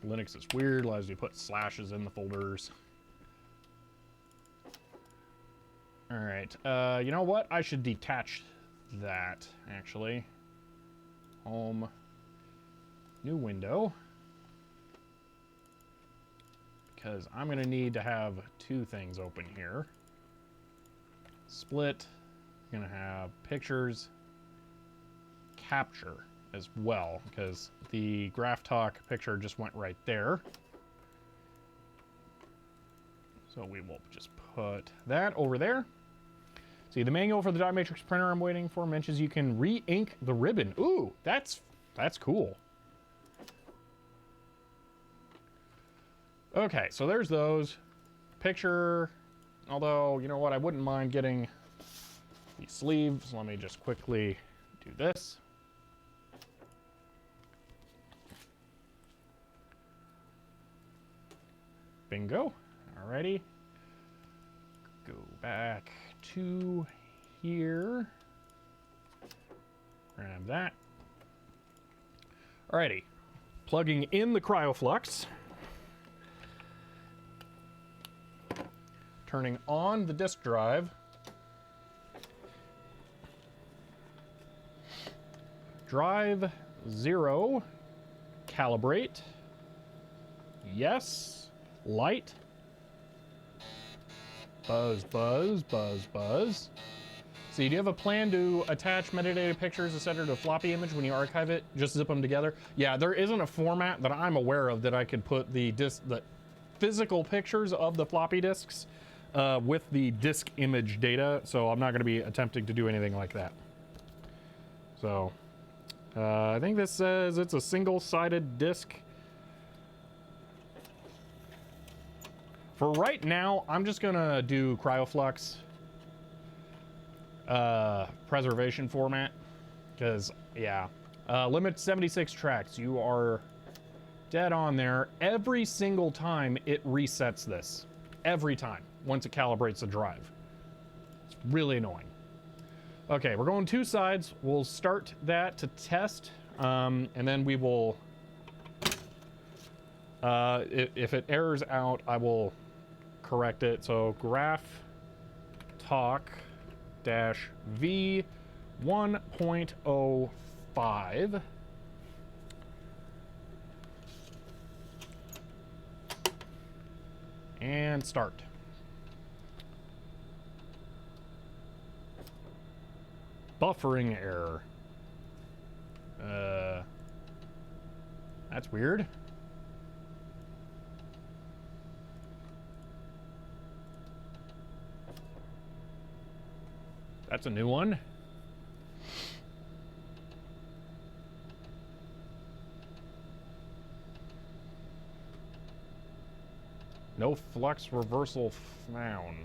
Linux is weird, allows you to put slashes in the folders. All right, you know what? I should detach that, actually. Home, new window. Because I'm gonna need to have two things open here. Split, I'm gonna have pictures, capture as well, because the graph talk picture just went right there. So we will just put that over there. See, the manual for the dot matrix printer I'm waiting for mentions you can re-ink the ribbon. Ooh, that's cool. Okay, so there's those. Picture, although, you know what, I wouldn't mind getting the sleeves. Let me just quickly do this. Bingo. Alrighty. Go back to here. Grab that. Alrighty. Plugging in the CryoFlux. Turning on the disk drive. Drive 0. Calibrate. Yes. Light. Buzz, buzz, buzz, buzz. So do you have a plan to attach metadata pictures, etc. to a floppy image when you archive it? Just zip them together? Yeah, there isn't a format that I'm aware of that I could put the physical pictures of the floppy disks with the disk image data, so I'm not going to be attempting to do anything like that. So I think this says it's a single-sided disk. For right now, I'm just gonna do CryoFlux preservation format, because yeah, limit 76 tracks. You are dead on there. Every single time it resets this, every time once it calibrates the drive. It's really annoying. Okay, we're going two sides. We'll start that to test, and then we will. If it errors out, I will correct it. So graph talk -v 1.05. And start. Buffering error. That's weird. That's a new one. No flux reversal found.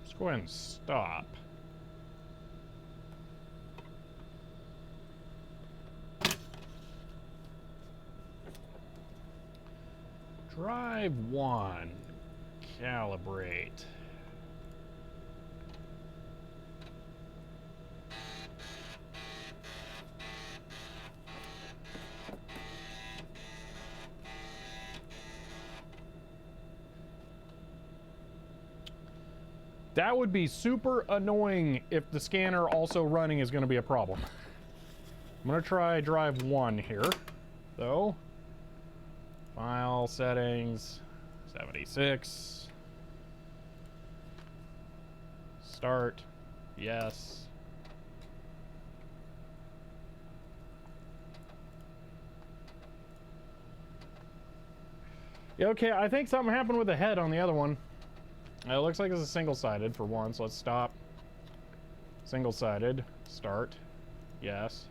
Let's go ahead and stop. Drive 1. Calibrate. That would be super annoying if the scanner also running is going to be a problem. I'm going to try drive 1 here, though. File settings, 76. Start, yes. Yeah, okay, I think something happened with the head on the other one. It looks like it's a single-sided for one, so let's stop. Single-sided, start, yes.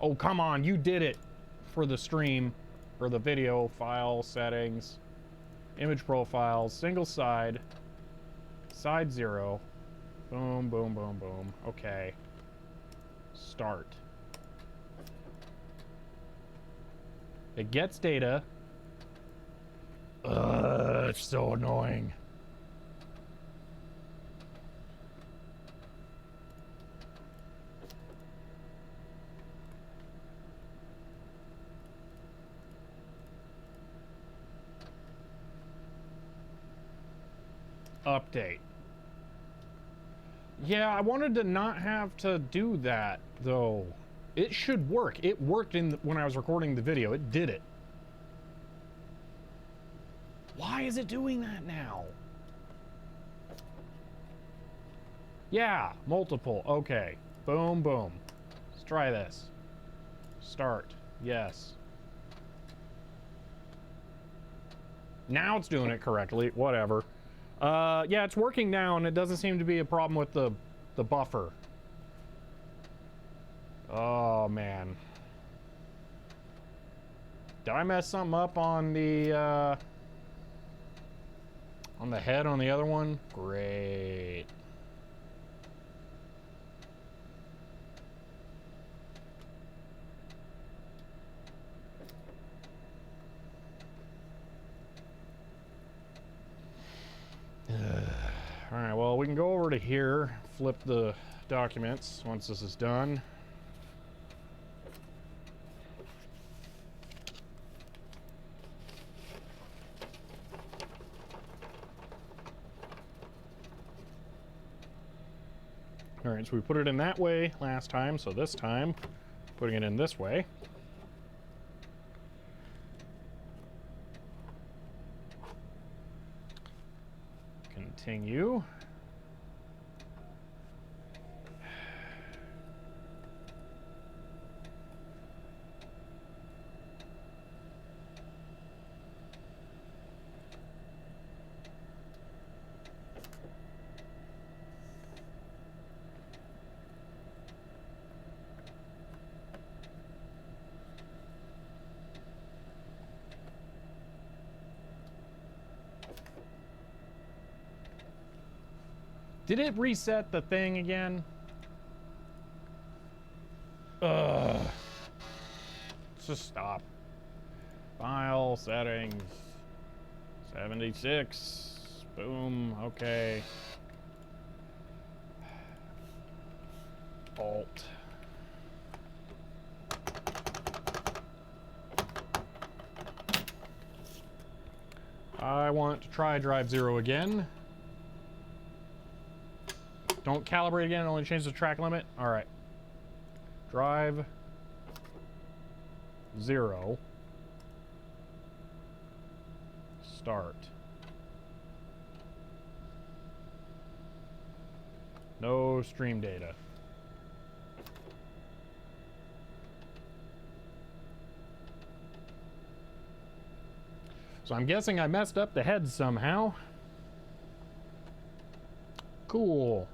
Oh, come on, you did it for the stream, for the video, file, settings, image profiles, single side, side 0. Boom, boom, boom, boom. Okay. Start. It gets data. Ugh, it's so annoying. Update. Yeah, I wanted to not have to do that, though. It should work. It worked when I was recording the video. It did it. Why is it doing that now? Yeah, multiple. Okay. Boom, boom. Let's try this. Start. Yes. Now it's doing it correctly. Whatever. Yeah, it's working now, and it doesn't seem to be a problem with the buffer. Oh, man. Did I mess something up on the head on the other one? Great. All right, well, we can go over to here, flip the documents once this is done. All right, so we put it in that way last time, so this time, putting it in this way. Continue. Did it reset the thing again? Ugh. Let's just stop. File settings. 76. Boom. Okay. Alt. I want to try drive 0 again. Don't calibrate again, only change the track limit. Alright. Drive 0. Start. No stream data. So I'm guessing I messed up the heads somehow. Cool.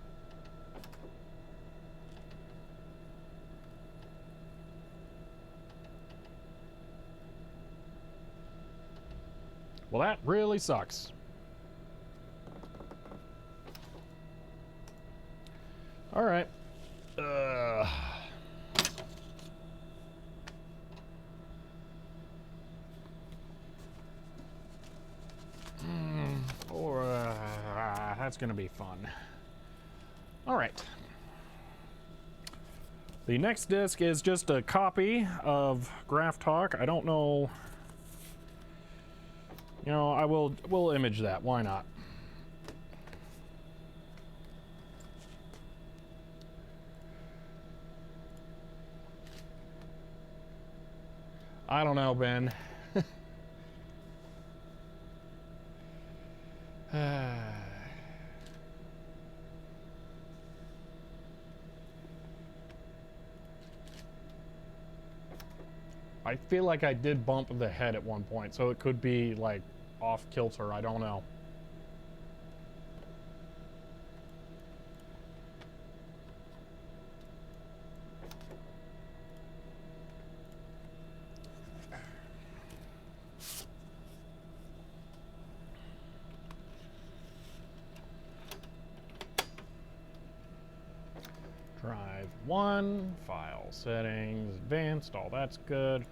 Well, that really sucks. All right. That's gonna be fun. All right. The next disc is just a copy of Graph Talk. I don't know. You know, we'll image that. Why not? I don't know, Ben. I feel like I did bump the head at one point, so it could be like off kilter. I don't know. Drive 1, file settings, advanced, all that's good.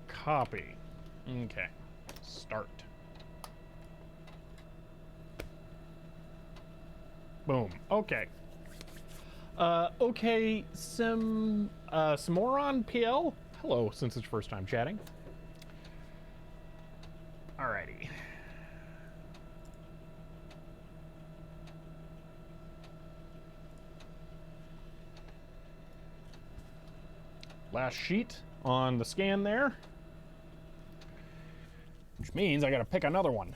Copy. Okay. Start. Boom. Okay. Okay, Simoron PL? Hello, since it's first time chatting. Alrighty. Last sheet on the scan there. Which means I gotta pick another one.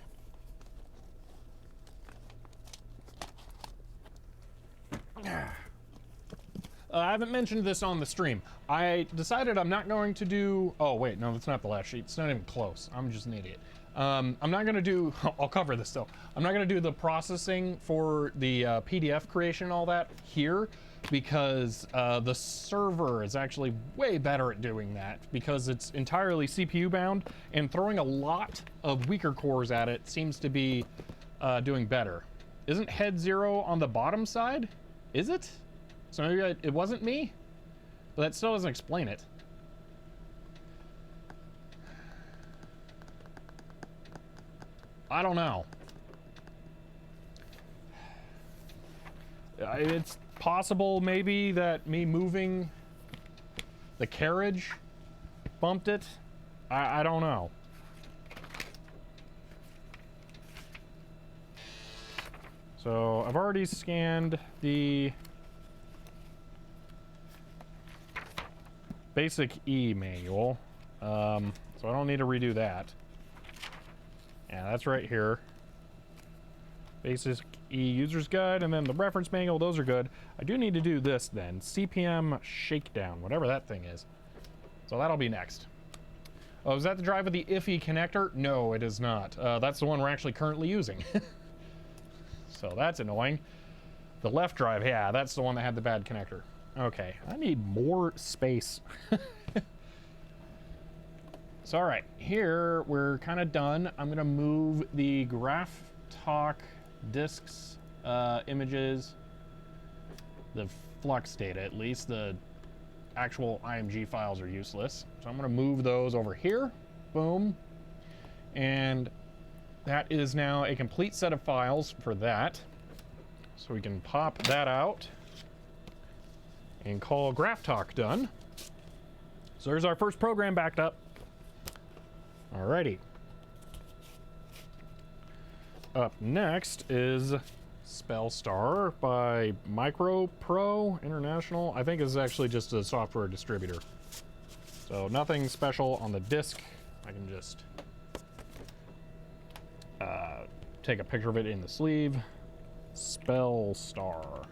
I haven't mentioned this on the stream. I decided I'm not going to do... Oh, wait, no, that's not the last sheet. It's not even close. I'm just an idiot. I'm not going to do... I'll cover this, though. I'm not going to do the processing for the PDF creation and all that here because the server is actually way better at doing that because it's entirely CPU bound, and throwing a lot of weaker cores at it seems to be doing better. Isn't head 0 on the bottom side? Is it? So maybe it wasn't me? But that still doesn't explain it. I don't know. It's possible maybe that me moving the carriage bumped it. I don't know. So I've already scanned the basic E manual, so I don't need to redo that. Yeah, that's right here. Basic E user's guide, and then the reference manual, those are good. I do need to do this then, CPM shakedown, whatever that thing is. So that'll be next. Oh, is that the drive with the iffy connector? No, it is not. That's the one we're actually currently using. So that's annoying. The left drive, yeah, that's the one that had the bad connector. Okay, I need more space. So, all right, here we're kind of done. I'm gonna move the Graph Talk disks, images, the flux data at least, the actual IMG files are useless. So I'm going to move those over here. Boom. And that is now a complete set of files for that. So we can pop that out and call Graph Talk done. So there's our first program backed up. Alrighty. Up next is Spellstar by Micro Pro International. I think it's actually just a software distributor. So nothing special on the disc. I can just take a picture of it in the sleeve. Spellstar.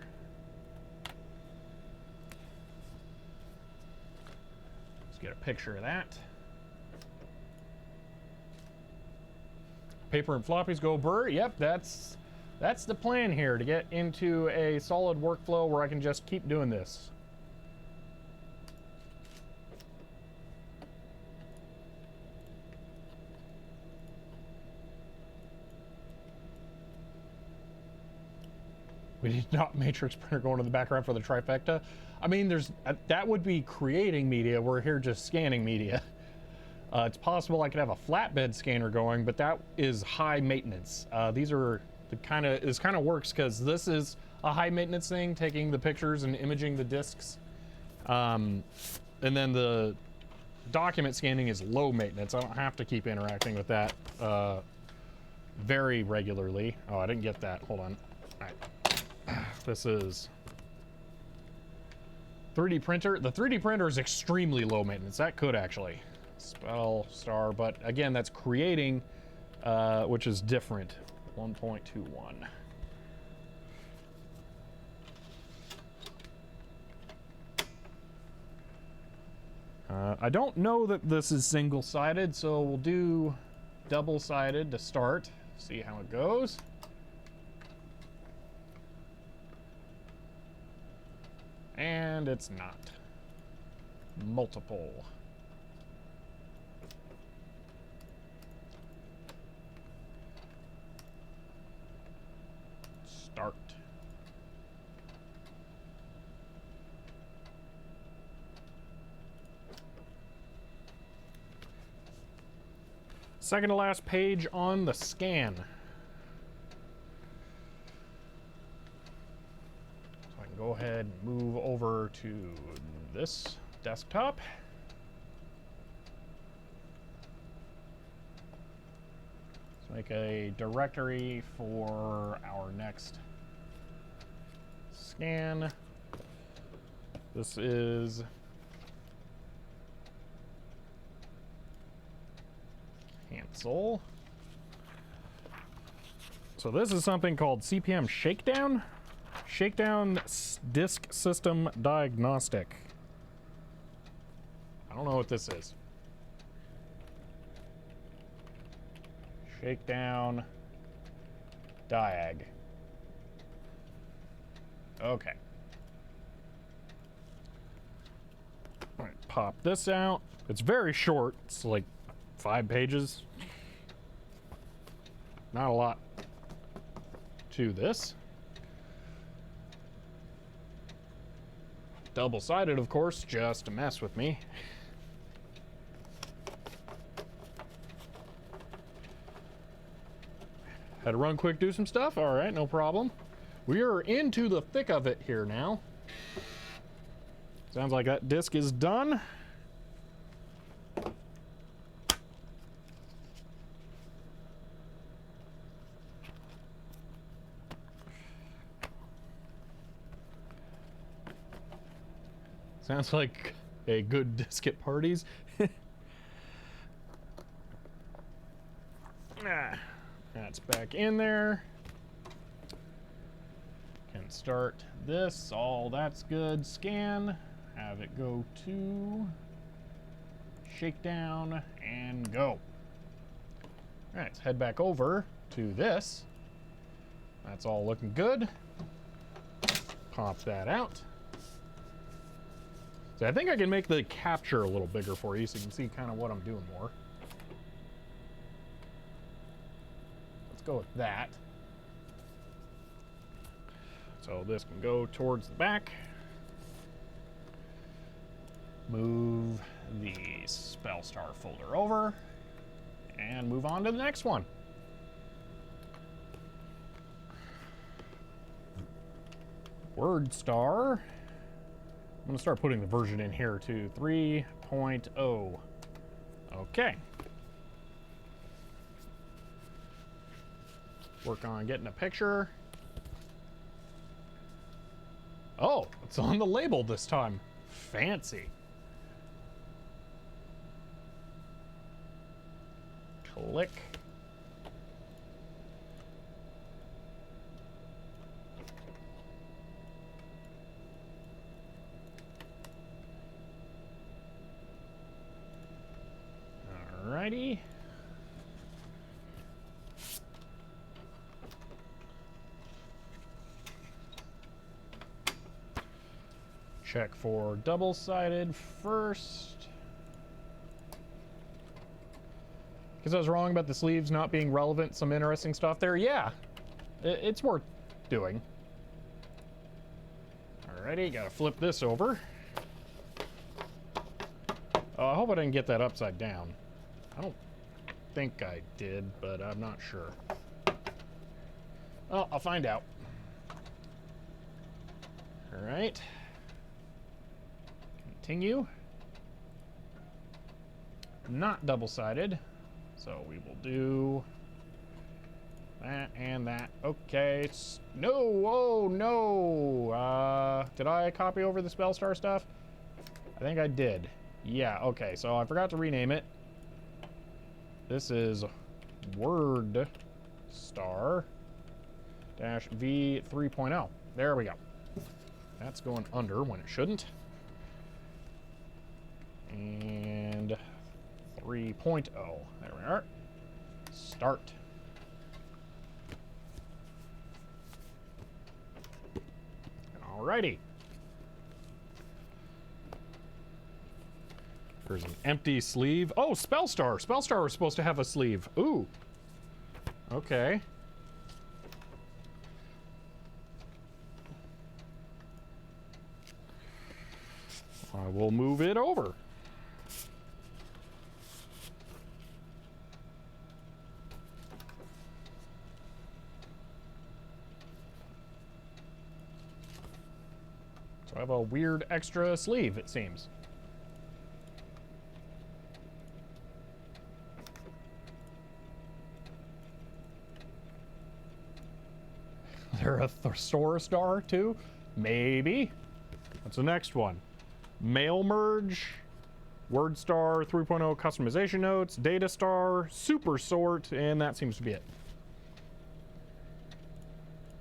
Let's get a picture of that. Paper and floppies go burr. Yep, that's the plan here, to get into a solid workflow where I can just keep doing this. We need not matrix printer going to the background for the trifecta. I mean, that would be creating media. We're here just scanning media. It's possible I could have a flatbed scanner going, but that is high maintenance. These are this kind of works because this is a high maintenance thing, taking the pictures and imaging the discs. And then the document scanning is low maintenance. I don't have to keep interacting with that very regularly. Oh, I didn't get that. Hold on. All right. This is 3D printer. The 3D printer is extremely low maintenance. That could actually Spellstar, but again, that's creating, which is different. 1.21. I don't know that this is single-sided, so we'll do double-sided to start. See how it goes. And it's not. Multiple. Start. Second to last page on the scan. So I can go ahead and move over to this desktop. Let's make a directory for our next scan. This is cancel. So this is something called CPM Shakedown. Shakedown Disk System Diagnostic. I don't know what this is. Shakedown Diag. Okay. All right, pop this out. It's very short. It's like 5 pages. Not a lot to this. Double-sided, of course, just to mess with me. Had to run quick, do some stuff. All right, no problem. We are into the thick of it here now. Sounds like that disc is done. Sounds like a good disc at parties. That's back in there. Can start this. All that's good. Scan. Have it go to shakedown and go. All right, let's head back over to this. That's all looking good. Pop that out. So I think I can make the capture a little bigger for you so you can see kind of what I'm doing more. Let's go with that. So this can go towards the back. Move the Spellstar folder over and move on to the next one. WordStar. I'm going to start putting the version in here too. 3.0. Okay. Work on getting a picture. Oh, it's on the label this time. Fancy. Click. Alrighty. Check for double-sided first. Because I was wrong about the sleeves not being relevant. Some interesting stuff there. Yeah, it's worth doing. Alrighty, gotta flip this over. Oh, I hope I didn't get that upside down. I don't think I did, but I'm not sure. Well, I'll find out. Alright. Continue. Not double-sided. So we will do that and that. Okay. No, oh no. Did I copy over the Spellstar stuff? I think I did. Yeah, okay. So I forgot to rename it. This is WordStar V 3.0. There we go. That's going under when it shouldn't. And 3.0. There we are. Start. Alrighty. There's an empty sleeve. Oh, Spellstar. Spellstar was supposed to have a sleeve. Ooh. Okay. I will move it over. So I have a weird extra sleeve, it seems. There a Thesaurus star too? Maybe. What's the next one? Mail merge, WordStar 3.0 customization notes, data star, super sort, and that seems to be it.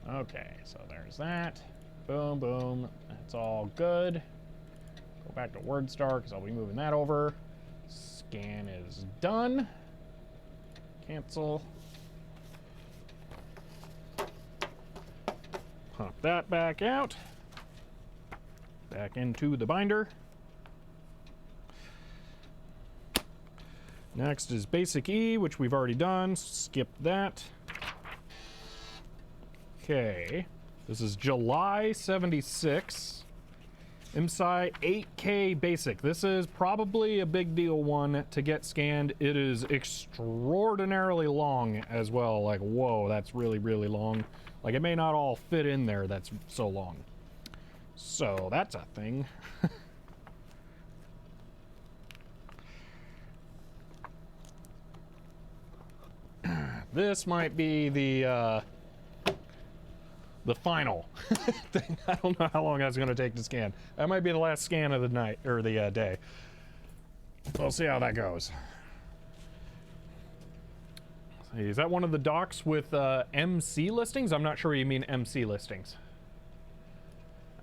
Okay, so there's that. Boom, boom. That's all good. Go back to WordStar because I'll be moving that over. Scan is done. Cancel. Pop that back out. Back into the binder. Next is Basic E, which we've already done. Skip that. Okay. This is July 76. MSI 8K Basic. This is probably a big deal one to get scanned. It is extraordinarily long as well. Like, whoa, that's really, really long. Like, it may not all fit in there, that's so long. So, that's a thing. This might be the final thing. I don't know how long that's going to take to scan. That might be the last scan of the night, or the day. We'll see how that goes. Is that one of the docs with MC listings? I'm not sure what you mean MC listings.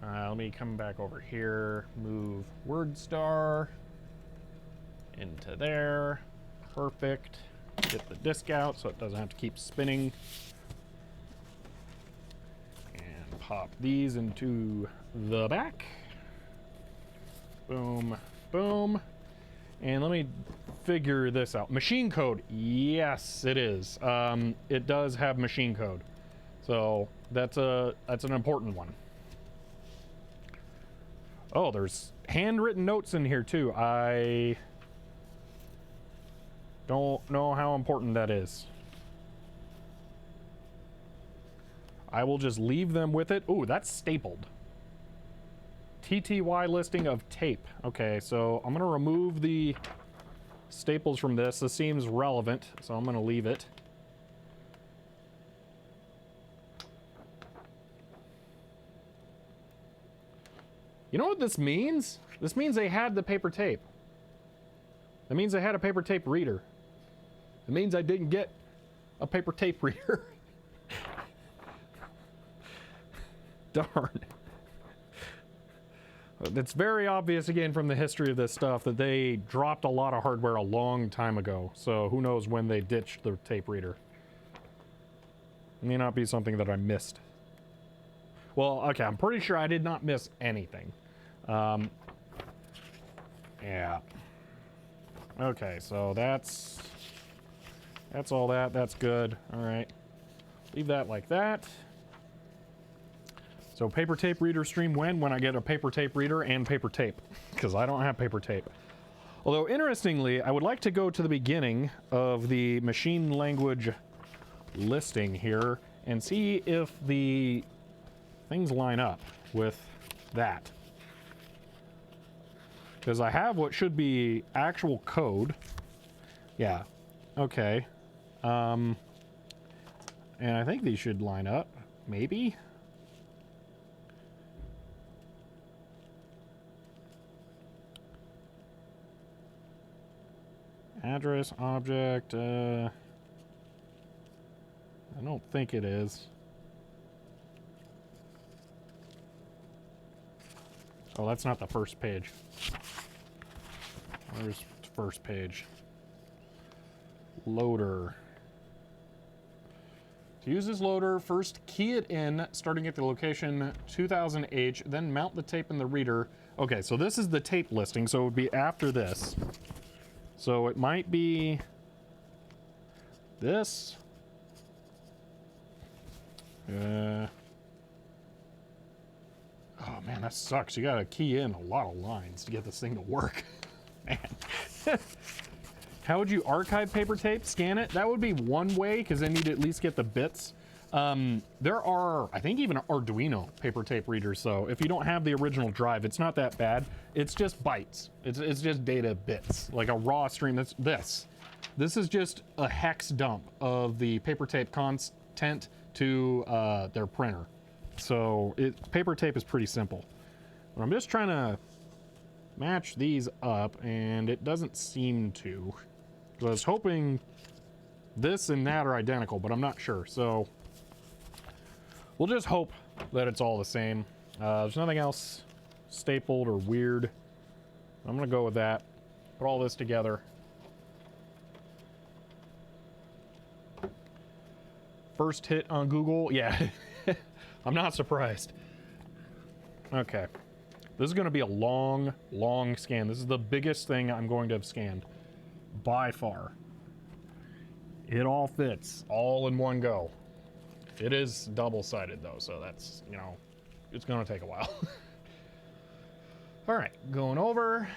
Let me come back over here, move WordStar into there. Perfect. Get the disk out so it doesn't have to keep spinning. And pop these into the back. Boom, boom. And let me figure this out. Machine code. Yes, it is. It does have machine code. So that's an important one. Oh, there's handwritten notes in here too. I don't know how important that is. I will just leave them with it. Ooh, that's stapled. TTY listing of tape. Okay, so I'm gonna remove the staples from this. This seems relevant, so I'm gonna leave it. You know what this means? This means they had the paper tape. That means they had a paper tape reader. It means I didn't get a paper tape reader. Darn. It's very obvious again from the history of this stuff that they dropped a lot of hardware a long time ago. So who knows when they ditched the tape reader. It may not be something that I missed. Well, okay, I'm pretty sure I did not miss anything. Yeah. Okay, so that's all that. That's good. All right. Leave that like that. So paper tape reader stream when I get a paper tape reader and paper tape, because I don't have paper tape. Although interestingly, I would like to go to the beginning of the machine language listing here and see if the things line up with that. Because I have what should be actual code. Yeah. Okay. And I think these should line up. Maybe? Address, object, I don't think it is. Oh, that's not the first page. Where's the first page? Loader. To use this loader, first key it in, starting at the location 2000H, then mount the tape in the reader. Okay, so this is the tape listing, so it would be after this. So it might be this. Oh man, that sucks. You gotta key in a lot of lines to get this thing to work. Man. How would you archive paper tape? Scan it? That would be one way, because then you'd at least get the bits. There are, I think, even Arduino paper tape readers, so if you don't have the original drive, it's not that bad. It's just bytes. It's just data bits, like a raw stream. That's this. This is just a hex dump of the paper tape content to their printer. So paper tape is pretty simple. But I'm just trying to match these up, and it doesn't seem to. I was hoping this and that are identical, but I'm not sure. So we'll just hope that it's all the same. There's nothing else stapled or weird. I'm gonna go with that. Put all this together. First hit on Google. Yeah, I'm not surprised. Okay. This is going to be a long, long scan. This is the biggest thing I'm going to have scanned by far. It all fits all in one go. It is double-sided though, so that's, you know, it's going to take a while. All right, going over.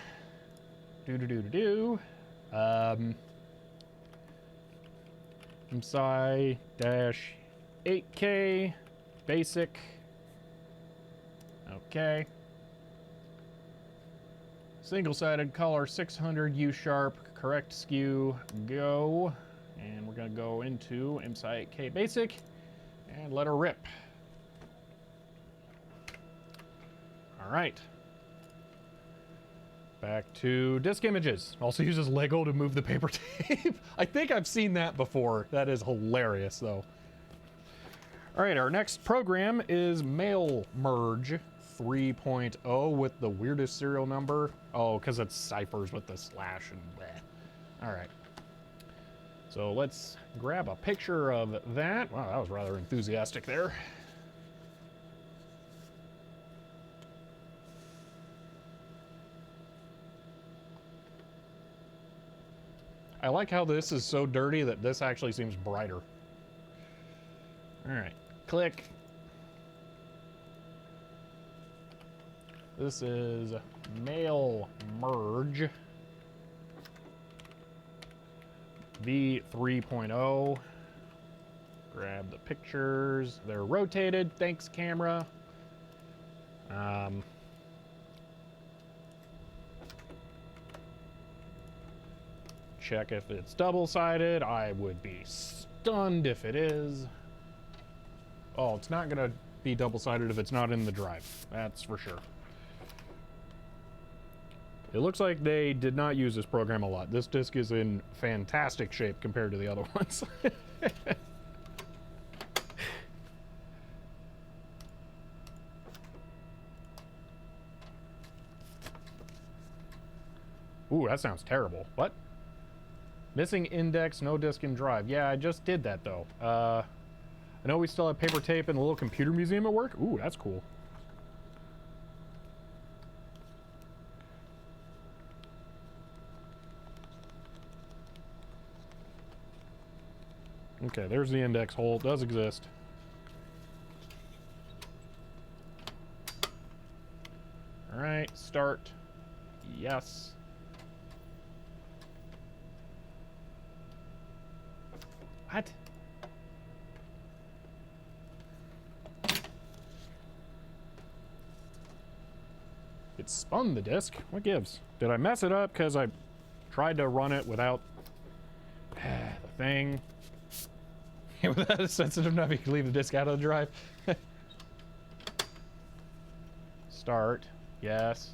MSI-8K basic. Okay. Single-sided color 600 U sharp, correct skew, go. And we're gonna go into MSI 8K basic and let her rip. All right. Back to disk images. Also uses Lego to move the paper tape. I think I've seen that before. That is hilarious though. All right, our next program is Mail Merge 3.0 with the weirdest serial number. Oh, because it's ciphers with the slash and bleh. All right. So let's grab a picture of that. Wow, that was rather enthusiastic there. I like how this is so dirty that this actually seems brighter. All right, click. This is mail merge V3.0. Grab the pictures. They're rotated. Thanks, camera. Check if it's double-sided. I would be stunned if it is. Oh, it's not gonna be double-sided if it's not in the drive. That's for sure. It looks like they did not use this program a lot. This disc is in fantastic shape compared to the other ones. Ooh, that sounds terrible. What? Missing index, no disk in drive. Yeah, I just did that though. I know we still have paper tape in the little computer museum at work. Ooh, that's cool. Okay, there's the index hole. It does exist. All right, start. Yes. What? It spun the disk. What gives? Did I mess it up because I tried to run it without the thing? Without a sensitive enough, you can leave the disk out of the drive. Start. Yes.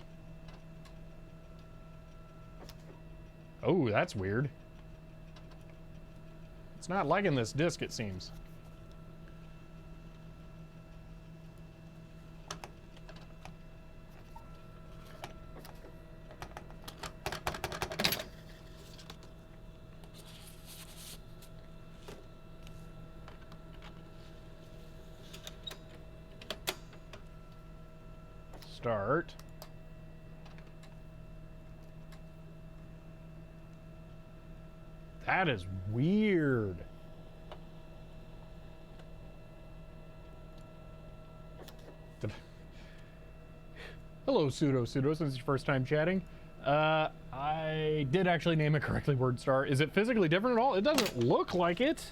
Oh, that's weird. It's not liking this disk, it seems. Start. That is weird. Hello, Pseudo, since it's your first time chatting. I did actually name it correctly, WordStar. Is it physically different at all? It doesn't look like it.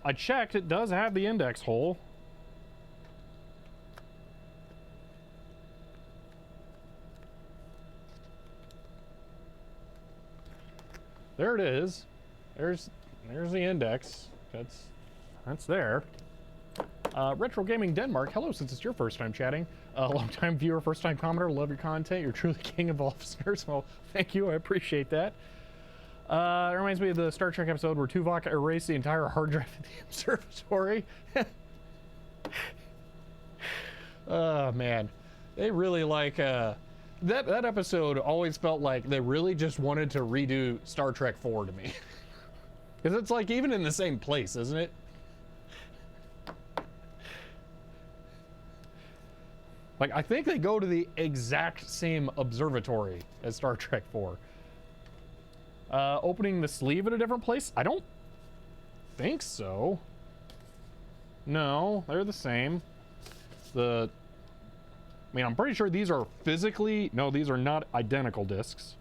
I checked, it does have the index hole. There it is. There's the index. That's there. Retro Gaming Denmark, hello, since it's your first time chatting. Long-time viewer, first-time commenter, love your content. You're truly king of all listeners. Well, thank you, I appreciate that. It reminds me of the Star Trek episode where Tuvok erased the entire hard drive in the observatory. Oh, man. They really like, that episode always felt like they really just wanted to redo Star Trek 4 to me. Because it's like even in the same place, isn't it? Like, I think they go to the exact same observatory as Star Trek 4. Opening the sleeve at a different place? I don't think so. No, they're the same. I mean, I'm pretty sure these are physically... No, these are not identical discs.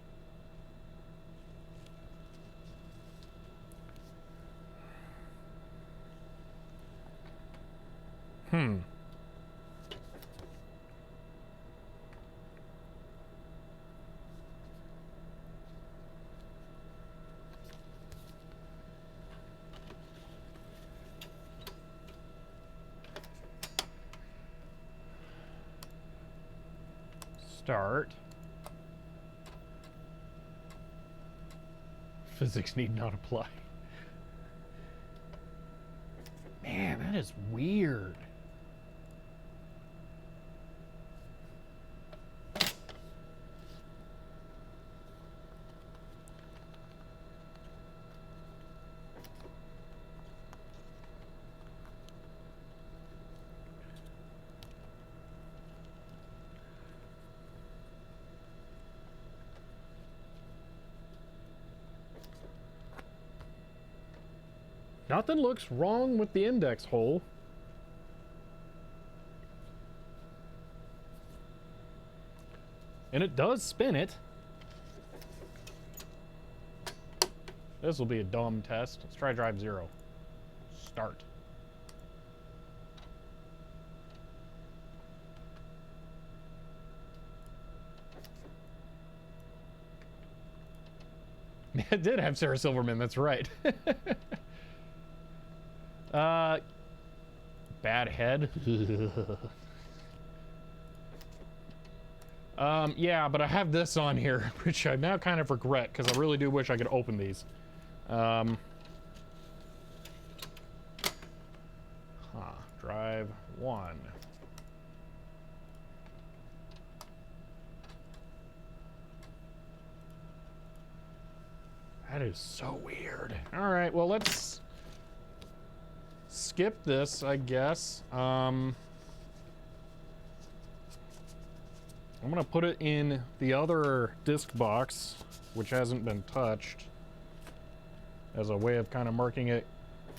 Start. Physics need not apply. Man, that is weird. Nothing looks wrong with the index hole. And it does spin it. This will be a dumb test. Let's try drive 0. Start. It did have Sarah Silverman, that's right. Bad head. Yeah, but I have this on here, which I now kind of regret, because I really do wish I could open these. Drive 1. That is so weird. All right, well, let's skip this, I guess. I'm gonna put it in the other disc box, which hasn't been touched, as a way of kind of marking it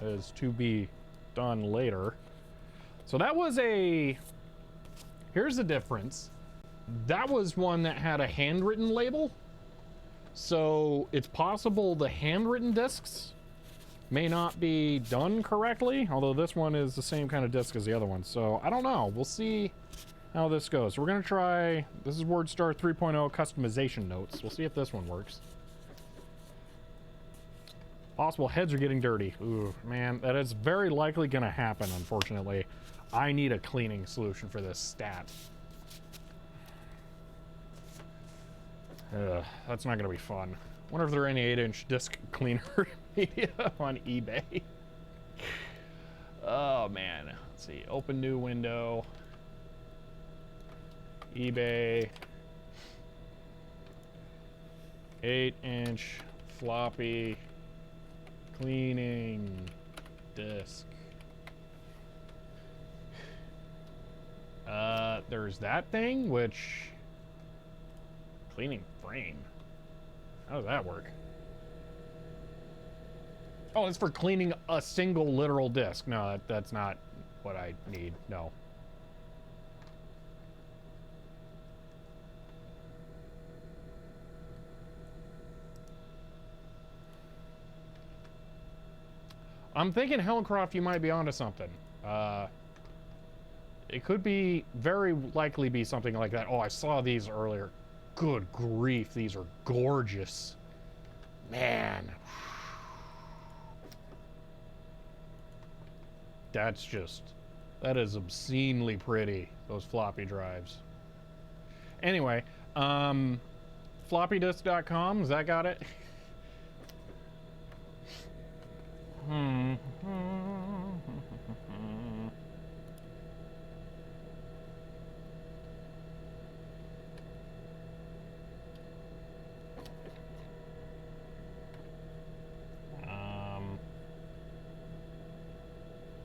as to be done later. So that was a, here's the difference. That was one that had a handwritten label. So it's possible the handwritten discs may not be done correctly, although this one is the same kind of disc as the other one. So I don't know. We'll see how this goes. So we're going to try, this is WordStar 3.0 customization notes. We'll see if this one works. Possible heads are getting dirty. Ooh, man, that is very likely going to happen, unfortunately. I need a cleaning solution for this stat. That's not gonna be fun. Wonder if there are any 8-inch disc cleaner media on eBay. Oh man, let's see. Open new window. eBay. 8-inch floppy cleaning disc. There's that thing, which cleaning frame. How does that work? Oh, it's for cleaning a single literal disc. No, that's not what I need. No. I'm thinking, Hellencroft, you might be onto something. It could be, very likely be something like that. Oh, I saw these earlier. Good grief, these are gorgeous. Man. That's just, that is obscenely pretty, those floppy drives. Anyway, floppydisk.com, has that got it?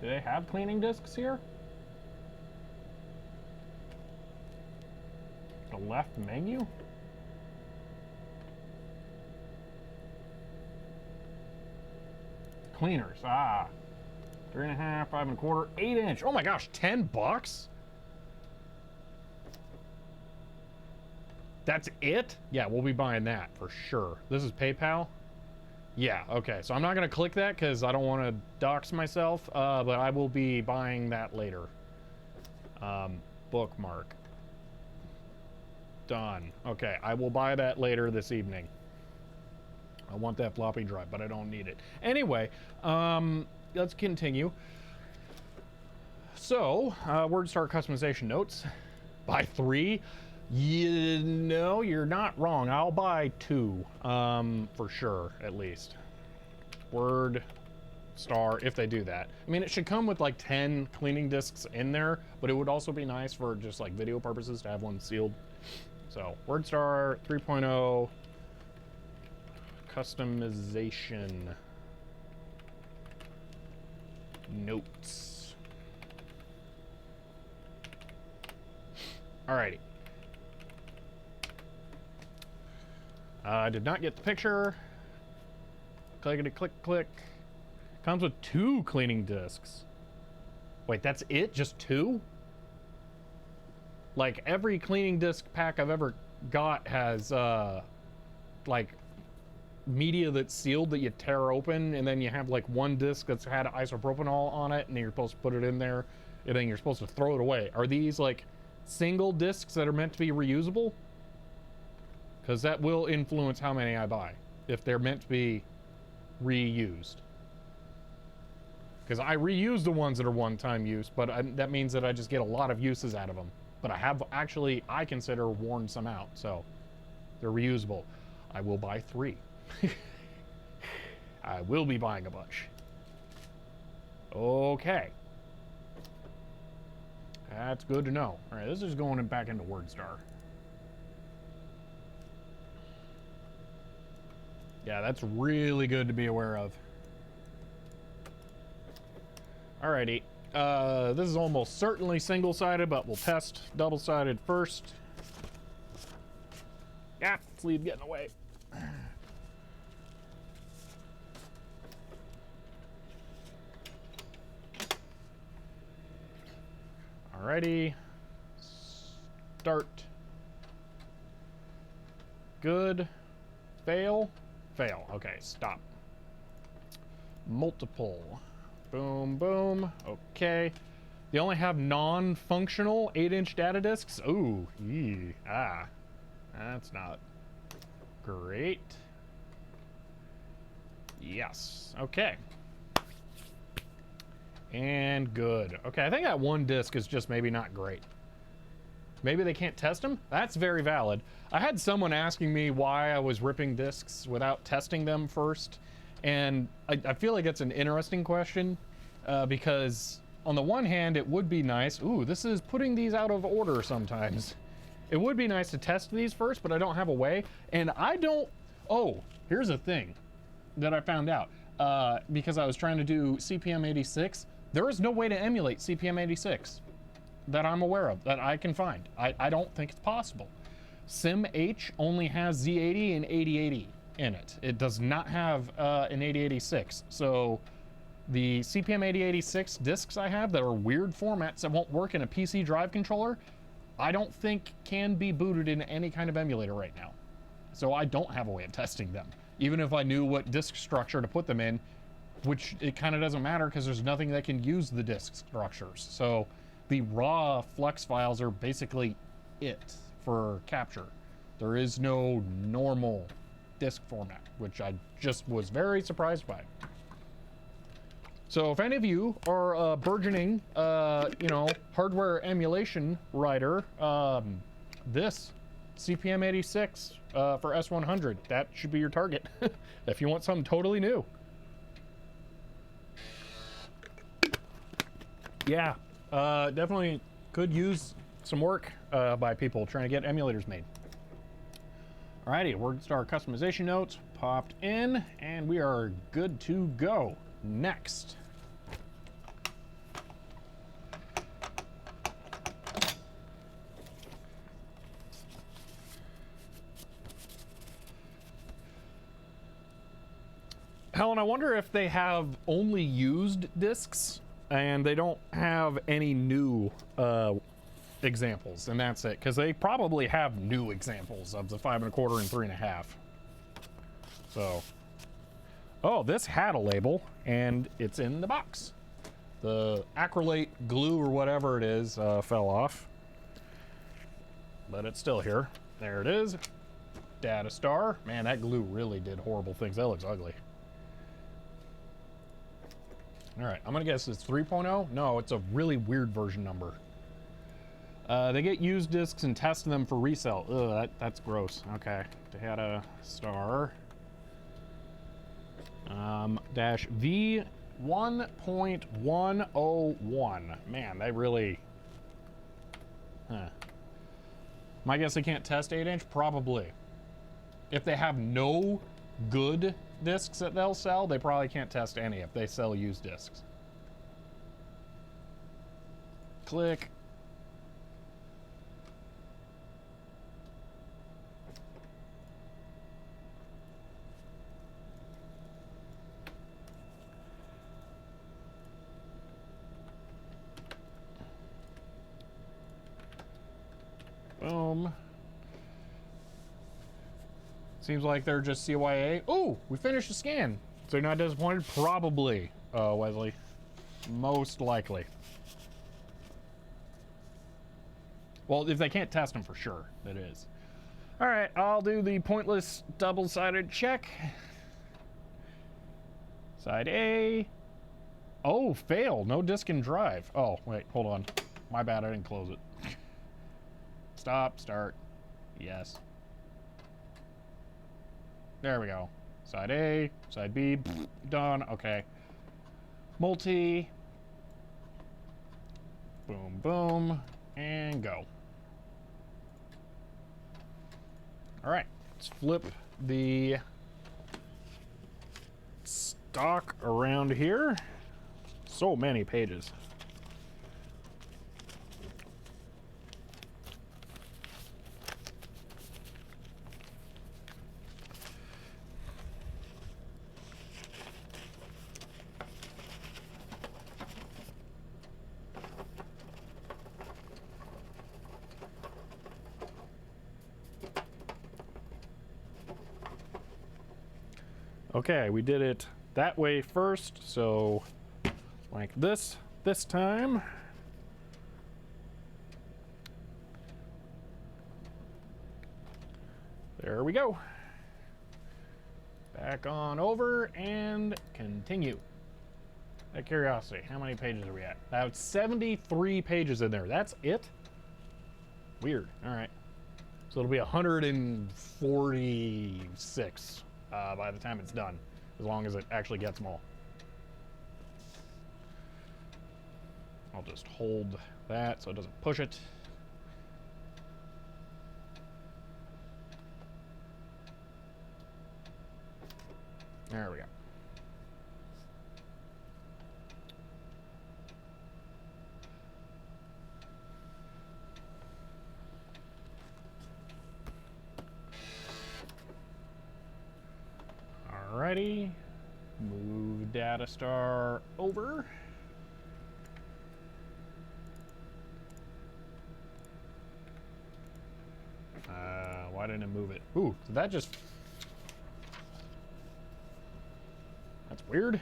Do they have cleaning discs here? The left menu? Cleaners, 3.5, 5.25, 8-inch. Oh my gosh, $10? That's it? Yeah, we'll be buying that for sure. This is PayPal? Yeah, okay, so I'm not gonna click that because I don't want to dox myself, but I will be buying that later. Bookmark. Done. Okay, I will buy that later this evening. I want that floppy drive, but I don't need it. Anyway, let's continue. So, WordStar customization notes. Buy 3. You know, you're not wrong. I'll buy 2, for sure, at least. WordStar, if they do that. I mean, it should come with like 10 cleaning discs in there, but it would also be nice for just like video purposes to have one sealed. So, WordStar 3.0 customization notes. Alrighty. I did not get the picture. Clickety click click. Comes with 2 cleaning discs. Wait, that's it? Just 2? Like every cleaning disc pack I've ever got has like media that's sealed that you tear open, and then you have like one disc that's had isopropanol on it, and then you're supposed to put it in there, and then you're supposed to throw it away. Are these like single discs that are meant to be reusable? Because that will influence how many I buy if they're meant to be reused. Because I reuse the ones that are one-time use, but that means that I just get a lot of uses out of them. But I have actually, I consider, worn some out, so they're reusable. I will buy 3. I will be buying a bunch. Okay. That's good to know. All right, this is going back into WordStar. Yeah, that's really good to be aware of. Alrighty. This is almost certainly single-sided, but we'll test double-sided first. Yeah, sleeve getting away. Alrighty. Start. Good. Fail. Fail. Okay, stop. Multiple. Boom, boom. Okay. They only have non-functional 8-inch data discs. Ooh. Yee. Ah. That's not great. Yes. Okay. And good. Okay, I think that one disc is just maybe not great. Maybe they can't test them? That's very valid. I had someone asking me why I was ripping discs without testing them first. And I feel like it's an interesting question because on the one hand, it would be nice. Ooh, this is putting these out of order sometimes. It would be nice to test these first, but I don't have a way. And I don't, oh, here's a thing that I found out. Because I was trying to do CPM 86, there is no way to emulate CPM 86 that I'm aware of, that I can find. I don't think it's possible. SimH only has Z80 and 8080 in it. It does not have an 8086. So the CPM 8086 discs I have that are weird formats that won't work in a PC drive controller, I don't think can be booted in any kind of emulator right now. So I don't have a way of testing them. Even if I knew what disk structure to put them in, which it kind of doesn't matter because there's nothing that can use the disk structures. So the raw Flex files are basically it for capture. There is no normal disk format, which I just was very surprised by. So if any of you are a burgeoning, hardware emulation writer, this CPM 86 for S100, that should be your target if you want something totally new. Yeah, definitely could use some work by people trying to get emulators made. Alrighty, WordStar customization notes popped in, and we are good to go. Next. Helen, I wonder if they have only used discs and they don't have any new examples, and that's it, because they probably have new examples of the 5 1/4 and 3 1/2. So, oh, this had a label and it's in the box. The acrylate glue or whatever it is fell off, but it's still here. There it is. Data star. Man, that glue really did horrible things. That looks ugly. All right, I'm gonna guess it's 3.0. No, it's a really weird version number. They get used discs and test them for resale. Ugh, that's gross. Okay, data star dash V 1.101. Man, they really. Huh. My guess they can't test 8-inch? Probably. If they have no good discs that they'll sell, they probably can't test any if they sell used discs. Click. Boom. Seems like they're just CYA. Oh, we finished the scan. So you're not disappointed? Probably, Wesley. Most likely. Well, if they can't test them for sure, that is. All right, I'll do the pointless double-sided check. Side A. Oh, fail. No disk and drive. Oh, wait, hold on. My bad, I didn't close it. Stop, start. Yes. There we go. Side A, side B, done. Okay. Multi. Boom, boom, and go. All right, let's flip the stock around here. So many pages. Okay, we did it that way first, so like this time. There we go. Back on over and continue. Out of curiosity, how many pages are we at? That's 73 pages in there. That's it? Weird. All right. So it'll be 146 by the time it's done, as long as it actually gets them all. I'll just hold that so it doesn't push it. There we go. Alrighty, move data star over. Why didn't it move it? Ooh, did that just... That's weird.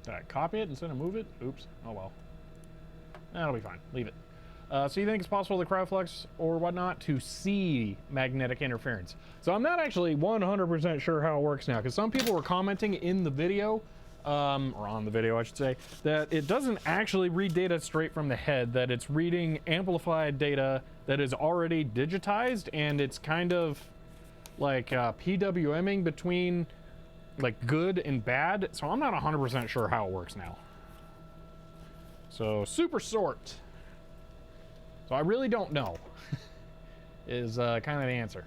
Did I copy it instead of move it? Oops, oh well. That'll be fine. Leave it. So you think it's possible the Cryoflux or whatnot to see magnetic interference? So I'm not actually 100% sure how it works now, because some people were commenting in the video, or on the video I should say, that it doesn't actually read data straight from the head, that it's reading amplified data that is already digitized, and it's kind of like PWMing between like good and bad. So I'm not 100% sure how it works now. So super sort. So I really don't know is kind of the answer.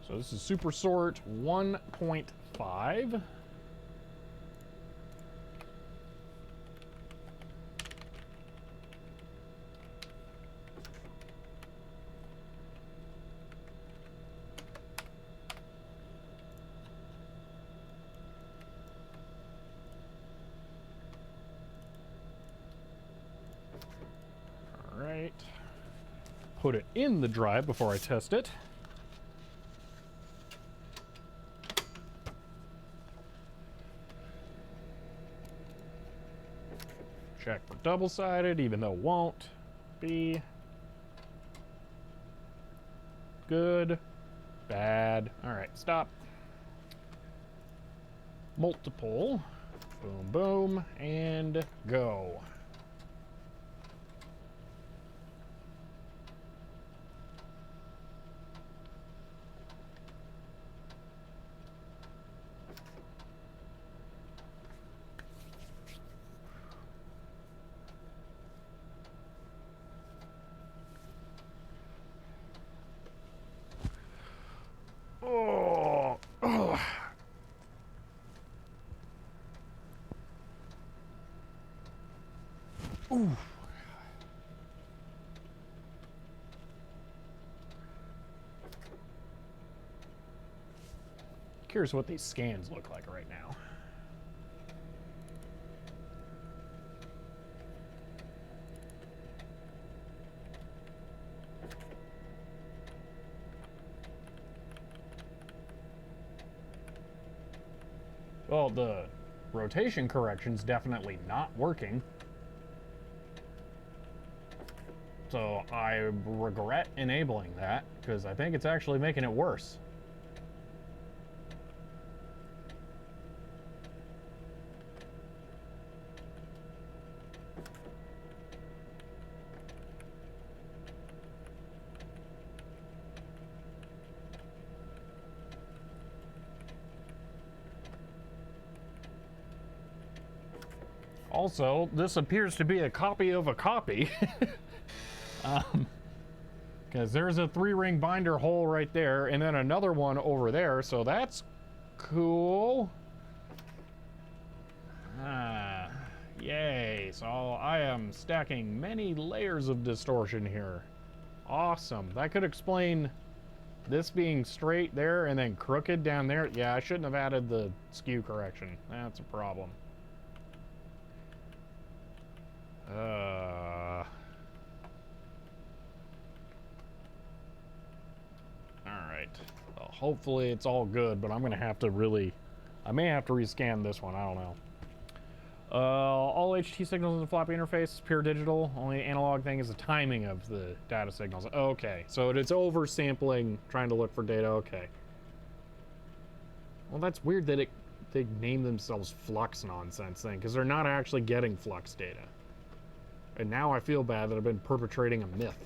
So this is super sort 1.5. Right. Put it in the drive before I test it. Check for double-sided, even though it won't be. Good. Bad. All right, stop. Multiple. Boom, boom, and go. Oh, oh. Curious what these scans look like right now. Well, the rotation correction's definitely not working. So I regret enabling that, because I think it's actually making it worse. Also, this appears to be a copy of a copy. Because there's a 3-ring binder hole right there, and then another one over there, so that's cool. Yay. So I am stacking many layers of distortion here. Awesome. That could explain this being straight there and then crooked down there. Yeah, I shouldn't have added the skew correction. That's a problem. Alright. Well, hopefully it's all good, but I'm going to have to really... I may have to rescan this one. I don't know. All HT signals in the floppy interface, pure digital. Only analog thing is the timing of the data signals. Okay, so it's oversampling, trying to look for data. Okay. Well, that's weird that they name themselves flux nonsense thing, because they're not actually getting flux data. And now I feel bad that I've been perpetrating a myth.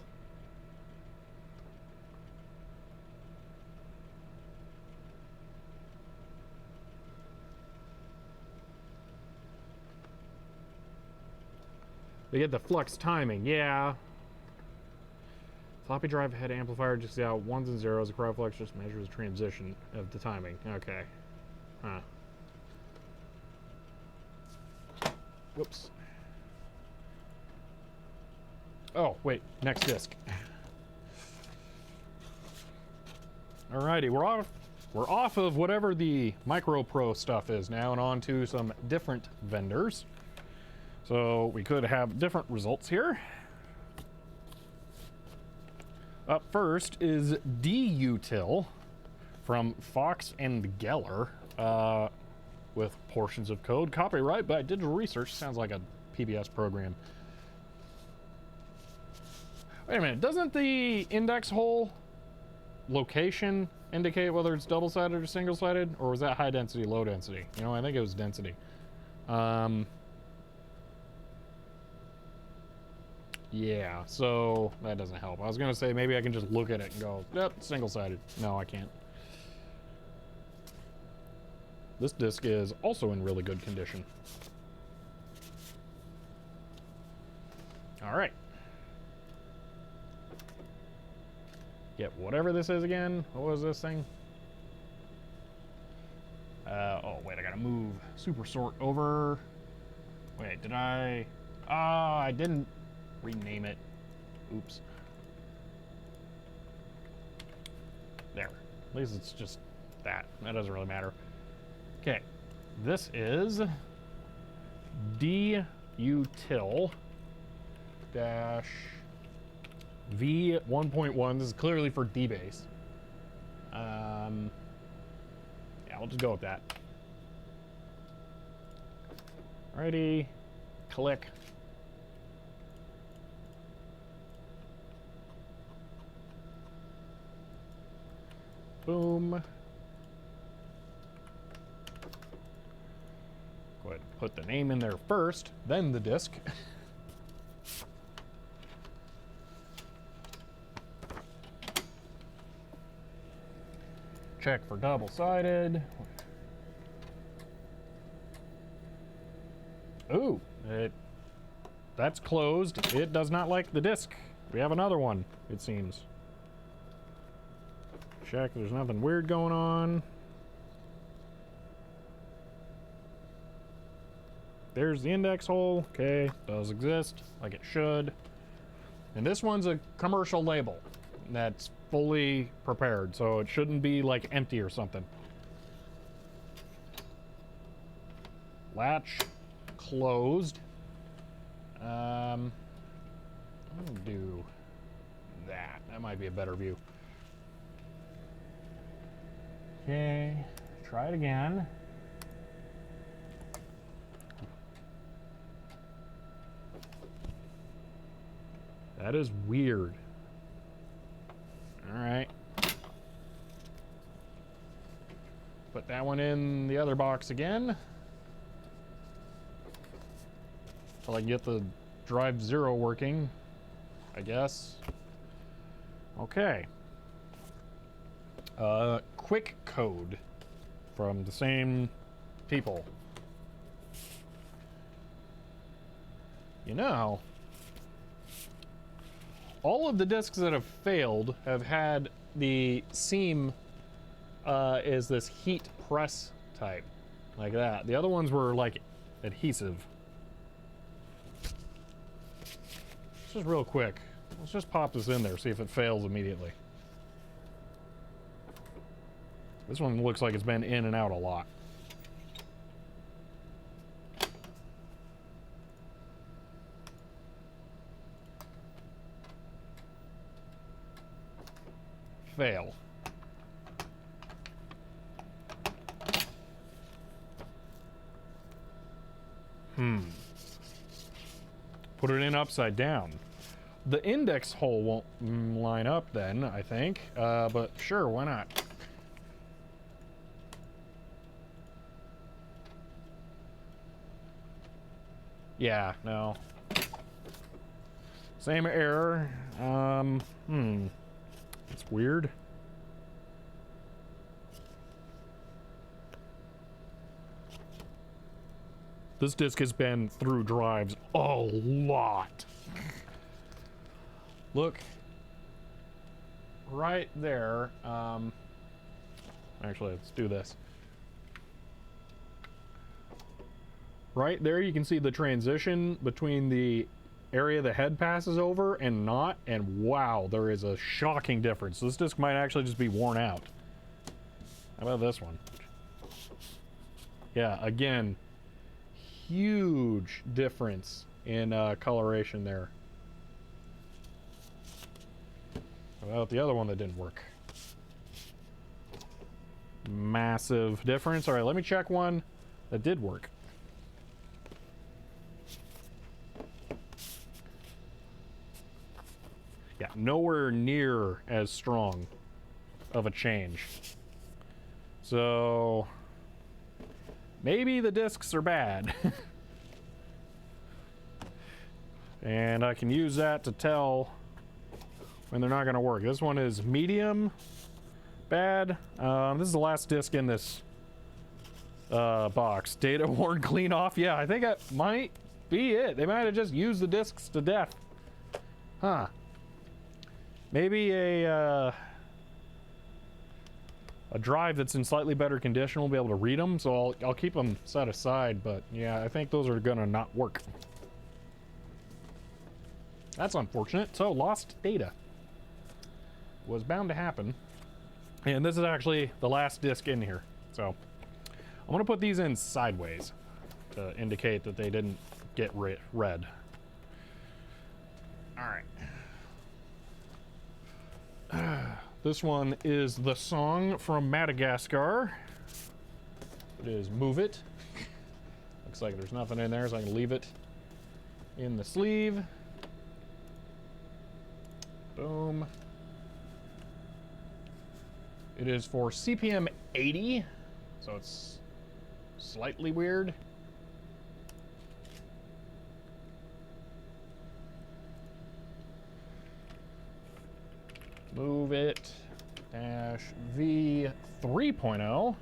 They get the flux timing, yeah. Floppy drive head amplifier just out ones and zeros. The cryoFlux just measures the transition of the timing. Okay. Huh. Whoops. Oh, wait. Next disc. Alrighty, we're off of whatever the MicroPro stuff is now and on to some different vendors. So we could have different results here. Up first is D-Util from Fox and Geller with portions of code. Copyright by Digital Research. Sounds like a PBS program. Wait a minute, doesn't the index hole location indicate whether it's double-sided or single-sided? Or was that high density, low density? You know, I think it was density. Yeah, so that doesn't help. I was gonna say maybe I can just look at it and go, yep, single-sided. No, I can't. This disc is also in really good condition. All right. Get whatever this is again. What was this thing? Oh, wait, I gotta move super sort over. Wait, did I? Ah, I didn't rename it. Oops. There. At least it's just that. That doesn't really matter. Okay. This is D-Util dash V 1.1. This is clearly for D-Base. Yeah, we'll just go with that. Alrighty. Click. Boom. Go ahead and put the name in there first, then the disk. Check for double-sided. Ooh, that's closed. It does not like the disk. We have another one, it seems. Check, there's nothing weird going on. There's the index hole. Okay, does exist, like it should. And this one's a commercial label that's fully prepared, so it shouldn't be like empty or something. latch closed. I'm gonna do that. That might be a better view. Okay, try it again. That is weird. All right. Put that one in the other box again. Till I can get the drive 0 working, I guess. Okay. Quick code from the same people. You know, all of the discs that have failed have had the seam is this heat press type, like that. The other ones were like adhesive. Just real quick, let's just pop this in there, see if it fails immediately. This one looks like it's been in and out a lot. Fail. Put it in upside down. The index hole won't line up then, I think, but sure, why not? Yeah, no. Same error. It's weird. This disc has been through drives a lot. Look right there. Actually, let's do this. Right there, you can see the transition between the area the head passes over and not, and wow, there is a shocking difference. This disc might actually just be worn out. How about this one? Yeah, again, huge difference in coloration there. How about the other one that didn't work? Massive difference. All right, let me check one that did work. Yeah, nowhere near as strong of a change. So maybe the discs are bad. And I can use that to tell when they're not going to work. This one is medium bad. This is the last disc in this box. Data worn clean off. Yeah, I think that might be it. They might have just used the discs to death. Huh. Maybe a drive that's in slightly better condition will be able to read them, so I'll keep them set aside, but yeah, I think those are gonna not work. That's unfortunate. So, lost data. Was bound to happen. And this is actually the last disc in here. So, I'm gonna put these in sideways to indicate that they didn't get read. Alright. This one is the song from Madagascar. It is Move It. Looks like there's nothing in there, so I can leave it in the sleeve. Boom. It is for CPM 80, so it's slightly weird. Move It -V 3.0.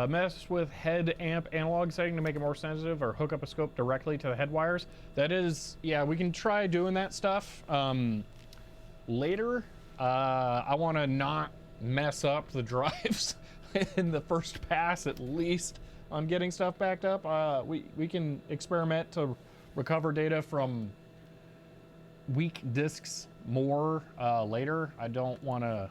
Mess with head amp analog setting to make it more sensitive, or hook up a scope directly to the head wires. That is, yeah, we can try doing that stuff later. I want to not mess up the drives in the first pass, at least, on getting stuff backed up. We can experiment to recover data from weak disks more later. I don't want to,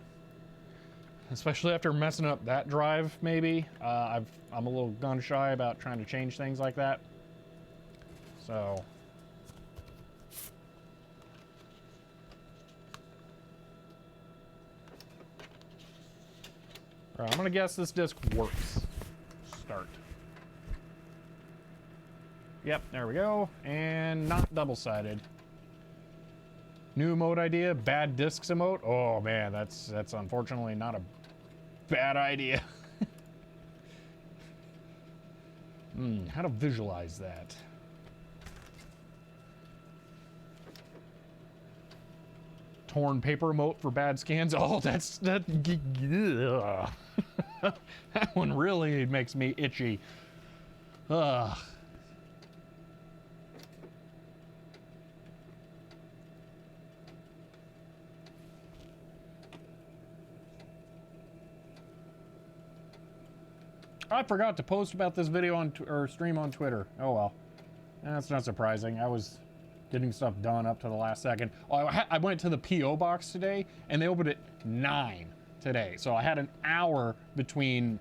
especially after messing up that drive, maybe. I'm a little gun shy about trying to change things like that. So. All right, I'm gonna guess this disc works. Start. Yep, there we go. And not double-sided. New emote idea, bad discs emote. Oh man, that's unfortunately not a bad idea. How to visualize that? Torn paper emote for bad scans. Oh, that. That one really makes me itchy. Ugh. I forgot to post about this video on or stream on Twitter. Oh well, that's not surprising. I was getting stuff done up to the last second. Oh, I went to the PO box today, and they opened at 9 today, so I had an hour between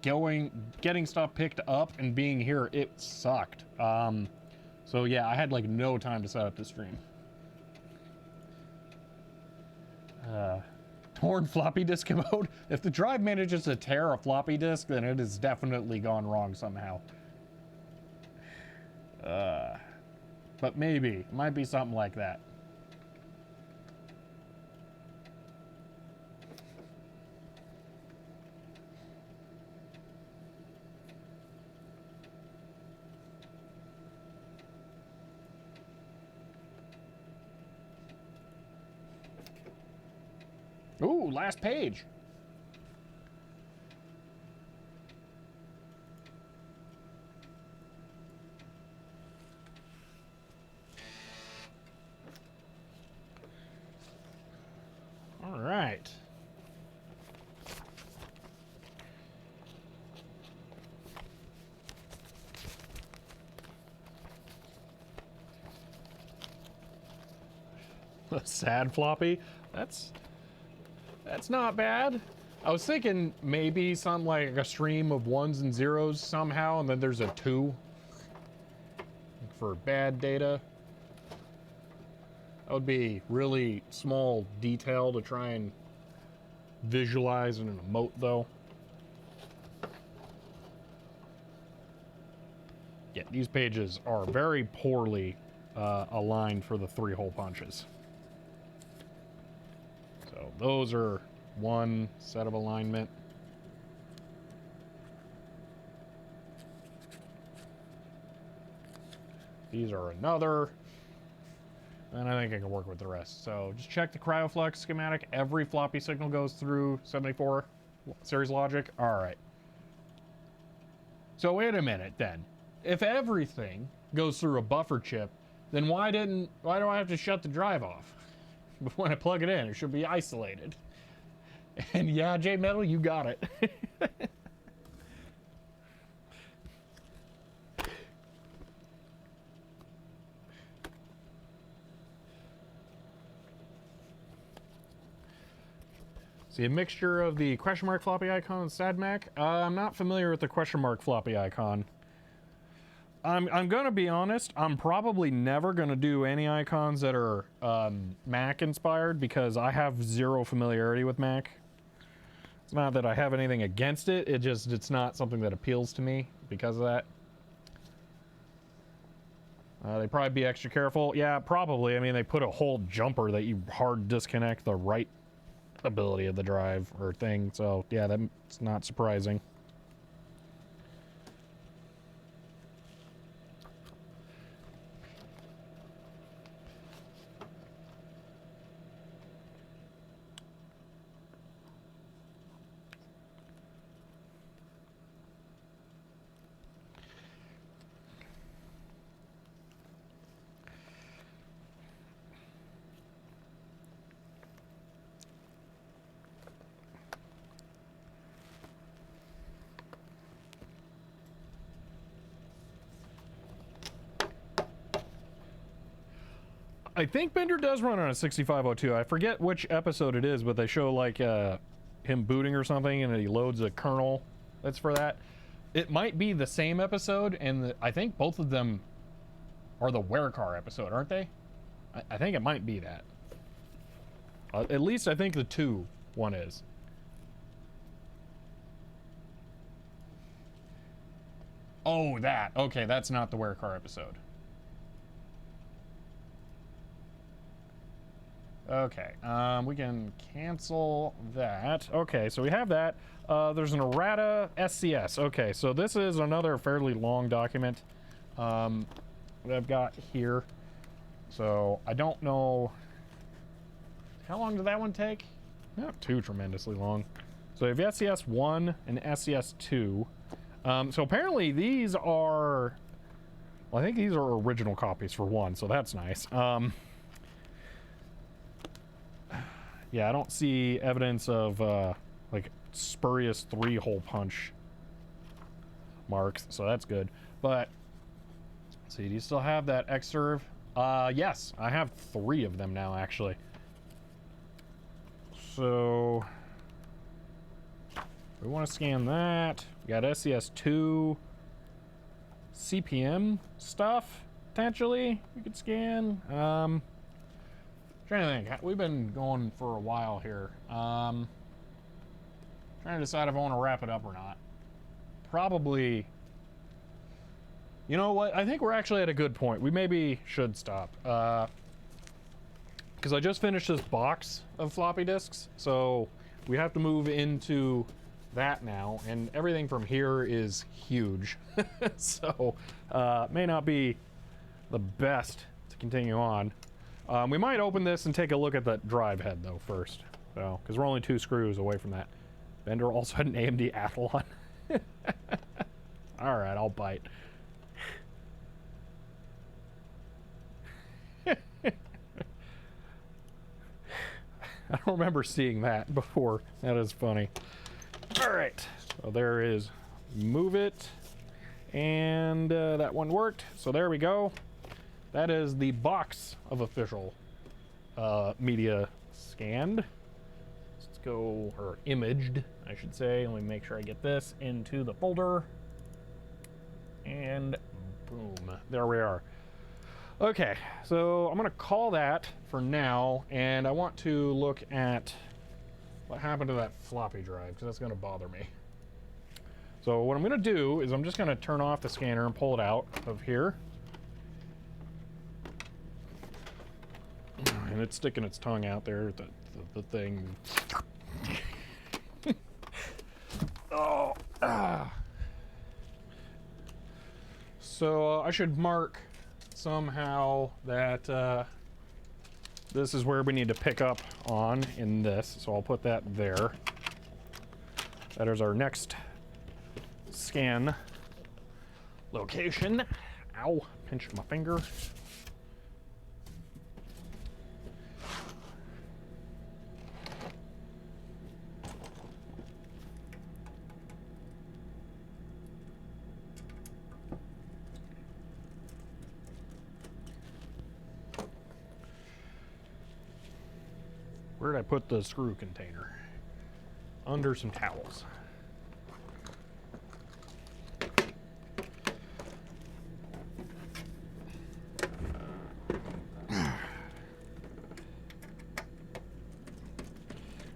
getting stuff picked up and being here. It sucked. So yeah, I had like no time to set up the stream. Torn floppy disk mode. If the drive manages to tear a floppy disk, then it has definitely gone wrong somehow. But maybe. It might be something like that. Ooh, last page. All right. A sad floppy. That's not bad. I was thinking maybe something like a stream of 1s and 0s somehow, and then there's a 2 for bad data. That would be really small detail to try and visualize in an emote, though. Yeah, these pages are very poorly aligned for the 3-hole punches. So those are one set of alignment. These are another. And I think I can work with the rest. So just check the CryoFlux schematic. Every floppy signal goes through 74 series logic. All right. So wait a minute then. If everything goes through a buffer chip, then why do I have to shut the drive off? When I plug it in, it should be isolated. And yeah, J Metal, you got it. See, a mixture of the question mark floppy icon and SADMAC. I'm not familiar with the question mark floppy icon. I'm gonna be honest, I'm probably never gonna do any icons that are Mac inspired because I have zero familiarity with Mac. It's not that I have anything against it, it's not something that appeals to me because of that. They'd probably be extra careful. Yeah, probably. I mean, they put a whole jumper that you hard disconnect the right ability of the drive or thing, so yeah, that's not surprising. I think Bender does run on a 6502. I forget which episode it is, but they show like him booting or something, and he loads a kernel that's for that. It might be the same episode, and I think both of them are the Werecar episode, aren't they? I think it might be that. At least I think the 2 one is. Oh, that. Okay, that's not the Werecar episode. Okay, we can cancel that. Okay, so we have that. There's an errata SCS. Okay, so this is another fairly long document that I've got here. So I don't know. How long did that one take? Not too tremendously long. So we have SCS 1 and SCS 2. So apparently these are, well, I think these are original copies for 1, so that's nice. Yeah, I don't see evidence of like spurious 3-hole punch marks, so that's good. But see, do you still have that X-Serve? Yes, I have 3 of them now, actually. So we want to scan that. We got SCS2 CPM stuff, potentially we could scan. Trying to think. We've been going for a while here. Trying to decide if I want to wrap it up or not. Probably. You know what? I think we're actually at a good point. We maybe should stop. Because I just finished this box of floppy disks, so we have to move into that now, and everything from here is huge. So may not be the best to continue on. We might open this and take a look at that drive head though first, so because we're only 2 screws away from that. Bender also had an AMD Athlon. All right, I'll bite. I don't remember seeing that before. That is funny. All right, so there is move it, and that one worked. So there we go. That is the box of official media scanned. Let's go, or imaged, I should say. Let me make sure I get this into the folder. And boom, there we are. Okay, so I'm gonna call that for now, and I want to look at what happened to that floppy drive, because that's gonna bother me. So what I'm gonna do is I'm just gonna turn off the scanner and pull it out of here. And it's sticking its tongue out there, the thing. Oh, ah. So I should mark somehow that this is where we need to pick up on in this, so I'll put that there. That is our next scan location. Ow, pinched my finger. Where did I put the screw container? Under some towels.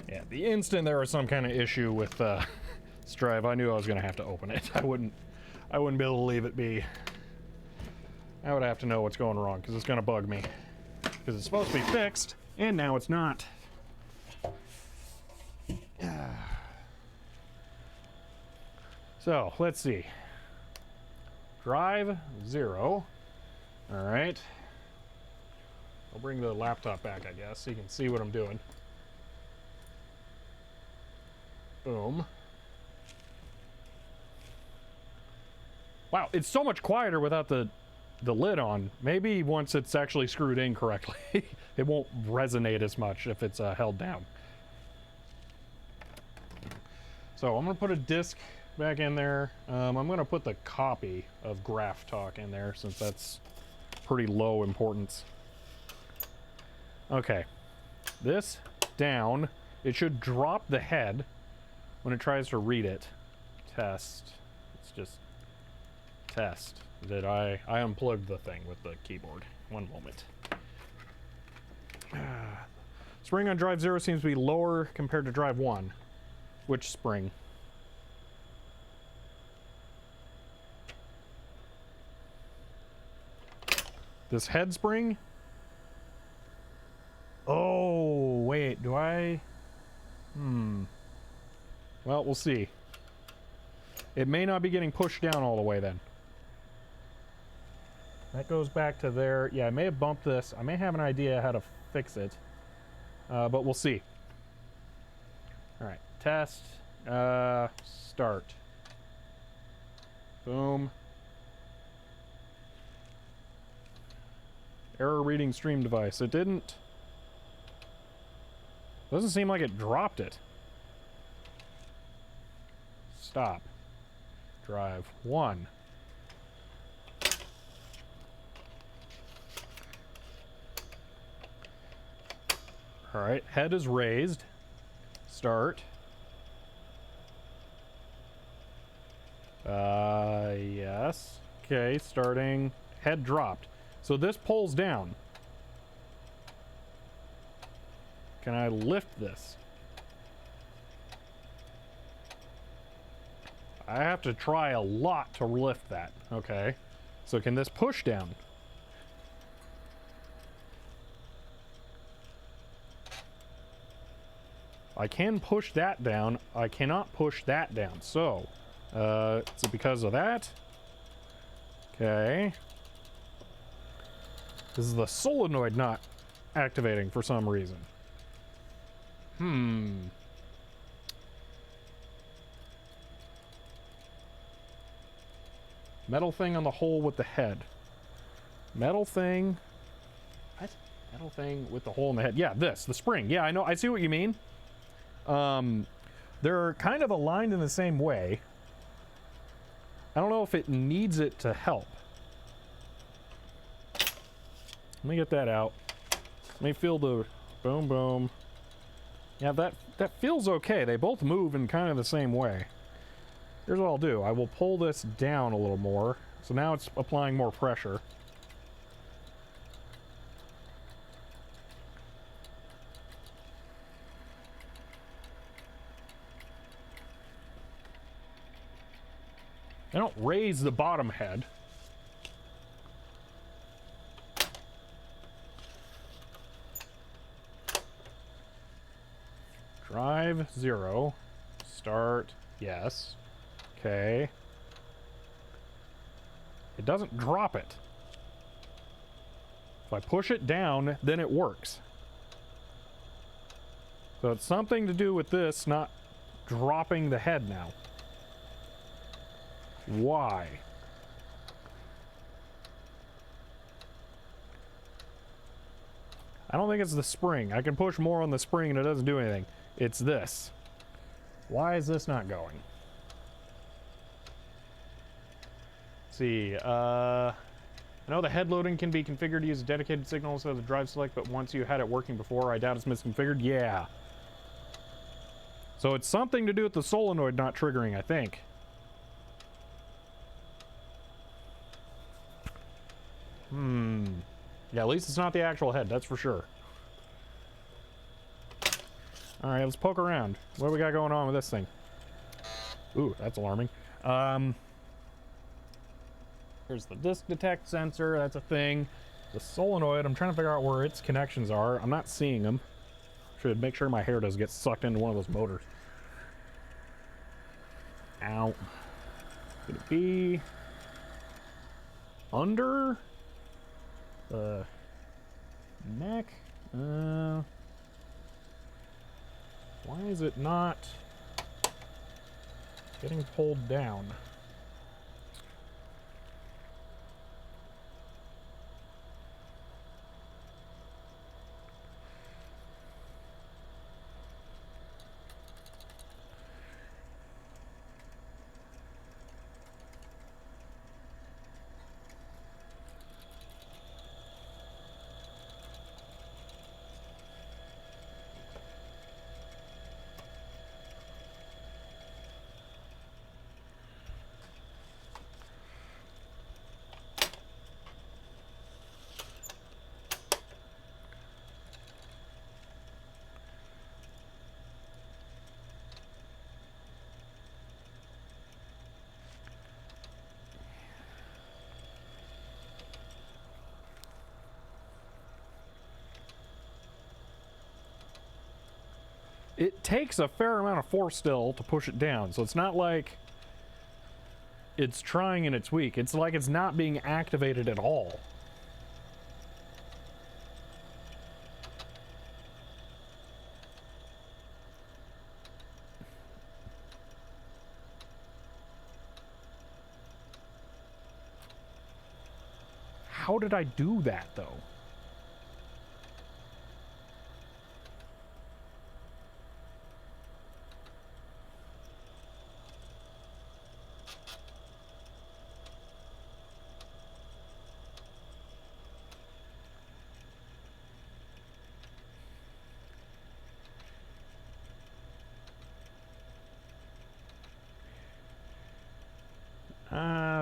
Yeah, the instant there was some kind of issue with this drive, I knew I was going to have to open it. I wouldn't be able to leave it be. I would have to know what's going wrong, because it's going to bug me. Because it's supposed to be fixed, and now it's not. So, let's see. Drive 0. All right. I'll bring the laptop back, I guess, so you can see what I'm doing. Boom. Wow, it's so much quieter without the lid on. Maybe once it's actually screwed in correctly, it won't resonate as much if it's held down. So I'm gonna put a disk back in there. I'm gonna put the copy of Graph Talk in there since that's pretty low importance. Okay. This down. It should drop the head when it tries to read it. Test. Let's just test. Did I unplugged the thing with the keyboard. One moment. Spring on drive 0 seems to be lower compared to drive 1. Which spring? This head spring? Oh, wait, do I? Well, we'll see. It may not be getting pushed down all the way then. That goes back to there. Yeah, I may have bumped this. I may have an idea how to fix it. But we'll see. Alright, test. Start. Boom. Error reading stream device. It didn't... Doesn't seem like it dropped it. Stop. Drive 1. Alright, head is raised. Start. Yes. Okay, starting. Head dropped. So this pulls down. Can I lift this? I have to try a lot to lift that. Okay. So can this push down? I can push that down. I cannot push that down. So, is it because of that? Okay. This is the solenoid not activating for some reason. Metal thing on the hole with the head. Metal thing. What? Metal thing with the hole in the head. Yeah, this. The spring. Yeah, I know. I see what you mean. They're kind of aligned in the same way. I don't know if it needs it to help. Let me get that out. Let me feel the boom, boom. Yeah, that feels okay. They both move in kind of the same way. Here's what I'll do. I will pull this down a little more. So now it's applying more pressure. I don't raise the bottom head. Drive 0. Start. Yes. Okay. It doesn't drop it. If I push it down, then it works. So it's something to do with this not dropping the head now. Why? I don't think it's the spring. I can push more on the spring and it doesn't do anything. It's this. Why is this not going? Let's see. I know the head loading can be configured to use a dedicated signal instead of the drive select, but once you had it working before, I doubt it's misconfigured. Yeah. So it's something to do with the solenoid not triggering, I think. Yeah, at least it's not the actual head, that's for sure. Alright, let's poke around. What do we got going on with this thing? Ooh, that's alarming. Here's the disk detect sensor, that's a thing. The solenoid, I'm trying to figure out where its connections are. I'm not seeing them. Should make sure my hair doesn't get sucked into one of those motors. Ow. Could it be under the neck? Why is it not getting pulled down? it takes a fair amount of force still to push it down, so it's not like it's trying and it's weak. It's like it's not being activated at all. How did I do that, though?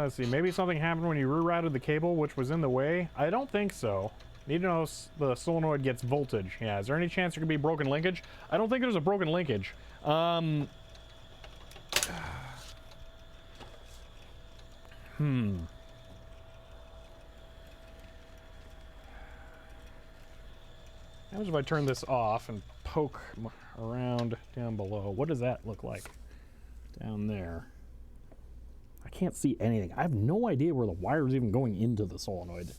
Let's see, maybe something happened when you rerouted the cable, which was in the way. I don't think so. Need to know if the solenoid gets voltage. Yeah, is there any chance there could be broken linkage? I don't think there's a broken linkage. How much if I turn this off and poke around down below? What does that look like down there? I can't see anything. I have no idea where the wire is even going into the solenoid.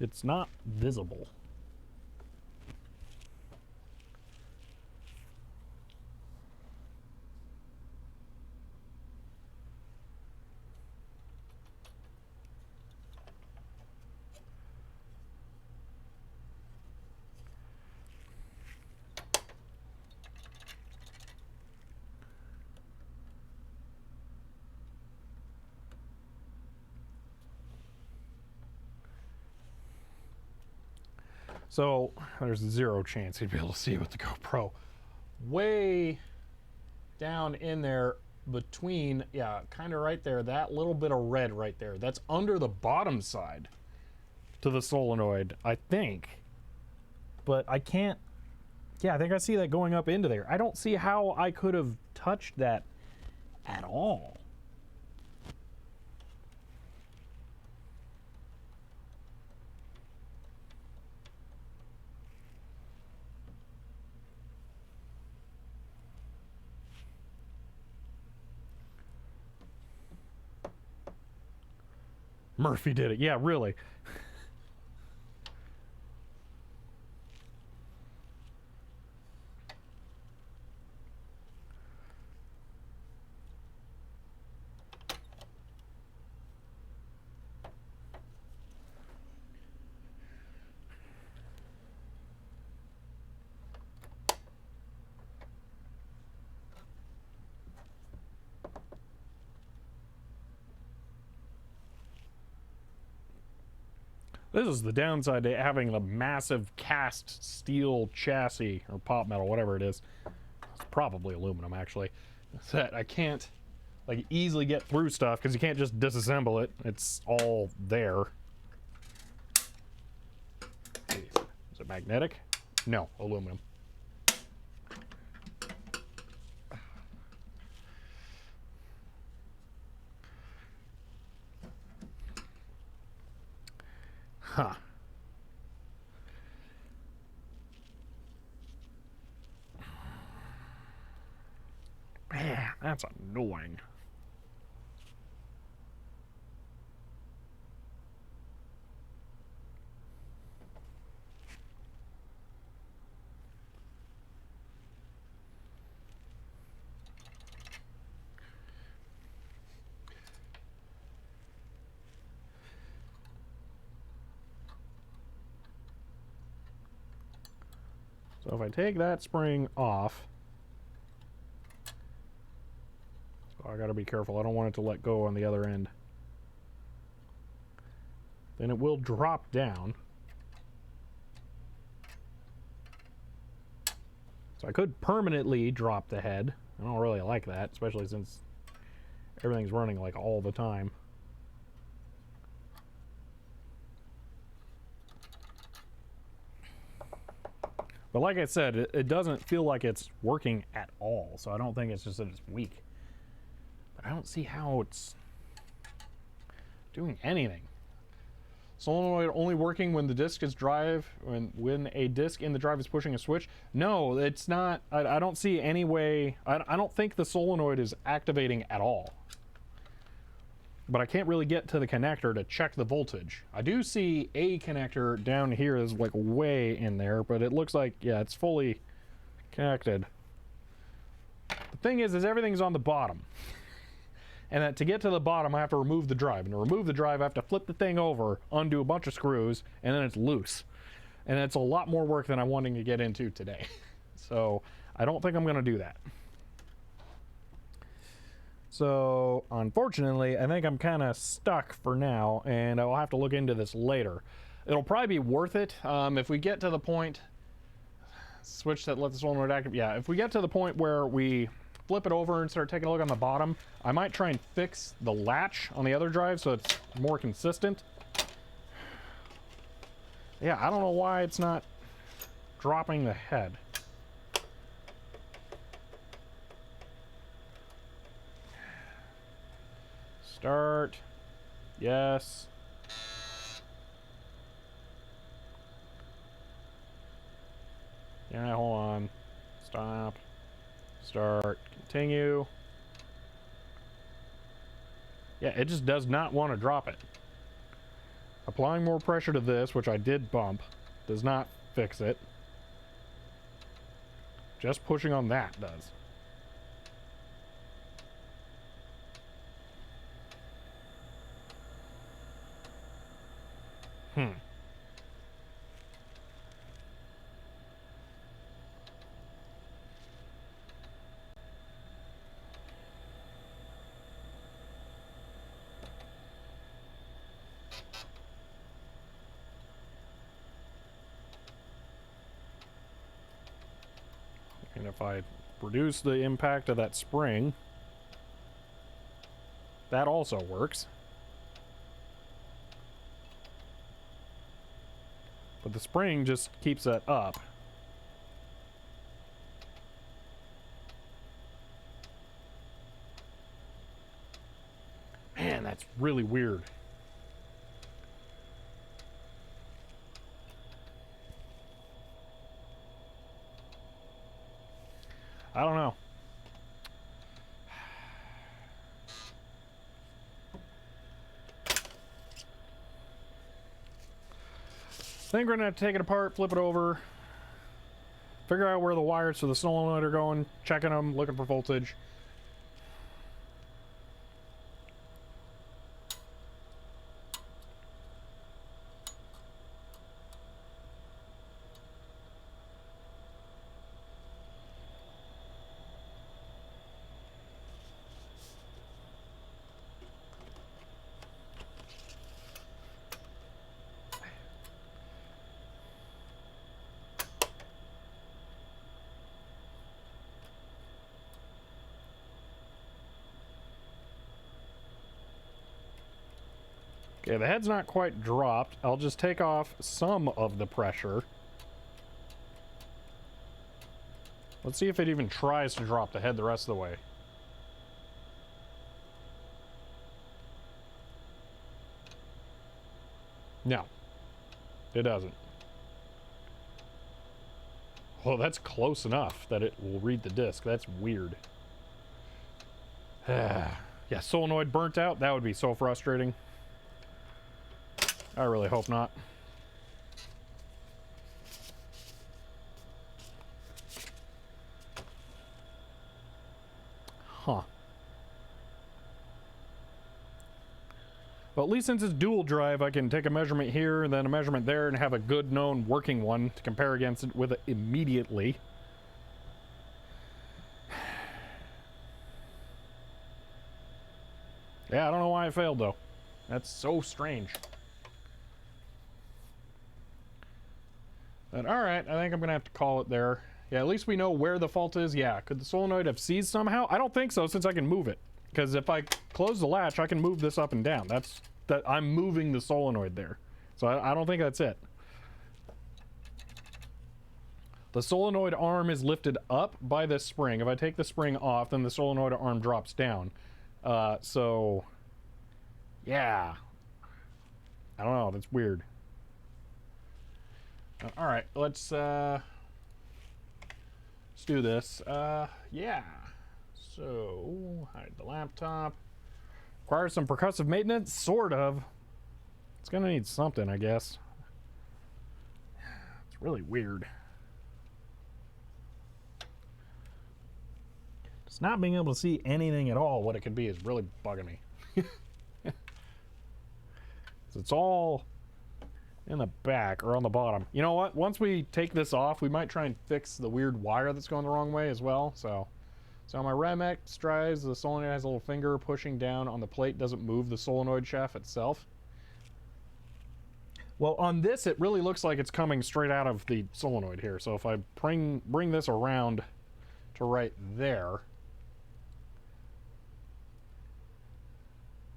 It's not visible. So there's zero chance you'd be able to see with the GoPro. Way down in there between, yeah, kind of right there, that little bit of red right there, that's under the bottom side to the solenoid, I think. But I can't, yeah, I think I see that going up into there. I don't see how I could have touched that at all. Murphy did it. Yeah, really. This is the downside to having a massive cast steel chassis, or pot metal, whatever it is. It's probably aluminum, actually. It's that I can't, like, easily get through stuff, because you can't just disassemble it. It's all there. Is it magnetic? No, aluminum. Huh. Man, that's annoying. So if I take that spring off, I gotta be careful. I don't want it to let go on the other end. Then it will drop down. So I could permanently drop the head. I don't really like that, especially since everything's running like all the time. But like I said, it doesn't feel like it's working at all, so I don't think it's just that it's weak. But I don't see how it's doing anything. Solenoid only working when the disc is when a disc in the drive is pushing a switch. No, it's not. I don't see any way. I don't think the solenoid is activating at all. But I can't really get to the connector to check the voltage. I do see a connector down here is like way in there, but it looks like, yeah, it's fully connected. The thing is everything's on the bottom. And that to get to the bottom, I have to remove the drive. And to remove the drive, I have to flip the thing over, undo a bunch of screws, and then it's loose. And it's a lot more work than I'm wanting to get into today. So I don't think I'm going to do that. So unfortunately, I think I'm kind of stuck for now, and I'll have to look into this later. It'll probably be worth it if we get to the point... Switch that lets the solenoid active. Yeah, if we get to the point where we flip it over and start taking a look on the bottom, I might try and fix the latch on the other drive so it's more consistent. Yeah, I don't know why it's not dropping the head. Start. Yes. Yeah, hold on. Stop. Start. Continue. Yeah, it just does not want to drop it. Applying more pressure to this, which I did bump, does not fix it. Just pushing on that does. And if I reduce the impact of that spring, that also works. But the spring just keeps that up. Man, that's really weird. I don't know. I think we're gonna have to take it apart, flip it over, figure out where the wires to the solenoid are going, checking them, looking for voltage. Okay, the head's not quite dropped. I'll just take off some of the pressure. Let's see if it even tries to drop the head the rest of the way. No, it doesn't. Well, that's close enough that it will read the disc. That's weird. Yeah, solenoid burnt out. That would be so frustrating. I really hope not. Huh. Well, at least since it's dual drive, I can take a measurement here and then a measurement there and have a good known working one to compare against it with it immediately. Yeah, I don't know why it failed though. That's so strange. But alright, I think I'm gonna have to call it there. Yeah, at least we know where the fault is. Yeah, could the solenoid have seized somehow? I don't think so, since I can move it. Because if I close the latch, I can move this up and down. I'm moving the solenoid there. So I don't think that's it. The solenoid arm is lifted up by this spring. If I take the spring off, then the solenoid arm drops down. So, yeah. I don't know, that's weird. All right, let's do this. Yeah. So, hide the laptop. Requires some percussive maintenance, sort of. It's gonna need something, I guess. It's really weird. Just not being able to see anything at all what it could be is really bugging me. It's all in the back or on the bottom. You know what? Once we take this off, we might try and fix the weird wire that's going the wrong way as well. So my Remex drives, the solenoid has a little finger pushing down on the plate, doesn't move the solenoid shaft itself. Well, on this, it really looks like it's coming straight out of the solenoid here. So if I bring this around to right there,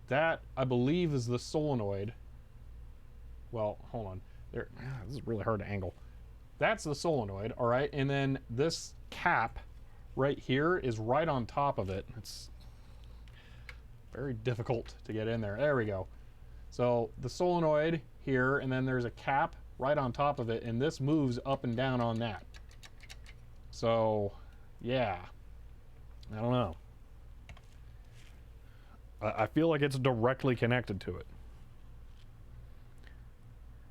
that, I believe, is the solenoid. Well, hold on. There, this is really hard to angle. That's the solenoid, all right? And then this cap right here is right on top of it. It's very difficult to get in there. There we go. So the solenoid here, and then there's a cap right on top of it, and this moves up and down on that. So, yeah. I don't know. I feel like it's directly connected to it.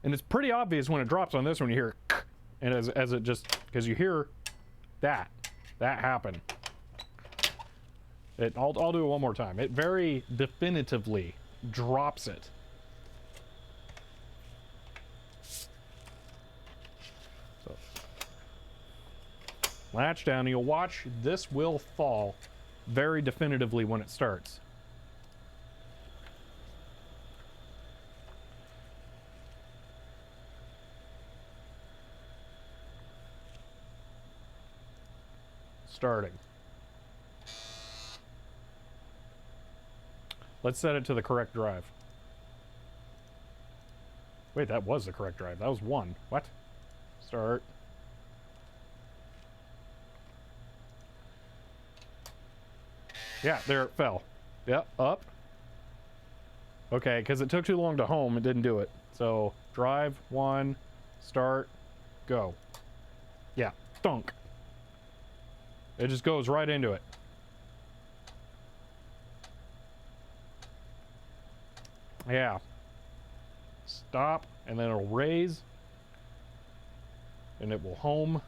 And it's pretty obvious when it drops on this one, you hear and as it just, because you hear that happen. I'll do it one more time. It very definitively drops it. So latch down, and you'll watch this will fall very definitively when it starts. Starting. Let's set it to the correct drive. Wait, that was the correct drive. That was 1. What? Start. Yeah, there it fell. Yep, up. Okay, because it took too long to home, it didn't do it. So, drive, 1, start, go. Yeah, thunk. It just goes right into it. Yeah. Stop, and then it'll raise. And it will home.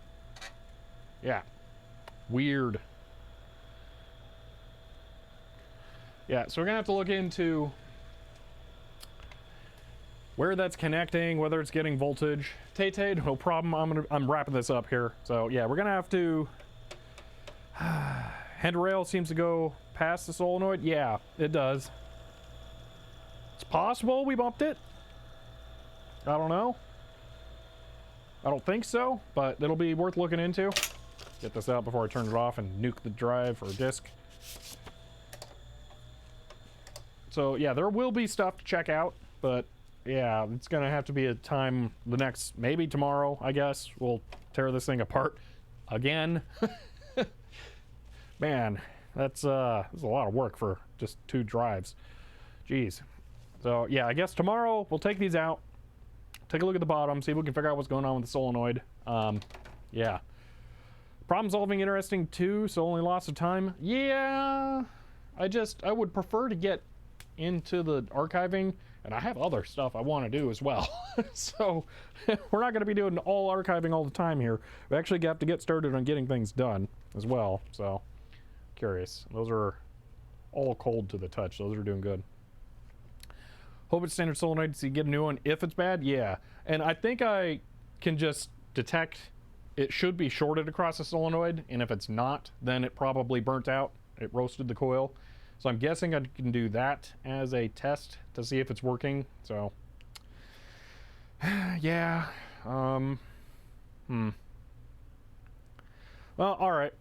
Yeah. Weird. Yeah, so we're gonna have to look into where that's connecting, whether it's getting voltage. Tay-Tay, no problem. I'm wrapping this up here. So yeah, we're gonna have to. Handrail seems to go past the solenoid. Yeah, it does. It's possible we bumped it. I don't know. I don't think so, but it'll be worth looking into. Get this out before I turn it off and nuke the drive or disk. So yeah, there will be stuff to check out, but yeah, it's gonna have to be a time maybe tomorrow, I guess. We'll tear this thing apart again. Man, that's a lot of work for just 2 drives. Jeez. So yeah, I guess tomorrow we'll take these out, take a look at the bottom, see if we can figure out what's going on with the solenoid. Yeah. Problem solving interesting too, so only loss of time. Yeah, I would prefer to get into the archiving, and I have other stuff I want to do as well. So we're not going to be doing all archiving all the time here. We actually have to get started on getting things done as well. So curious. Those are all cold to the touch. Those are doing good. Hope it's standard solenoid so you get a new one if it's bad. Yeah, and I think I can just detect it should be shorted across the solenoid, and if it's not, then it probably burnt out. It roasted the coil. So I'm guessing I can do that as a test to see if it's working. So yeah. Well, all right.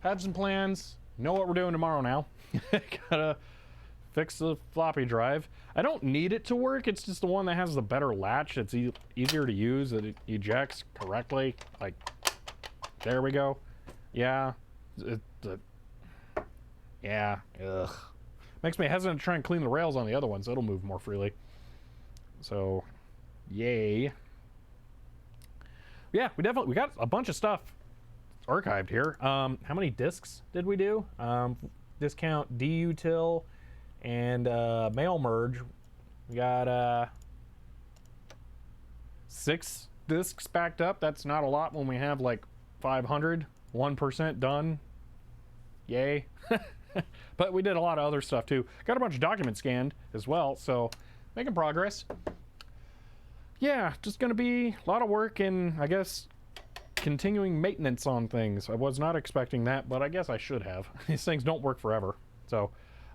Have some plans. Know what we're doing tomorrow now. Gotta fix the floppy drive. I don't need it to work. It's just the one that has the better latch. It's easier to use. It ejects correctly. Like, there we go. Yeah. Yeah. Ugh. Makes me hesitant to try and clean the rails on the other one, so it'll move more freely. So, yay. Yeah, we got a bunch of stuff archived here. How many discs did we do? Discount dutil and mail merge. We got 6 discs backed up. That's not a lot when we have like 500. 1% done. Yay. But we did a lot of other stuff too. Got a bunch of documents scanned as well, so making progress. Yeah, just gonna be a lot of work and I guess continuing maintenance on things. I was not expecting that, but I guess I should have. These things don't work forever. So,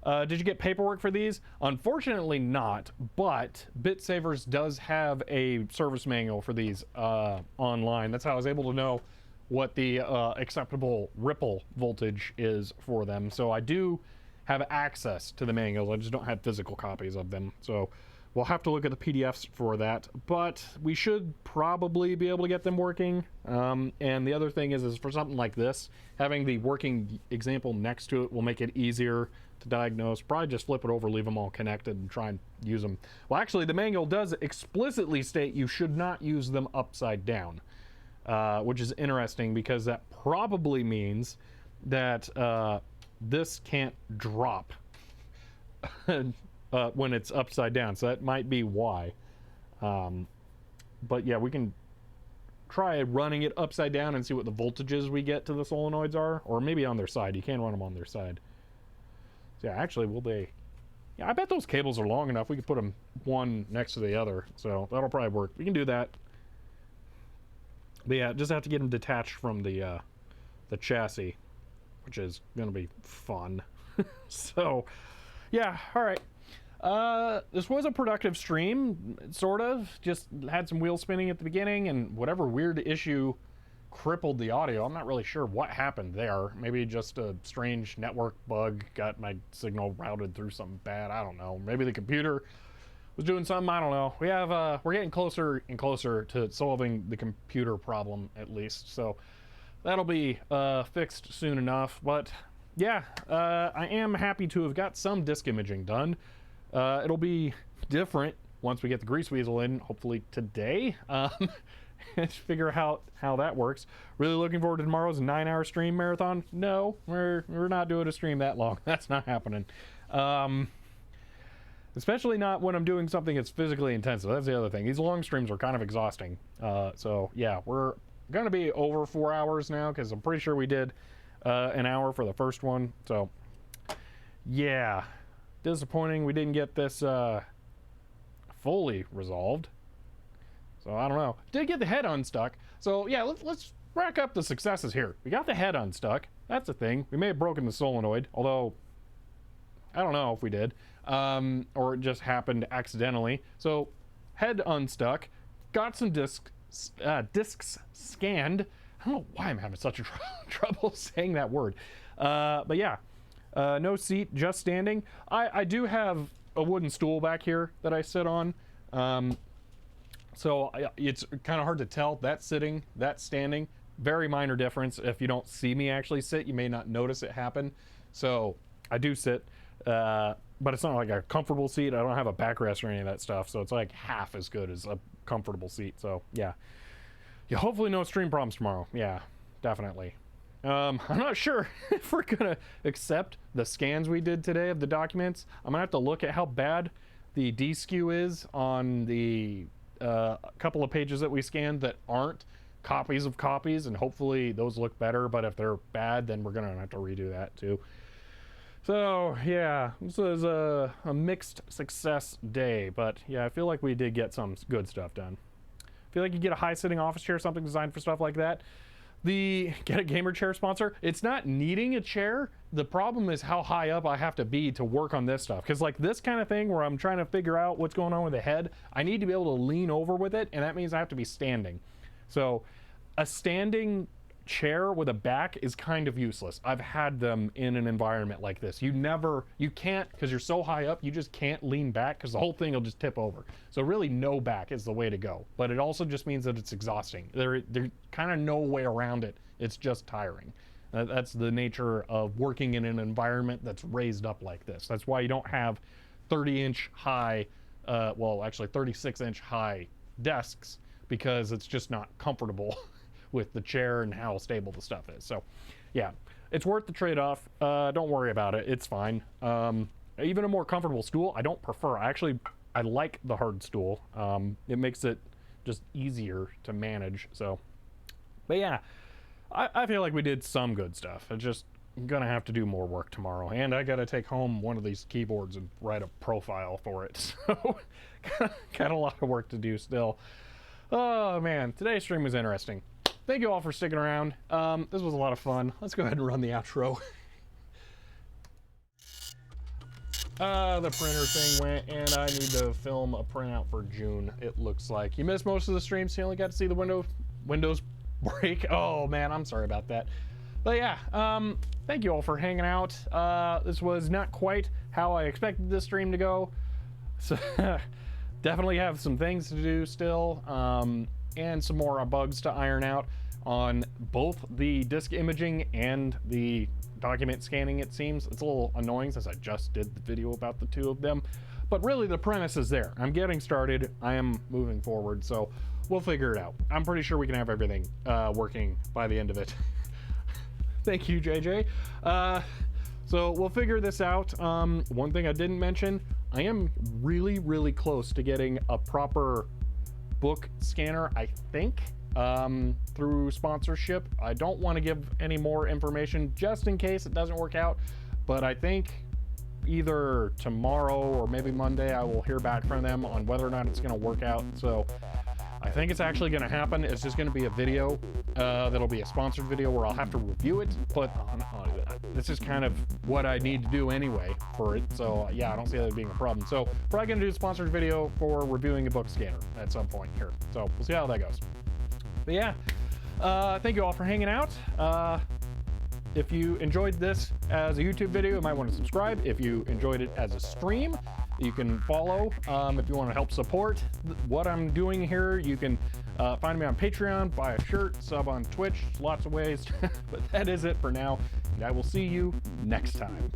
did you get paperwork for these? Unfortunately not, but BitSavers does have a service manual for these online. That's how I was able to know what the acceptable ripple voltage is for them. So I do have access to the manuals. I just don't have physical copies of them. So we'll have to look at the PDFs for that, but we should probably be able to get them working. And the other thing is for something like this, having the working example next to it will make it easier to diagnose. Probably just flip it over, leave them all connected, and try and use them. Well, actually, the manual does explicitly state you should not use them upside down. Which is interesting because that probably means that this can't drop when it's upside down. So that might be why. But yeah, we can try running it upside down and see what the voltages we get to the solenoids are. Or maybe on their side. You can run them on their side. So yeah, actually, will they... Yeah, I bet those cables are long enough. We could put them one next to the other. So that'll probably work. We can do that. But yeah, just have to get them detached from the chassis, which is gonna be fun. So, yeah, all right. This was a productive stream, sort of. Just had some wheel spinning at the beginning, and whatever weird issue crippled the audio. I'm not really sure what happened there. Maybe just a strange network bug got my signal routed through something bad. I don't know. Maybe the computer was doing something. I don't know. We're getting closer and closer to solving the computer problem, at least. So that'll be fixed soon enough. But yeah, I am happy to have got some disk imaging done. It'll be different once we get the grease weasel in, hopefully today. And figure out how that works. Really looking forward to tomorrow's 9-hour stream marathon. No, we're not doing a stream that long. That's not happening. Especially not when I'm doing something that's physically intensive. That's the other thing. These long streams are kind of exhausting. So yeah, we're gonna be over 4 hours now because I'm pretty sure we did an hour for the first one. So yeah, disappointing we didn't get this fully resolved. So I don't know. Did get the head unstuck. So yeah, let's rack up the successes here. We got the head unstuck. That's a thing. We may have broken the solenoid, although I don't know if we did. Or it just happened accidentally. So head unstuck. Got some discs scanned. I don't know why I'm having such trouble saying that word. But yeah, no seat, just standing. I do have a wooden stool back here that I sit on. So it's kind of hard to tell. That's sitting, that's standing. Very minor difference. If you don't see me actually sit, you may not notice it happen. So I do sit, but it's not like a comfortable seat. I don't have a backrest or any of that stuff. So it's like half as good as a comfortable seat. So yeah. Yeah, hopefully no stream problems tomorrow. Yeah, definitely. I'm not sure if we're gonna accept the scans we did today of the documents. I'm gonna have to look at how bad the D-skew is on the couple of pages that we scanned that aren't copies of copies, and hopefully those look better, but if they're bad, then we're gonna have to redo that too. So yeah, this was a mixed success day, but yeah, I feel like we did get some good stuff done. I feel like you get a high sitting office chair, something designed for stuff like that. The Get a Gamer chair sponsor, it's not needing a chair. The problem is how high up I have to be to work on this stuff. Because like this kind of thing where I'm trying to figure out what's going on with the head, I need to be able to lean over with it, and that means I have to be standing. So a standing chair with a back is kind of useless. I've had them in an environment like this. You can't, because you're so high up, you just can't lean back because the whole thing will just tip over. So really no back is the way to go. But it also just means that it's exhausting. There's kind of no way around it. It's just tiring. That's the nature of working in an environment that's raised up like this. That's why you don't have 30-inch high well, actually 36-inch high desks because it's just not comfortable with the chair and how stable the stuff is. So yeah, it's worth the trade-off. Don't worry about it. It's fine. Even a more comfortable stool, I don't prefer. I like the hard stool. It makes it just easier to manage. So, but yeah, I feel like we did some good stuff. I'm just gonna have to do more work tomorrow, and I gotta take home one of these keyboards and write a profile for it. So, got a lot of work to do still. Oh man, today's stream was interesting. Thank you all for sticking around. This was a lot of fun. Let's go ahead and run the outro. The printer thing went, and I need to film a printout for June, it looks like. You missed most of the stream, so you only got to see the Windows break. Oh man, I'm sorry about that. But yeah, thank you all for hanging out. This was not quite how I expected this stream to go. So definitely have some things to do still, and some more bugs to iron out on both the disk imaging and the document scanning. It seems it's a little annoying since I just did the video about the two of them, but really the premise is there. I'm getting started. I am moving forward, so we'll figure it out. I'm pretty sure we can have everything working by the end of it. Thank you, JJ. So we'll figure this out. One thing I didn't mention, I am really close to getting a proper book scanner, I think, through sponsorship. I don't want to give any more information just in case it doesn't work out, but I think either tomorrow or maybe Monday I will hear back from them on whether or not it's going to work out. So I think it's actually going to happen. It's just going to be a video that'll be a sponsored video where I'll have to review it, but this is kind of what I need to do anyway for it. So yeah, I don't see that being a problem. So probably going to do a sponsored video for reviewing a book scanner at some point here. So we'll see how that goes. But yeah, thank you all for hanging out. If you enjoyed this as a YouTube video, you might want to subscribe. If you enjoyed it as a stream, you can follow. If you want to help support what I'm doing here, you can find me on Patreon, buy a shirt, sub on Twitch, lots of ways. But that is it for now, and I will see you next time.